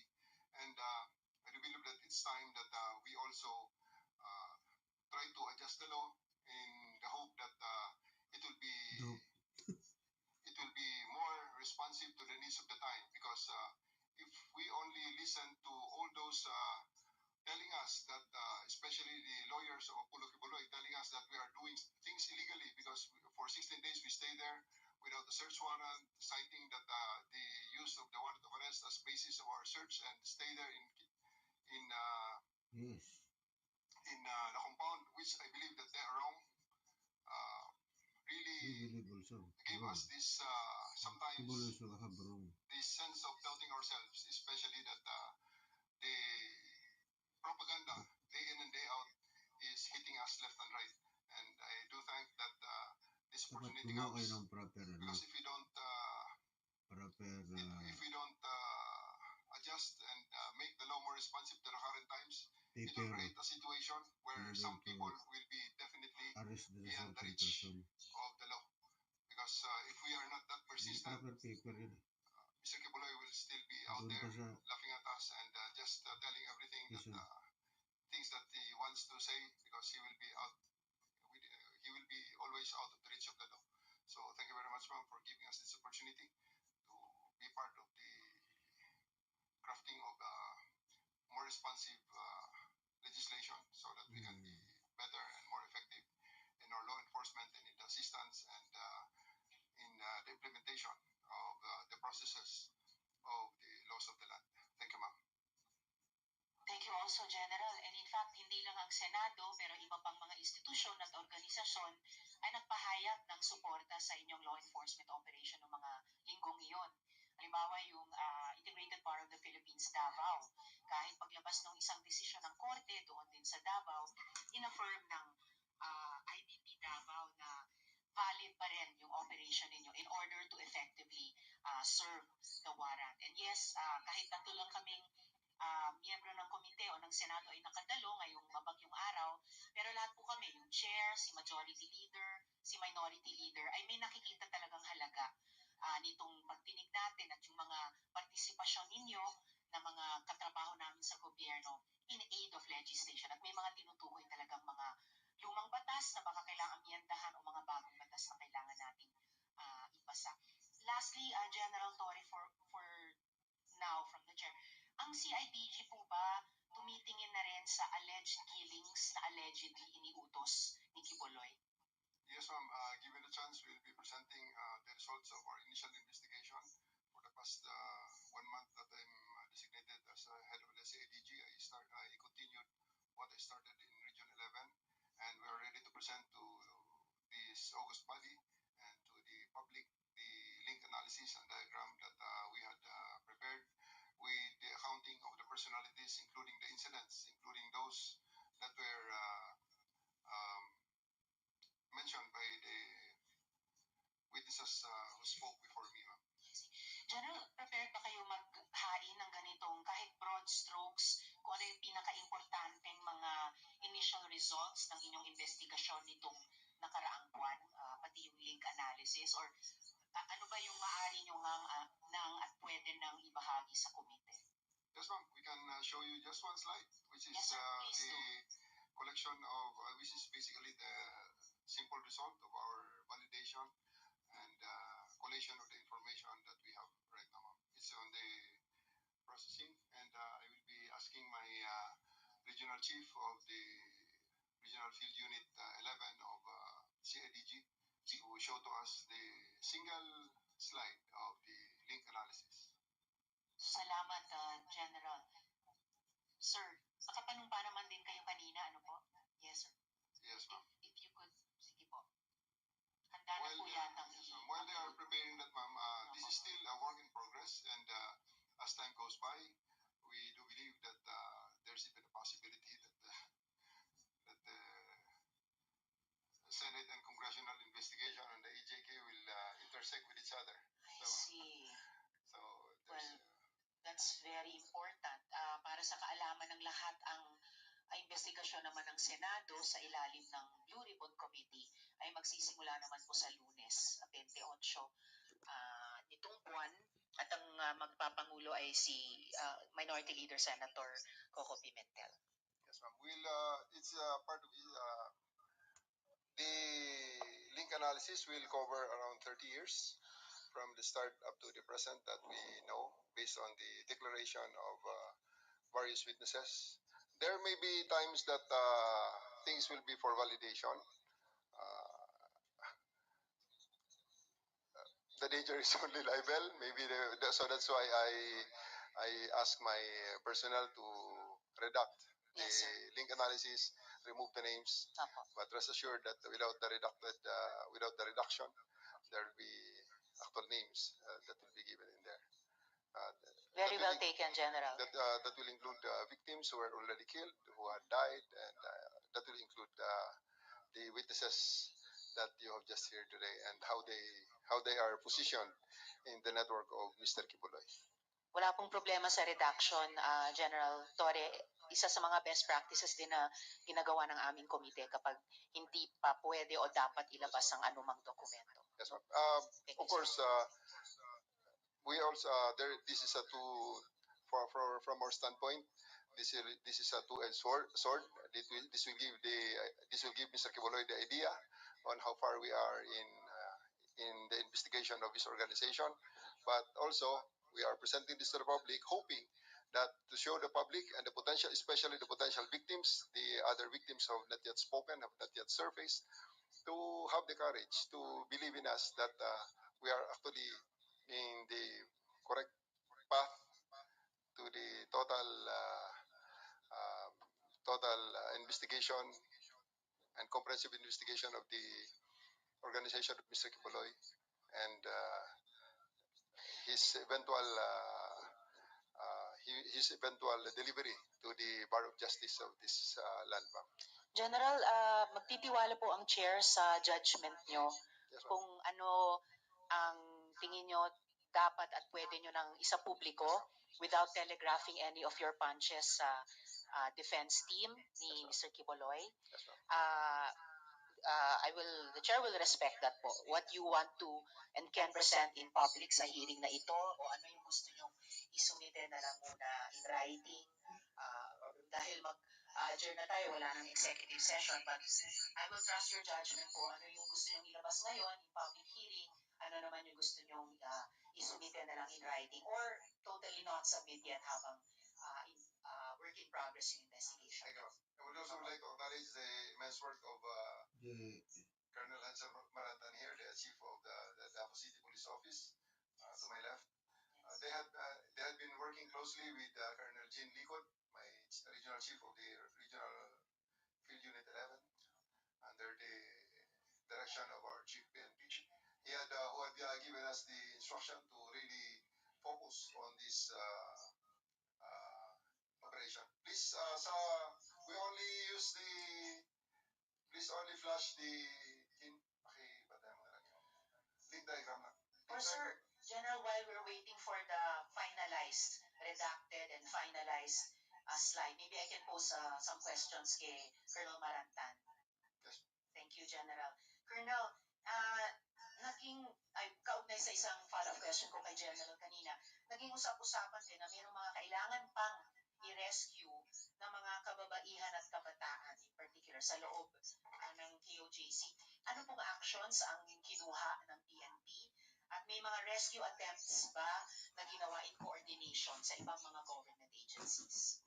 and I do believe that it's time that we also try to adjust the law in the hope that it will be more responsive to the needs of the time, because if we we only listen to all those telling us that, especially the lawyers of Apollo Quiboloy, telling us that we are doing things illegally because for 16 days we stay there without a search warrant, citing that the use of the warrant of arrest as basis of our search and stay there in Yes. the compound, which I believe that they are wrong. We Really believe also gave wrong. us this sometimes Quiboloy also have wrong. this sense of doubting ourselves, especially that the propaganda day in and day out is hitting us left and right. And I do thank that this Dapat opportunity gumawa kayo comes ng proper, because if we don't adjust and make the law more responsive to the current times, it will paper create a situation where in order some to people will be definitely arrest the beyond the certain reach person. of the law. Because if we are not that May persistent, proper paper yun. Mr. Quiboloy will still be out Doon there pa sa laughing at us and just telling everything that prison. things that he wants to say because he will be out. He will be always out of the reach of the law. So thank you very much, ma'am, for giving us this opportunity to be part of the crafting of more responsive legislation so that we can be better and more effective in our law enforcement and in the assistance and in the implementation of the processes of the laws of the land. Thank you, ma'am. Thank you also, General. And in fact, hindi lang ang Senado, pero iba pang mga institusyon at organisasyon ay nagpahayag ng suporta sa inyong law enforcement operation ng mga linggong iyon. Halimbawa, yung Integrated Bar of the Philippines, Davao. Kahit paglabas ng isang desisyon ng korte doon din sa Davao, in-affirm ng IBP Davao na valid pa rin yung operation ninyo in order to effectively serve the warrant. And yes, kahit tatlo lang kaming miyembro ng komite o ng Senado ay nakadalo ngayong mabagyong araw, pero lahat po kami, yung chair, si majority leader, si minority leader, ay may nakikita talagang halaga nitong pagtinig natin at yung mga partisipasyon ninyo na mga katrabaho namin sa gobyerno in aid of legislation. At may mga tinutukoy talagang mga lumang batas na baka kailangan amyendahan o mga bagong batas na kailangan nating ipasa. Lastly, General Torre, for now from the chair, ang CIDG po ba tumitingin na rin sa alleged killings na allegedly iniutos ni Quiboloy? Yes, ma'am. Given the chance, we'll be presenting the results of our initial investigation. For the past 1 month that I'm designated as head of the CIDG, I continued what I started in Region 11, and we are ready to present to this August body and to the public the link analysis and diagram that we had prepared with the accounting of the personalities, including the incidents, including those that were mentioned by the witnesses who spoke before me, ma'am. General, prepared ba kayo maghain ng ganitong kahit broad strokes kung ano yung pinaka-importanteng mga initial results ng inyong investigasyon nitong nakaraang buwan, pati yung link analysis, or ano ba yung maaari nyo nang at pwede nang ibahagi sa komite? Yes, ma'am. We can show you just one slide, which is Yes, sir. Please the do. collection of, which is basically the simple result of our validation and collation of the information that we have right now, ma'am. It's on the processing, and I will be asking my regional chief of the Regional Field Unit 11 of CIDG to show to us the single slide of the link analysis. Salamat, General. Sir, nakapanumpa naman din kayo kanina, ano po? Yes, sir. Yes, ma'am. If you could, sige po. Handa na po yatang yes, ma'am. While they are preparing that, ma'am, this is still a work in progress, and as time goes by, we do believe that there's even a possibility that the Senate and congressional investigation and the EJK will intersect with each other. I see. So Well, that's very important. Para sa kaalaman ng lahat, ang investigasyon naman ng Senado sa ilalim ng Blue Ribbon Committee ay magsisimula naman po sa Lunes, 28 nitong buwan, at ang magpapangulo ay si Minority Leader Senator Coco Pimentel. Yes, ma'am. It's part of the link analysis will cover around 30 years. from the start up to the present that we know based on the declaration of various witnesses. There may be times that things will be for validation. Uh, the danger is only libel. Maybe so that's why I ask my personnel to redact the link analysis, remove the names. But rest assured that without the reduction, there will be actual names that will be given in there. Very well taken, General. That will include victims who were already killed, who had died, and that will include the witnesses that you have just heard today and how they are positioned in the network of Mr. Quiboloy. Wala pong problema sa redaction, General Torre. Isa sa mga best practices din na ginagawa ng aming komite kapag hindi pa pwede o dapat ilabas ang anumang dokumento. Yes, ma'am. Of course, we also this is a from our standpoint. This is a two-edged sword. This will give Mr. Quiboloy the idea on how far we are in the investigation of his organization, but also we are presenting this to the public, hoping that to show the public and the potential, especially the potential victims, the other victims who have not yet spoken, have not yet surfaced, to have the courage to believe in us that we are actually in the correct path to the total investigation and comprehensive investigation of the organization of Mr. Quiboloy and his eventual delivery to the Bar of Justice of this land bank. General, magtitiwala po ang chair sa judgment nyo kung ano ang tingin nyo dapat at pwede nyo nang isa publiko without telegraphing any of your punches sa defense team ni Mr. Quiboloy. The chair will respect that po. What you want to and can present in public sa hearing na ito o ano yung gusto nyo isumite na lang muna in writing dahil mag-adjourn na tayo, wala nang executive session, but I will trust your judgment po ano yung gusto nyo ilabas ngayon in public hearing, ano naman yung gusto nyo isumite na lang in writing or totally not submit yet habang work in progress yung investigation. I would also like to acknowledge the immense work of Colonel Hansel Maratan here, the chief of the Davao City Police Office, to my left. They had been working closely with Colonel Jean Likod, my regional chief of the regional field unit 11, under the direction of our chief PNP. He had who had given us the instruction to really focus on this operation. Please, please only flash the link diagram lang. Or sir, General, while we're waiting for the finalized, redacted and finalized slide, maybe I can pose some questions kay Colonel Marantan. Yes. Thank you, General. Colonel, kaugnay sa isang follow-up question ko kay General kanina, naging usap-usapan din na mayroong mga kailangan pang i-rescue ng mga kababaihan at kabataan, in particular sa loob ng KOJC. Ano pong actions ang kinuha ng PNP? At may mga rescue attempts ba na ginawa in coordination sa ibang mga government agencies?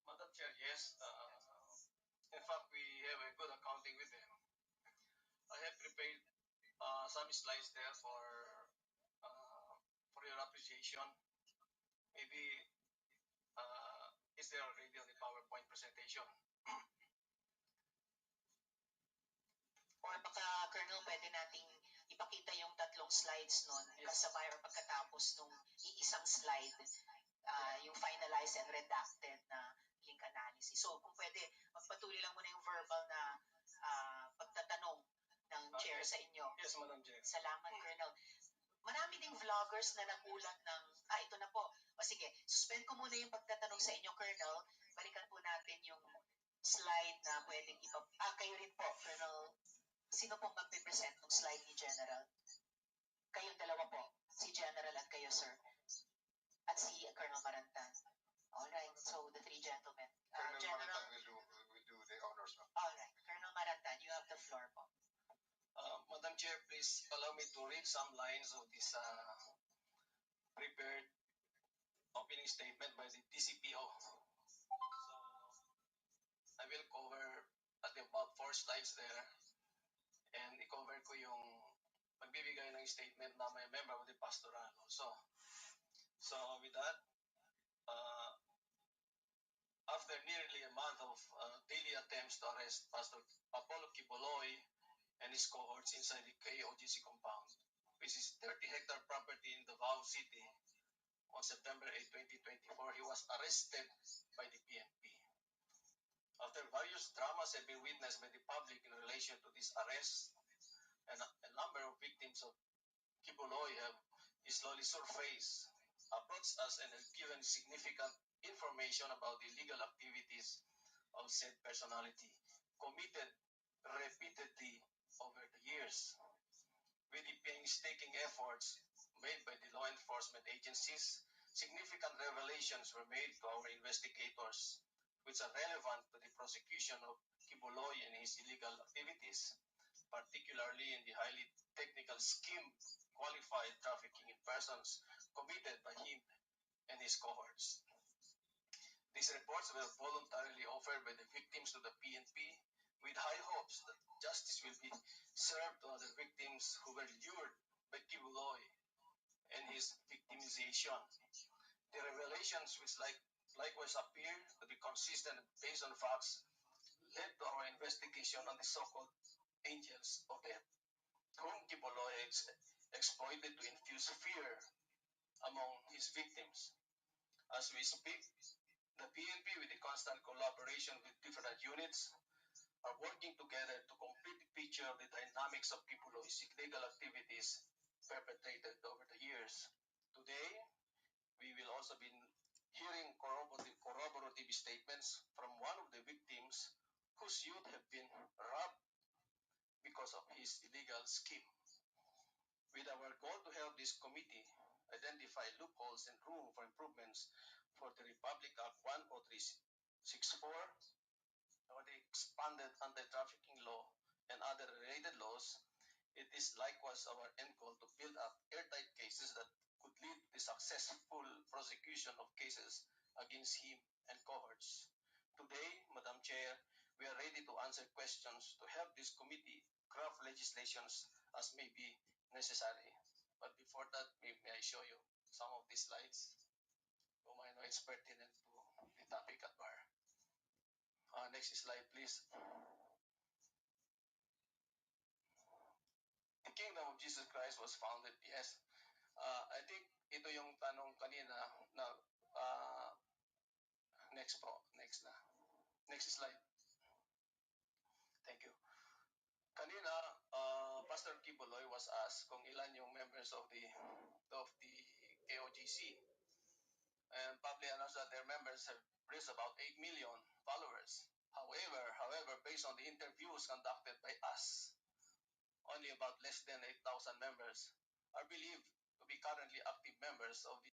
Madam Chair, yes. In fact, we have a good accounting with them. I have prepared some slides there for your appreciation. Maybe is there already on the PowerPoint presentation? Or baka, Colonel, pwede nating ipakita yung tatlong slides nun kasabay or pagkatapos nung iisang slide, yung finalized and redacted na link analysis. So kung pwede, magpatuloy lang muna yung verbal na pagtatanong ng chair sa inyo. Yes, Madam Chair. Salamat, Colonel. Marami ding vloggers na nagulat ng, ito na po. O sige, suspend ko muna yung pagtatanong sa inyo, Colonel. Balikan po natin yung slide na pwedeng kayo rin po, Colonel. Sino pong magpipresent ng slide ni General? Kayong dalawa po. Si General at kayo, sir. At si Colonel Marantan. Alright, so the three gentlemen. Colonel General Marantan will do the honors. Alright, Colonel Marantan, you have the floor po. Madam Chair, please please allow me to read some lines of this prepared opening statement by the DCPO. So I will cover at about 4 slides there, and i-cover ko yung magbibigay ng statement na may member of the pastoral also. So with that, after nearly a month of daily attempts to arrest Pastor Apollo Quiboloy and his cohorts inside the KOGC compound, which is 30-hectare property in Davao City, on September 8, 2024, he was arrested by the PNP. After various dramas have been witnessed by the public in relation to this arrest, and a number of victims of Quiboloy have slowly surfaced, approached us, and have given significant information about the illegal activities of said personality committed repeatedly over the years. With the painstaking efforts made by the law enforcement agencies, significant revelations were made to our investigators, which are relevant to the prosecution of Quiboloy and his illegal activities, particularly in the highly technical scheme qualified trafficking in persons committed by him and his cohorts. These reports were voluntarily offered by the victims to the PNP with high hopes that justice will be served to other victims who were lured by Quiboloy and his victimization. The revelations, which likewise appear to be consistent based on facts, led to our investigation on the so-called angels of death, whom Quiboloy exploited to infuse fear among his victims. As we speak, the PNP, with the constant collaboration with different units, are working together to complete the picture of the dynamics of Quiboloy's illegal activities perpetrated over the years. Today, we will also be hearing corroborative statements from one of the victims whose youth have been robbed because of his illegal scheme. With our goal to help this committee identify loopholes and room for improvements for the Republic Act 10364, or the expanded anti-trafficking law and other related laws, it is likewise our end goal to build up airtight cases that could lead to the successful prosecution of cases against him and cohorts. Today, Madam Chair, we are ready to answer questions to help this committee craft legislations as may be necessary. But before that, may I show you some of these slides whom I know is pertinent to the topic at bar. Next slide, please. The kingdom of Jesus Christ was founded, yes. I think ito yung tanong kanina na next po, next na. Next slide. Thank you. Kanina, Pastor Quiboloy was asked kung ilan yung members of the KOGC, and publicly announced that their members have reached about 8 million followers. However, based on the interviews conducted by us, only about less than 8,000 members are believed to be currently active members of the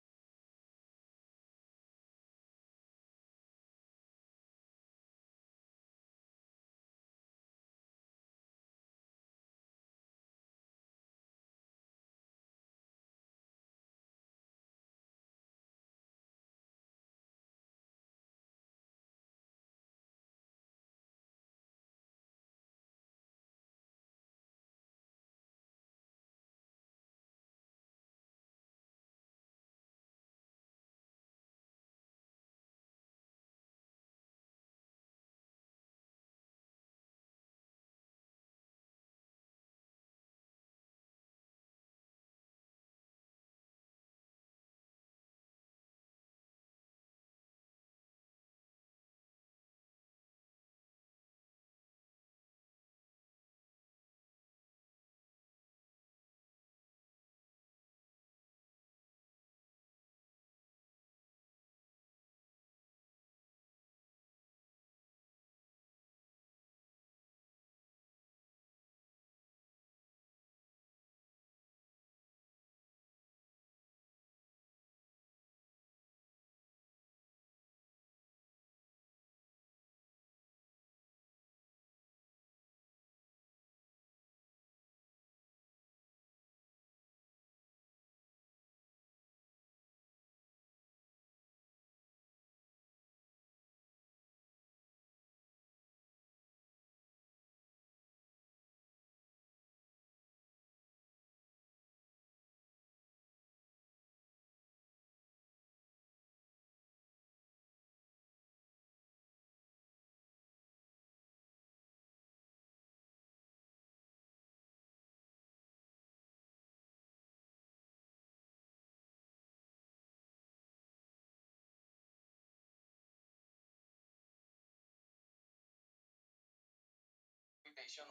exploitation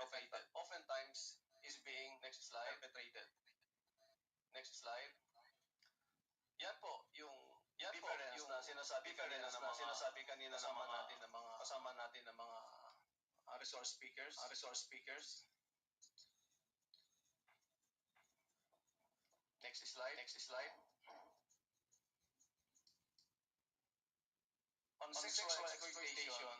oftentimes is being perpetrated. Next slide. Yan po yung difference na sinasabi kanina ng mga kasama natin ng mga resource speakers. Next slide. On sexual exploitation,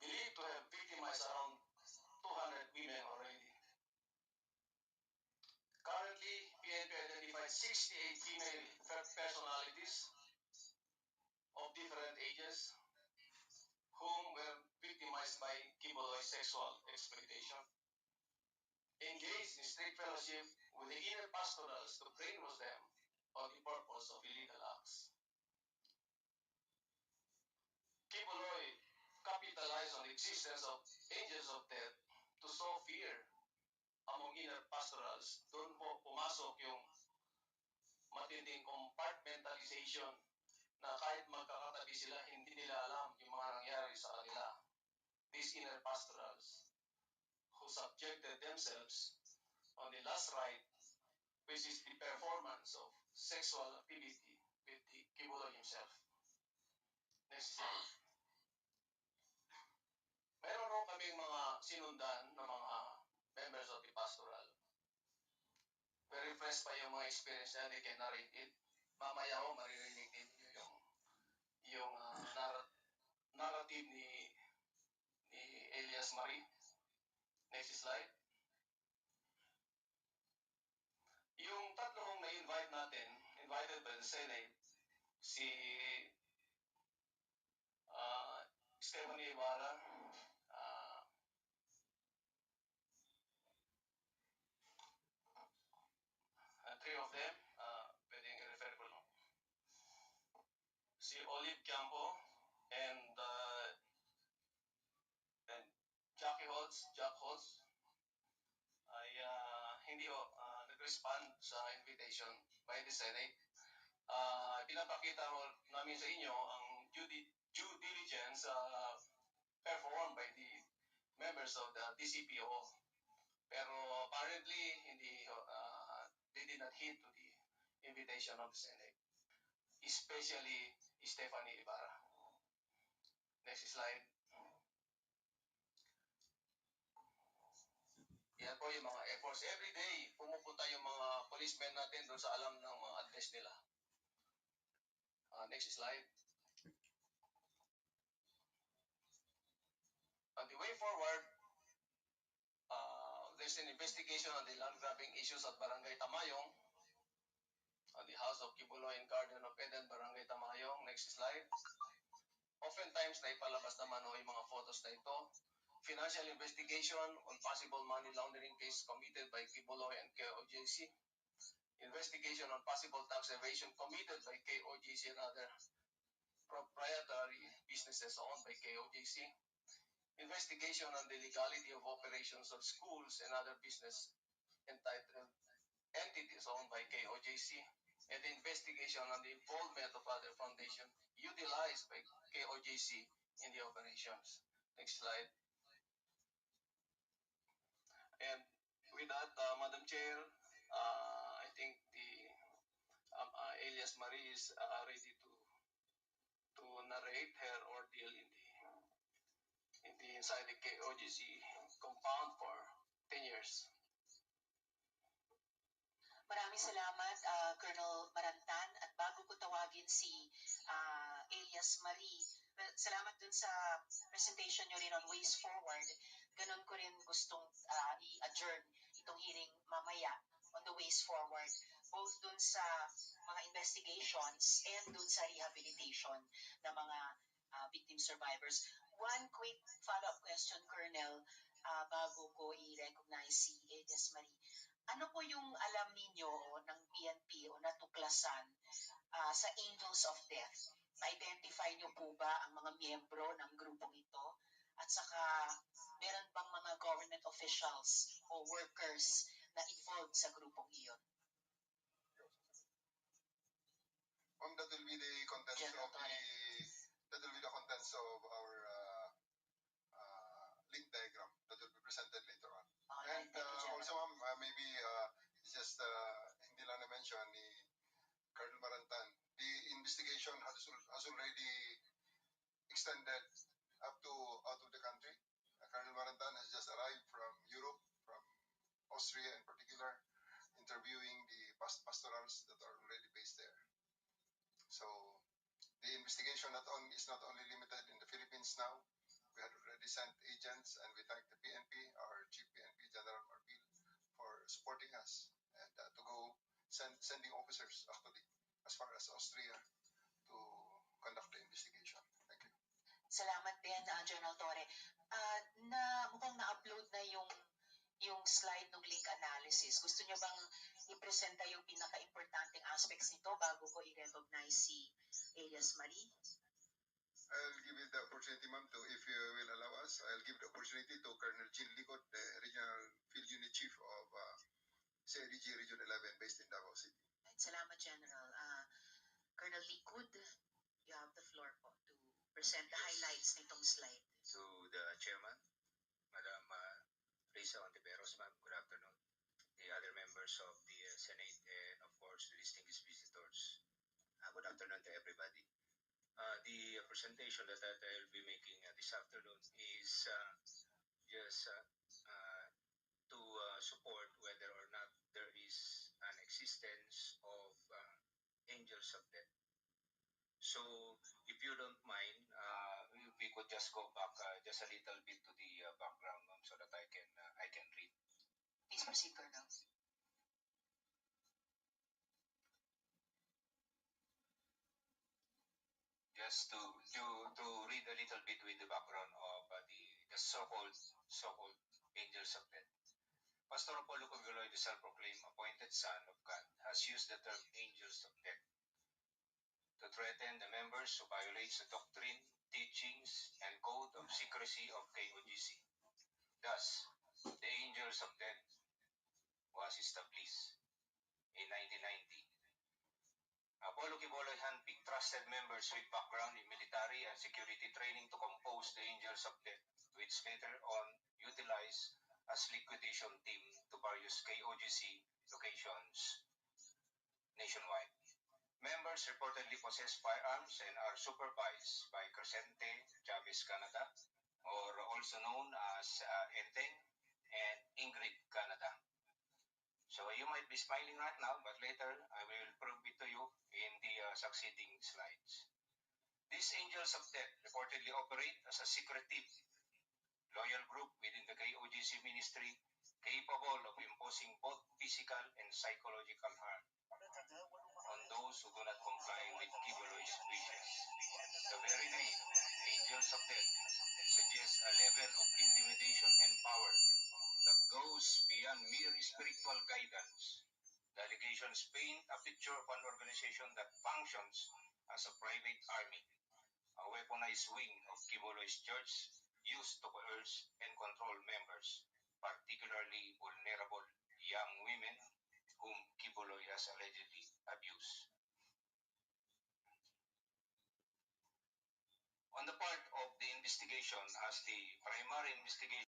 believed to have victimized around 200 women already. Currently, PNP identified 68 female personalities of different ages whom were victimized by quiboloy sexual exploitation. Engaged in strict fellowship with the inner pastorals to brainwash them on the purpose of illegal acts. Quiboloy capitalized on the existence of angels of death to sow fear among inner pastorals. Doon po pumasok yung matinding compartmentalization na kahit magkakatabi sila, hindi nila alam yung mga nangyari sa kanila. These inner pastorals who subjected themselves on the last rite, which is the performance of sexual activity with the quiboloy himself. Next slide. Meron rin kaming mga sinundan ng mga members of the pastoral. Very fresh pa yung mga experience na they can narrate it. Mamaya ho, maririnig din nyo yung narrative ni Elias Marie. Next slide. Yung tatlong na-invite natin, invited by the Senate, si Stephanie Ibarra, three of them, pwedeng i-refer ko lang. Si Olive Campo and Jack Holtz, ay hindi nag-respond sa invitation by the Senate. Pinapakita namin sa inyo ang due diligence performed by the members of the DCPO. Pero apparently, they did not heed to the invitation of the Senate, especially Stephanie Ibarra. Next slide. Yan po yung mga efforts. Every day, pumupunta yung mga policemen natin doon sa alam ng mga address nila. Next slide. On the way forward, there's an investigation on the land grabbing issues at Barangay Tamayong, on the House of Quiboloy and Garden of Eden, Barangay Tamayong. Next slide. Oftentimes, naipalabas naman yung mga photos na ito. Financial investigation on possible money laundering case committed by Quiboloy and KOJC. Investigation on possible tax evasion committed by KOJC and other proprietary businesses owned by KOJC. Investigation on the legality of operations of schools and other business entitled entities owned by KOJC, and the investigation on the involvement of other foundations utilized by KOJC in the operations. Next slide. And with that, Madam Chair, I think the Elias Marie is ready to narrate her ordeal inside the KOJC compound for 10 years. Maraming salamat, Colonel Marantan. At bago ko tawagin si Elias Marie, salamat dun sa presentation nyo rin on ways forward. Ganon ko rin gustong i-adjourn itong hearing mamaya on the ways forward, both dun sa mga investigations and dun sa rehabilitation ng mga victims survivors. One quick follow-up question, Colonel, bago ko i-recognize si Elias Marie. Ano po yung alam ninyo ng PNP o natuklasan sa Angels of Death? Na-identify nyo po ba ang mga miyembro ng grupong ito? At saka, meron bang mga government officials o workers na involved sa grupong iyon? That will be the contents General of that will be the contents of our link diagram that will be presented later on. Alright, And thank you, General. also, ma'am, maybe it's just hindi lang na-mention ni Colonel Marantan, the investigation has already extended up to out of the country. Colonel Marantan has just arrived from Europe, from Austria in particular, interviewing the pastorals that are already based there. So the investigation is not only limited in the Philippines now. We had already sent agents, and we thank the PNP, our Chief PNP General Marbil, for supporting us and to go sending officers actually as far as Austria to conduct the investigation. Thank you. Salamat din, General Torre. Mukhang na-upload na yung slide ng link analysis. Gusto nyo bang i-presenta yung pinaka-importanting aspects nito bago ko i-recognize si Elias Marie? I'll give you the opportunity, ma'am, to, if you will allow us, I'll give the opportunity to Colonel Chin Likot, the Regional Field Unit Chief of CIDG Region 11 based in Davao City. Salamat, General. Colonel Likod, you have the floor po to present the highlights nitong slide. To the Chairman, Madam Risa Ontiveros, ma'am, good afternoon. The other members of the Senate and, of course, the distinguished visitors. Good afternoon to everybody. The presentation that I'll be making this afternoon is just to support whether or not there is an existence of angels of death. So, if you don't mind, we could just go back just a little bit to the background, so that I can read. Please proceed, Colonel. Just to read a little bit with the background of the so-called angels of death. Pastor Apollo Quiboloy, the self-proclaimed appointed son of God, has used the term angels of death to threaten the members who violates the doctrine, teachings, and code of secrecy of KOGC. Thus, the angels of death was established in 1990. Apollo Quiboloy handpicked trusted members with background in military and security training to compose the Angels of Death, which later on utilized as liquidation team to various KOGC locations nationwide. Members reportedly possess firearms and are supervised by Crescente Chavez Canada, or also known as Enteng and Ingrid Canada. So you might be smiling right now, but later I will prove it to you in the succeeding slides. These angels of death reportedly operate as a secretive, loyal group within the KOGC ministry, capable of imposing both physical and psychological harm on those who do not comply with Quiboloy's wishes. The very name, angels of death, suggests a level of intimidation and power that goes beyond mere spiritual guidance. The allegations paint a picture of an organization that functions as a private army, a weaponized wing of Quiboloy's church used to coerce and control members, particularly vulnerable young women whom Quiboloy has allegedly abused. On the part of the investigation, as the primary investigation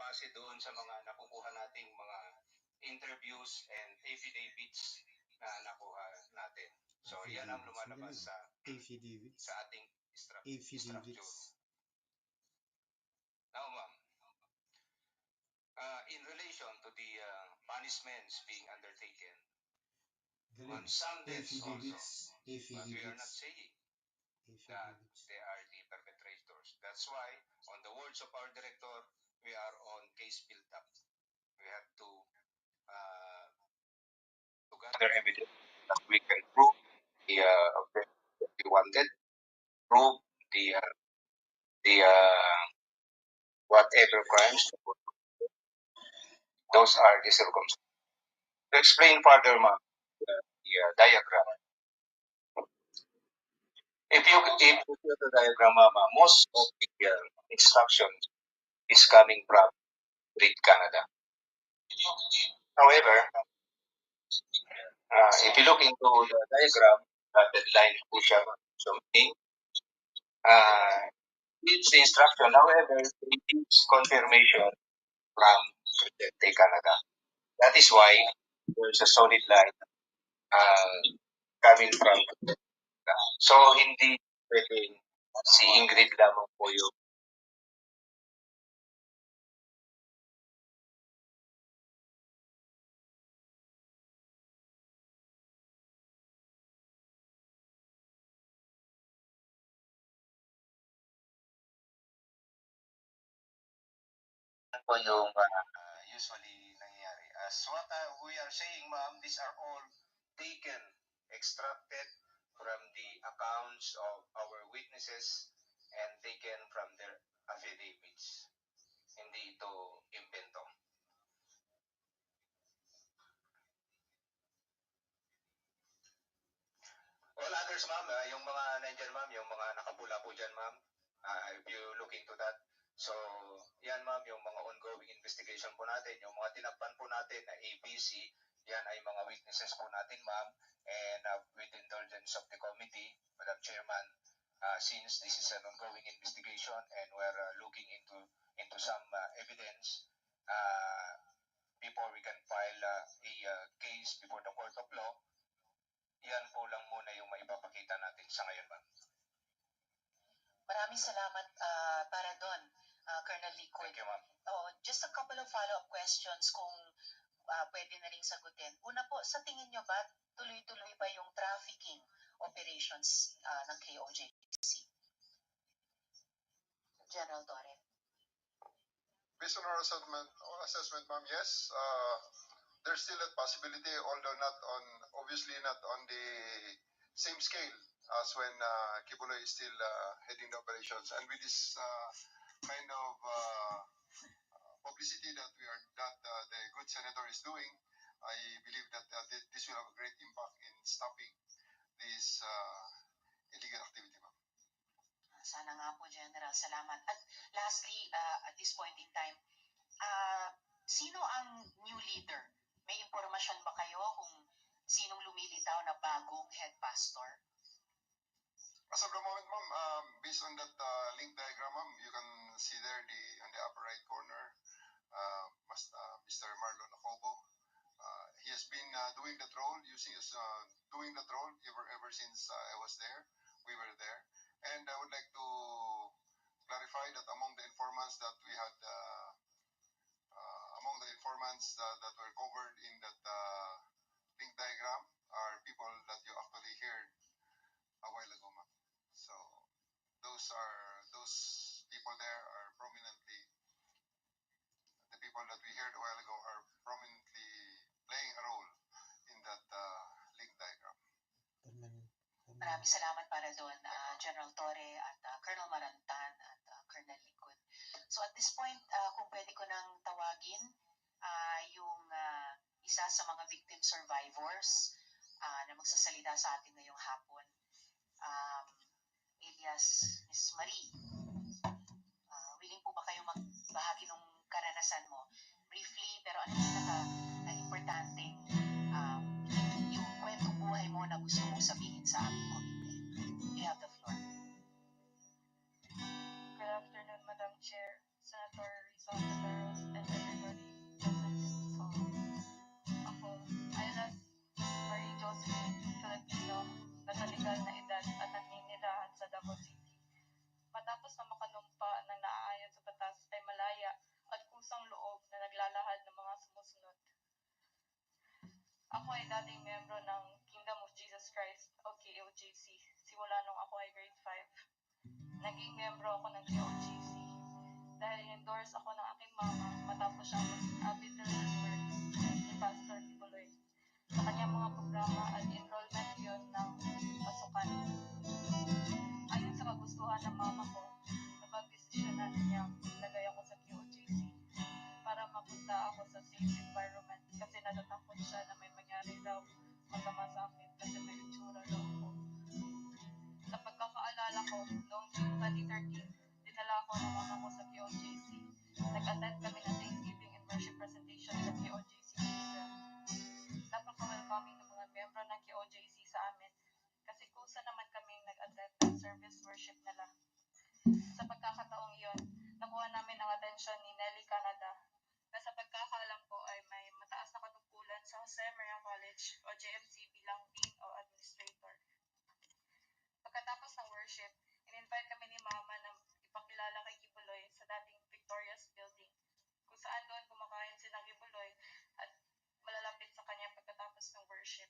base doon sa mga nakukuha nating mga interviews and affidavits na nakuha natin. So, yan ang lumalabas sa ating structure. Now, ma'am, in relation to the punishments being undertaken on some deaths also, but we are not saying that they are the perpetrators. That's why, on the words of our director, we are on case build-up. We have to gather evidence that we can prove the that we wanted, prove the whatever crimes. Those are the circumstances. To explain further, ma'am, the diagram. If you see the diagram, ma'am, most of the instructions is coming from Great Canada. However, if you look into the diagram, the line po siya. So, meaning, it's the instruction. However, it is confirmation from Great Canada. That is why there's a solid line coming from Canada. So, hindi pwedeng si Ingrid lamang po yung po yung usually nangyayari. As what we are saying, ma'am, these are all taken, extracted from the accounts of our witnesses and taken from their affidavits. Hindi ito invento. All others, ma'am, yung mga nandyan, ma'am, yung mga nakapula po dyan, ma'am, if you look into that. So, yan, ma'am, yung mga ongoing investigation po natin, yung mga tinakpan po natin na ABC, yan ay mga witnesses po natin, ma'am, and with indulgence of the committee, Madam Chairman, since this is an ongoing investigation and we're looking into some evidence before we can file a case before the court of law, yan po lang muna yung maipapakita natin sa ngayon, ma'am. Maraming salamat para doon, Colonel Liquid. Thank you, ma'am. Just a couple of follow-up questions kung pwede na rin sagutin. Una po, sa tingin nyo ba, tuloy-tuloy ba yung trafficking operations ng KOJC? General Torre. Based on our assessment, ma'am, yes. There's still a possibility, although obviously not on the same scale as when quiboloy is still heading the operations. And with this kind of publicity that the good senator is doing, I believe that this will have a great impact in stopping this illegal activity, ma'am. Sana nga po, General. Salamat. At lastly, at this point in time, sino ang new leader? May impormasyon ba kayo kung sinong lumilitaw na bagong head pastor? As of the moment, ma'am, based on that link diagram, ma'am, you can see there on the upper right corner, Mr. Marlon Acobo. He has been doing that role, ever since I was there. We were there, and I would like to clarify that among the informants that we had, that were covered in that link diagram are people that you actually heard a while ago, ma'am. So those people there are prominently, the people that we heard a while ago are prominently playing a role in that link diagram. Maraming salamat para doon, General Torre at Colonel Marantan at Colonel Liquid. So at this point, kung pwede ko nang tawagin yung isa sa mga victim survivors na magsasalita sa atin ngayong hapon, alias Miss Marie. Willing po ba kayo magbahagi ng karanasan mo? Briefly, pero ano pinaka-importanting yung kwentong buhay mo na gusto mong sabihin sa aming komite? You have the floor. Good afternoon, Madam Chair, Senator Rizal Taveras, and Latino na sa legal na edad at naninirahan sa Davao City. Matapos na makanumpa ng naaayon sa batas ay malaya at kusang loob na naglalahad ng mga sumusunod. Ako ay dating membro ng Kingdom of Jesus Christ o KOJC simula nung ako ay grade 5. Naging membro ako ng KOJC dahil endorse ako ng aking mama matapos siyang mag-arbitral work ni Pastor Quiboloy sa kanyang mga programa at enrollment yon ng pasukan. Ayon sa kagustuhan ng mama ko, napag-desisyonan niya ilagay ako sa KOJC para mapunta ako sa safe environment kasi natatakot siya na may mangyari raw masama sa akin kasi may itsura daw ako. Sa pagkakaalala ko, noong June 2013, dinala ako ng mama ko sa KOJC. Nag-attend kami ng Thanksgiving and worship presentation sa KOJC. Napaka-welcoming ng mga membro ng KOJC sa amin kasi kusa naman kaming nag-attend ng service worship nila. Sa pagkakataong iyon, nakuha namin ang atensyon ni Nelly Canada na sa pagkakaalam ko ay may mataas na katungkulan sa Jose Maria College o JMC bilang Dean o Administrator. Pagkatapos ng worship, in-invite kami ni Mama na ipakilala kay Quiboloy sa dating Victoria's Building kung saan doon kumakain si Quiboloy at malalapit sa kanya pagkatapos ng worship.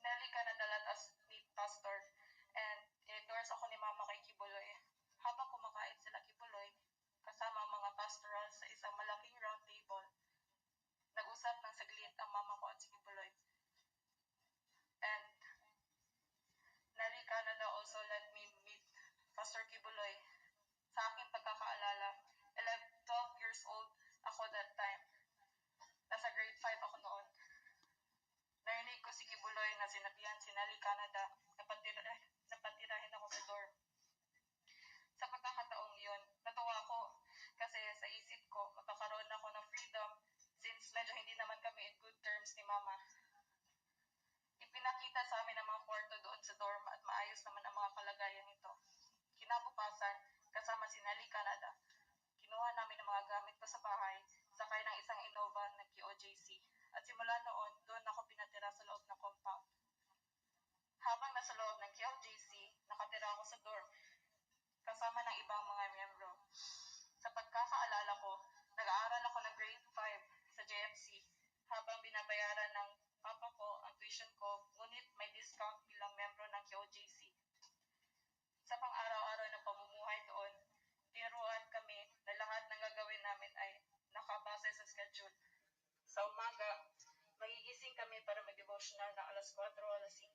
Nelly Canada let us meet Pastor and endorse ako ni Mama kay Quiboloy. Habang kumakain sila Quiboloy, kasama ang mga pastoral sa isang malaking round table, nag-usap ng saglit ang mama ko at si Quiboloy. And Nelly Canada also let me meet Pastor Quiboloy. Sa aking pagkakaalala, 12 years old ako that time. Nasa grade 5 ako noon. Narinig ko si Quiboloy na sinabihan si Nelly Canada na patirahin ako sa dorm. Sa pagkakataong iyon, natuwa ako kasi sa isip ko magkakaroon ako ng freedom since medyo hindi naman kami in good terms ni Mama. Ipinakita sa amin ang mga kwarto doon sa dorm at maayos naman ang mga kalagayan nito. Kinabukasan, kasama si Nelly Canada, kinuha namin ang mga gamit ko sa bahay, sakay ng isang Innova ng KOJC. At simula noon, doon ako pinatira sa loob ng compound. Habang nasa loob ng KOJC, nakatira ako sa dorm, kasama ng ibang mga miyembro. Sa pagkakaalala ko, nag-aaral ako ng grade 5 sa JMC habang binabayaran ng papa ko ang tuition ko, ngunit may discount bilang membro ng KOJC. Sa pang-araw-araw na pamumuhay doon, tinuruan kami na lahat ng gagawin namin ay nakabase sa schedule. Sa umaga, magigising kami para mag-devotional ng alas 4 o alas 5.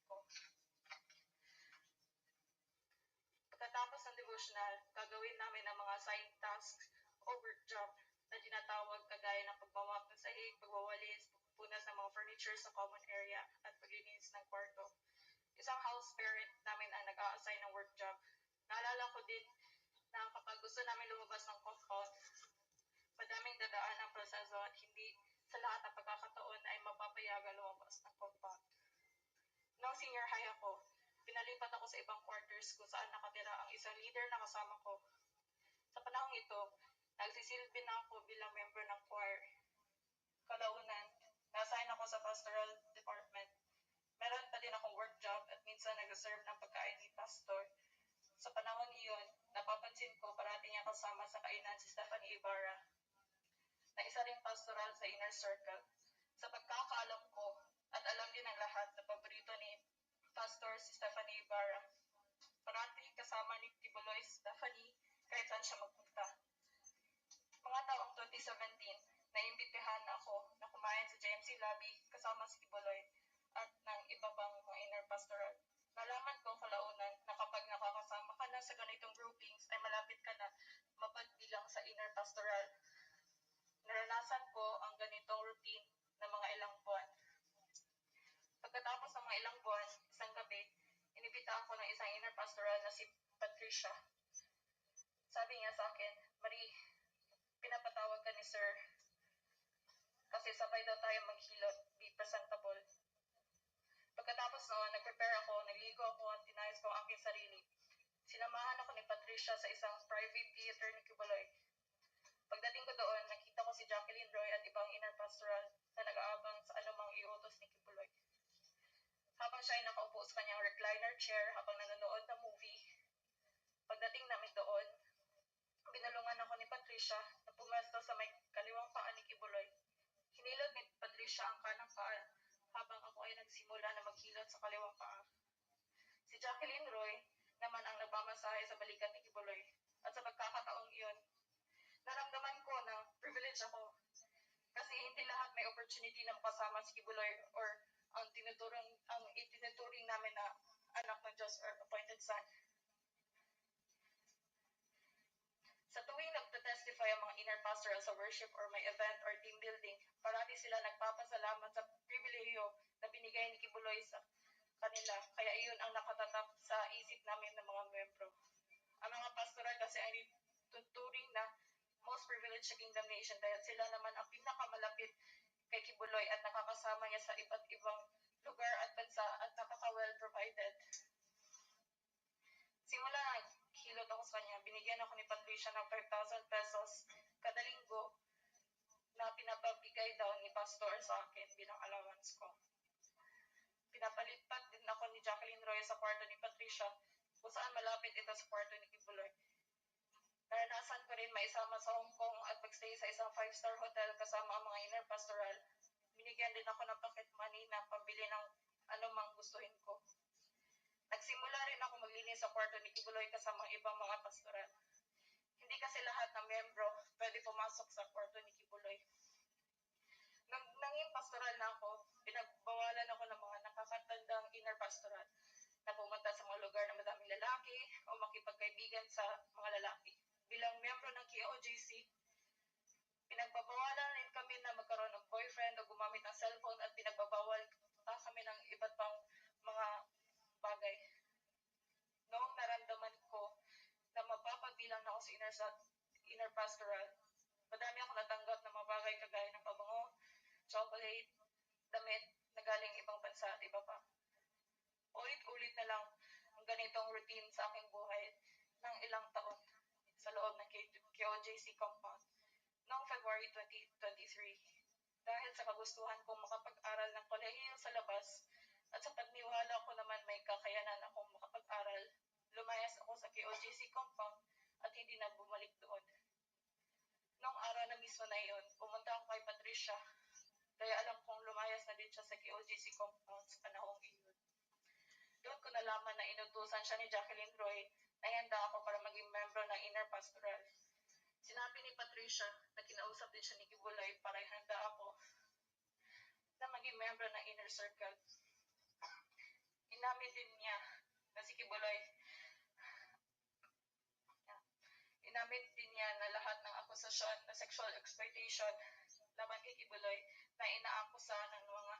Pagkatapos ng devotional, gagawin namin ang mga side tasks o work job na tinatawag kagaya ng pagmamap ng sahig, pagwawalis, pagpupunas ng mga furniture sa common area, at paglinis ng kwarto. Isang house parent namin ang nag-a-assign ng work job. Naalala ko din na kapag gusto namin lumabas ng compound, madaming dadaan ang proseso at hindi sa lahat ng pagkakataon ay mapapayagan lumabas ng compound. Noong senior high ako, pinalipat ako sa ibang quarters kung saan nakatira ang isang leader na kasama ko. Sa panahong ito, nagsisilbi na ako bilang member ng choir. Kalaunan, na-assign ako sa pastoral department. Meron pa din akong work job at minsan nag-serve ng pagkain ni pastor. Sa panahon iyon, napapansin ko parati niya kasama sa kainan si Stephanie Ibarra, na isa ring pastoral sa inner circle. Sa pagkakaalam ko, at alam din ng lahat na paborito ni Pastor si Stephanie Ibarra. Parati kasama ni Quiboloy si Stephanie kahit saan siya magpunta. Mga taong 2017, naimbitahan ako na kumain sa JMC lobby kasama si Quiboloy at ng iba pang mga inner pastoral. Nalaman ko kalaunan na kapag nakakasama ka na sa ganitong groupings ay malapit ka na mapagbilang sa inner pastoral. Naranasan ko ang ganitong routine na mga ilang buwan. Pagkatapos ng mga ilang buwan, isang gabi, inibita ako ng isang inner pastoral na si Patricia. Sabi niya sa akin, Marie, pinapatawag ka ni Sir kasi sabay daw tayo maghilot, be presentable. Pagkatapos noon, nag-prepare ako, nagligo ako at tinayos ko ang aking sarili. Sinamahan ako ni Patricia sa isang private theater ni Quiboloy. Pagdating ko doon, nakita ko si Jacqueline Roy at ibang inner pastoral na nag-aabang sa anumang iutos ni Quiboloy. Habang siya ay nakaupo sa kanyang recliner chair habang nanonood ng movie, pagdating namin doon, binulungan ako ni Patricia na pumesto sa may kaliwang paa ni Quiboloy. Hinilot ni Patricia ang kanang paa habang ako ay nagsimula na maghilot sa kaliwang paa. Si Jacqueline Roy naman ang nagmamasahe sa balikat ni Quiboloy. At sa pagkakataong iyon, naramdaman ko na privilege ako kasi hindi lahat may opportunity na makasama si Quiboloy or ang itinuturing namin na anak ng Diyos or appointed son. Sa tuwing nagte-testify ang mga inner pastoral sa worship or may event or team building, parati sila nagpapasalamat sa pribilehiyo na binigay ni Quiboloy sa kanila, kaya iyon ang nakatatak sa isip namin ng mga membro. Ang mga pastoral kasi ay tuturing na most privileged sa Kingdom Nation dahil sila naman ang pinakamalapit kay Quiboloy at nakakasama niya sa iba't ibang lugar at bansa at nakaka-well provided. Simula na hilot ako sa kanya, binigyan ako ni Patricia ng 5,000 pesos kada linggo na pinapabigay daw ni Pastor sa akin bilang allowance ko. Pinapalipat din ako ni Jacqueline Roy sa kwarto ni Patricia kung saan malapit ito sa kwarto ni Quiboloy. Naranasan ko rin maisama sa Hong Kong at magstay sa isang 5-star hotel kasama ang mga inner pastoral. Binigyan din ako ng pocket money na pambili ng anumang gustuhin ko. Nagsimula rin ako maglinis sa kwarto ni Quiboloy kasama ang ibang mga pastoral. Hindi kasi lahat ng membro pwede pumasok sa kwarto ni Quiboloy. Nang nanging pastoral na ako, pinagbawalan ako ng mga nakakatandang inner pastoral na pumunta sa mga lugar na madaming lalaki o makipagkaibigan sa mga lalaki. Bilang membro ng KOJC, pinagbabawalan rin kami na magkaroon ng boyfriend o gumamit ng cellphone at pinagbabawal pa kami ng iba't pang mga bagay. Noong naramdaman ko na mapapabilang na ako sa inner pastoral, madami ako natanggap ng mga bagay kagaya ng pabango, chocolate, damit na galing ibang bansa at iba pa. Ulit-ulit na lang ang ganitong routine sa aking buhay ng ilang taon sa loob ng KOJC compound noong February 2023. Dahil sa kagustuhan kong makapag-aral ng kolehiyo sa labas at sa pagniwala ko naman may kakayanan akong makapag-aral, lumayas ako sa KOJC compound at hindi na bumalik doon. Noong araw na mismo na iyon, pumunta ako kay Patricia dahil alam kong lumayas na din siya sa KOJC compound sa panahong iyon. Doon ko nalaman na inutusan siya ni Jacqueline Roy na ihanda ako para maging membro ng inner pastoral. Sinabi ni Patricia na kinausap din siya ni Quiboloy para ihanda ako na maging membro ng inner circle. Inamin din niya na si Quiboloy na lahat ng akusasyon na sexual exploitation laban kay Quiboloy na inaakusa ng mga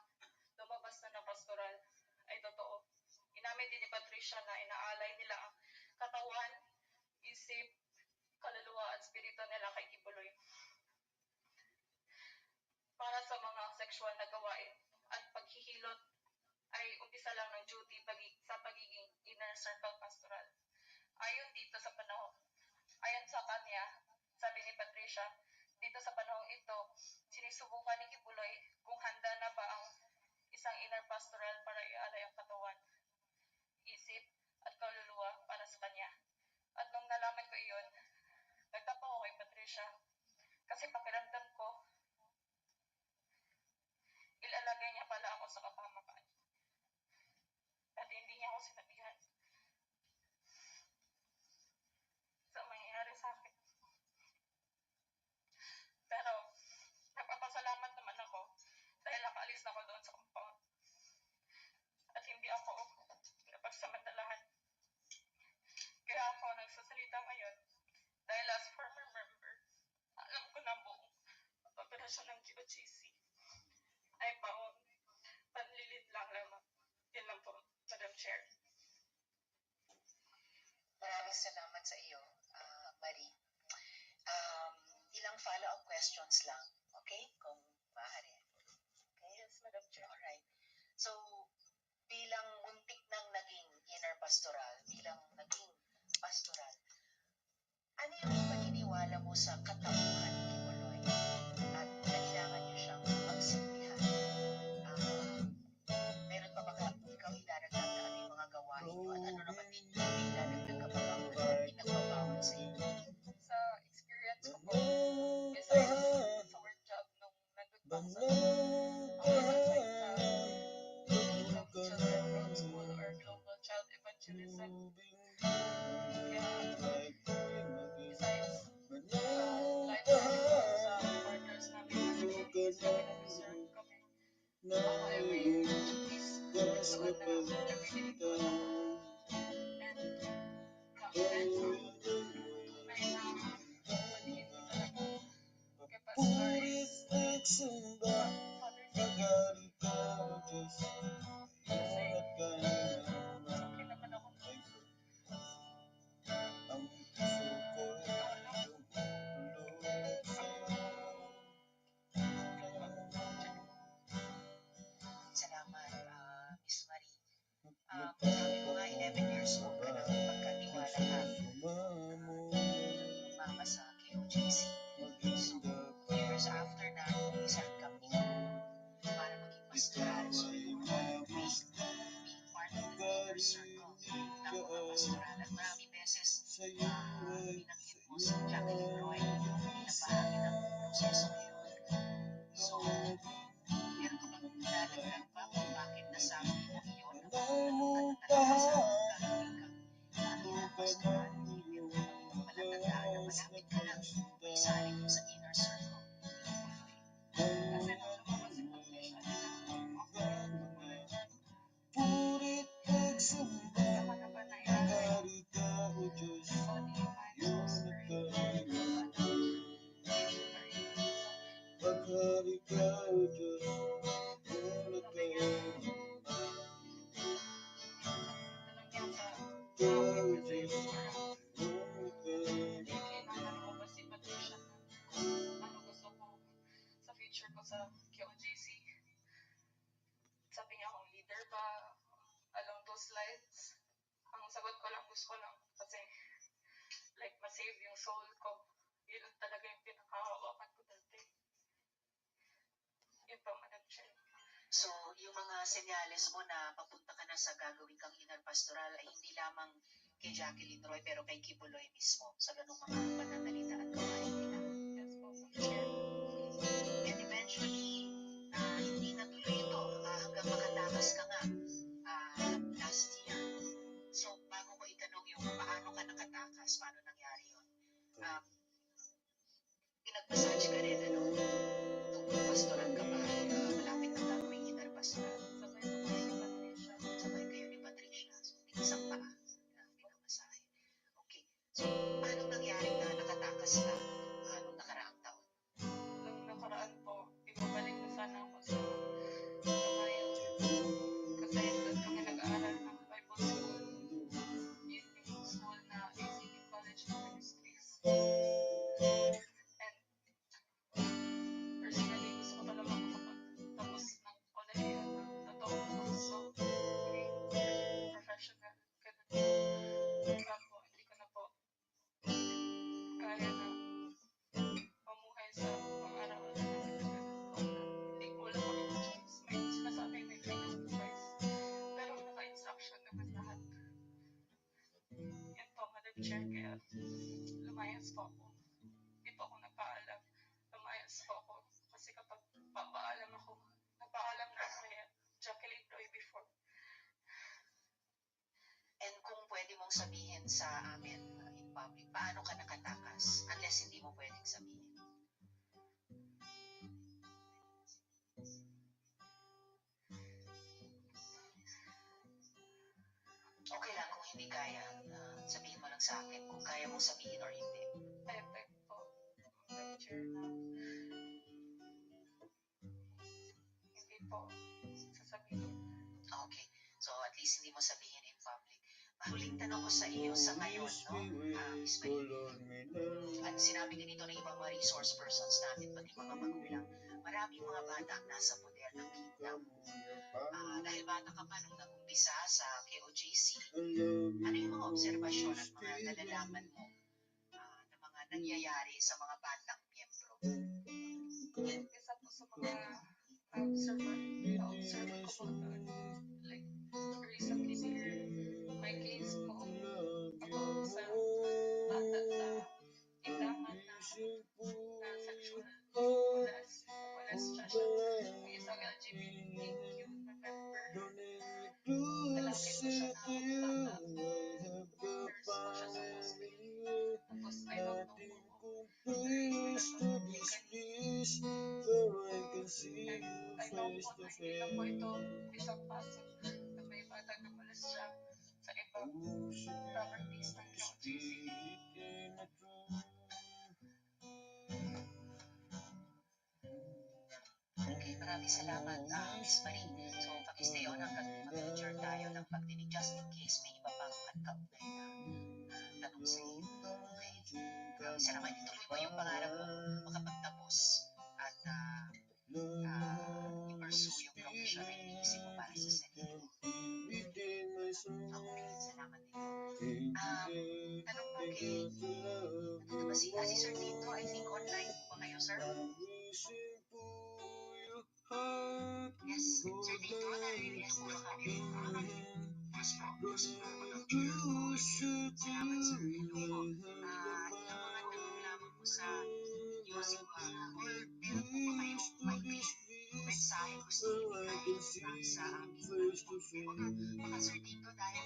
lumabas na pastoral ay totoo. Inamin din ni Patricia na inaalay nila ang katawan, isip, kaluluwa at spirito nila kay Quiboloy para sa mga sexual na gawain at paghihilot ay umpisa lang ng duty sa pagiging inner circle pastoral. Ayon sa kanya, sabi ni Patricia, dito sa panahong ito, sinisubukan ni Quiboloy kung handa na ba ang isang inner pastoral para ialay ang katawan, isip, at kaluluwa para sa kanya. At nung nalaman ko iyon, nagtapa ako kay Patricia kasi pakiramdam ko, ilalagay niya pala ako sa kapamakan. At hindi niya ako sinabihan sa mangyayari sa akin. Pero, nagpapasalamat naman ako dahil nakaalis na ako doon sa compound. At hindi ako napagsamantalahan. Kaya ako nagsasalita ngayon dahil as former member, alam ko na buong operasyon ng KOJC ay panlilit lang lamang. Yan lang po, Madam Chair. Maraming salamat sa iyo, Marie. Ilang follow-up questions lang, okay? Kung maaari. Okay, yes, Madam Chair. Alright. So, bilang muntik nang naging inner pastoral, bilang naging pastoral, ano yung paniniwala mo sa katauhan ako every this episode na everyday ko na ako. And back then, ay napatingin ko talaga kay Pastor is father figure. Kasi okay naman ako na Salamat, Miss Marie. Sabi mo nga, 11 years old ka na pagkatiwala ka mama sa KOJC. So, 2 years after na, resign ka para maging pastoral. So, you were already being part of the inner circle ng mga pastoral. At maraming beses, binanggit mo si Jacqueline Roy bilang bahagi ng proseso na yun. So, meron ka bang dadagdag pa kung bakit nasabi mo iyon na ganun ka na talaga sa gagawin kang inner pastoral? Meron ka bang ibang palatandaan na malapit ka na maisali mo sa inner circle? kasi nung lumabas yung confession niya na okay, tuloy. Saka na ba na-invite sa DMI poster yung tanong niya sa akin kasi parang hindi kailangan lumabas si Patricia na kung ano gusto ko sa future ko sa QJC. Sabi niya kung leader ba, along those lines. Ang sagot ko lang, gusto ko lang kasi like masave yung soul ko. Yun lang talaga yung pinakahawakan ko dati. Yun pa, Madam Chair. So, yung mga senyales mo na papunta ka na sa gagawin kang inner pastoral ay hindi lamang kay Jacqueline Roy pero kay Quiboloy mismo sa ganung mga pananalita at gawain nila. Yes po, Madam Chair. And eventually, hindi natuloy ito hanggang makatakas ka nga last year. So, bago ko itanong yung paano ka nakatakas, paano nangyari yun, pinag-massage ka rin, ano? Nung pastoral ka pa, malapit na gagawing inner pastoral. Sabay ko si Patricia. So, may isang paa na pinamasahe. Okay. So, paano nangyari na nakatakas ka nung nakaraang taon? Nung nakaraan po, ibabalik na sana ako sa Kamayan. Kasi doon kami nag-aaral ng Bible School. Yun yung school na ACT College of Ministries. And personally, gusto ko talaga makapagtapos ng kolehiyo na totoong kurso. Maging professional. Ganun po. Ako, hindi ko na po kaya na mamuhay sa pang-araw-araw na ganun po na hindi ko wala akong choice. May sinasabi may freedom of choice. Pero naka-instruction naman lahat. Yan po, Madam Chair, kaya lumayas po ako. Hindi po ako nagpaalam. Lumayas po ako. Kasi kapag papaalam ako, nagpaalam na ako kay Jacqueline Roy before. And kung pwede mong sabihin sa amin in public, paano ka nakatakas? Unless hindi mo pwedeng sabihin. Okay lang kung hindi kaya, sabihin mo lang sa akin kung kaya mong sabihin or hindi. I beg po, Madam Chair, na hindi po sasabihin. Okay. So, at least hindi mo sabihin in public. Huling tanong ko sa iyo sa ngayon, no? Miss Marie. At sinabi din ito ng ibang mga resource persons natin, pati mga magulang. Maraming mga bata ang nasa poder ng kingdom. Dahil bata ka pa nung nag-umpisa sa KOJC, ano yung mga obserbasyon at mga nalalaman mo na mga nangyayari sa mga batang miyembro? Isa po sa mga na-observe ko po doon, like, recently here, may case po about sa bata sa tindahan na sexual molest siya. May isang LGBTQ na member. Lalaki po siya na bata. Nurse po siya sa hospital. Tapos I don't know kung legally. And I know po na hindi lang po ito isang passive na may bata lumalas siya sa ibang properties ng QGC. Okay, maraming salamat, Miss Marie. So, pag-stay on hanggang mag-adjourn tayo ng pagdinig just in case may iba pang kaugnay na tanong sa iyo. Okay. Maraming salamat. Ituloy mo yung pangarap mo makapagtapos at i-pursue yung profession na iniisip mo para sa sarili mo. Okay, salamat din po. Tanong po kay, nandito ba si Sir Tito? I think online po ba kayo, sir? Yes, Sir Tito, narinig po ba kami? Yes po, Madam Chair. Salamat, sir. Hello po. Ilang mga tanong lamang po sa inyo siguro. Or meron po ba kayong maikling mensahe gusto ibigay sa aming baka Sir Tito dahil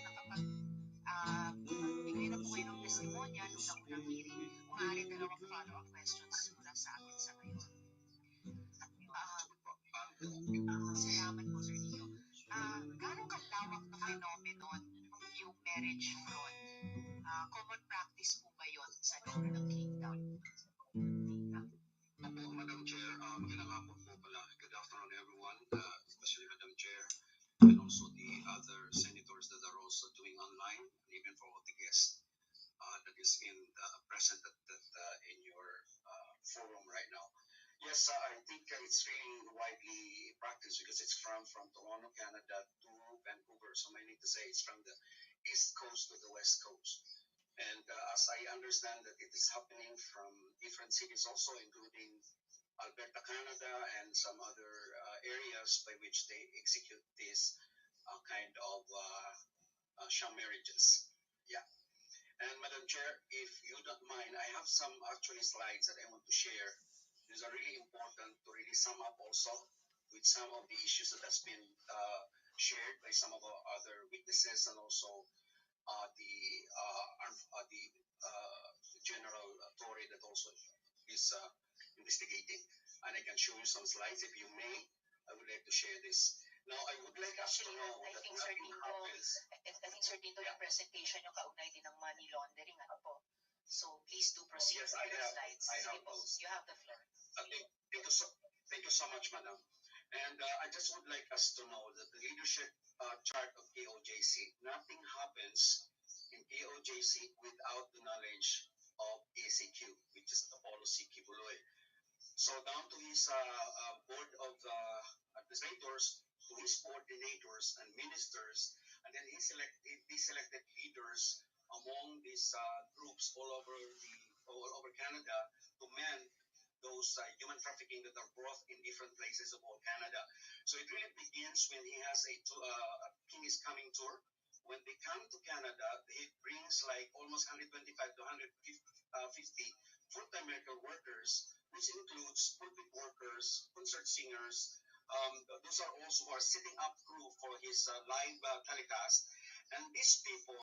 bigay na po kayo ng testimonya nung naunang hearing. Maaari dalawang follow-up questions mula sa akin sa ngayon. Salamat po, Sir Tito. Gano'ng kalawak na phenomenon yung marriage fraud? Common practice po ba yun sa loob ng kingdom? Opo, Madam Chair, magandang hapon po pala. Good afternoon, everyone, especially Madam Chair, and also the other senators that are also doing online, and even for all the guests that is present in your forum right now. Yes, I think it's really widely practiced because it's from Toronto, Canada to Vancouver. So I need to say it's from the east coast to the west coast. And as I understand that it is happening from different cities also, including Alberta, Canada, and some other areas by which they execute this kind of sham marriages. Yeah. And Madam Chair, if you don't mind, I have some actually slides that I want to share. These are really important to really sum up also with some of the issues that has been shared by some of our other witnesses and also the general authority that also is investigating. And I can show you some slides if you may. I would like to share this. Now, I would like us to know I that think, nothing happens. I think, Sir Tito, yung presentation yung kaugnay din ng money laundering, ano po? So, please do proceed Yes, with your slides. I have Sige po, those. you have the floor. Thank you so much, Madam. And I just would like us to know that the leadership chart of KOJC, nothing happens in KOJC without the knowledge of ACQ, which is Apollo C. Kibuloy. So down to his board of administrators, to his coordinators and ministers, and then he selected leaders among these groups all over Canada to man those human trafficking that are brought in different places of all Canada. So it really begins when he has a King is Coming tour. When they come to Canada, he brings like almost 125 to 150 full-time medical workers, which includes pulpit workers, concert singers. Those are also who are setting up crew for his live telecast. And these people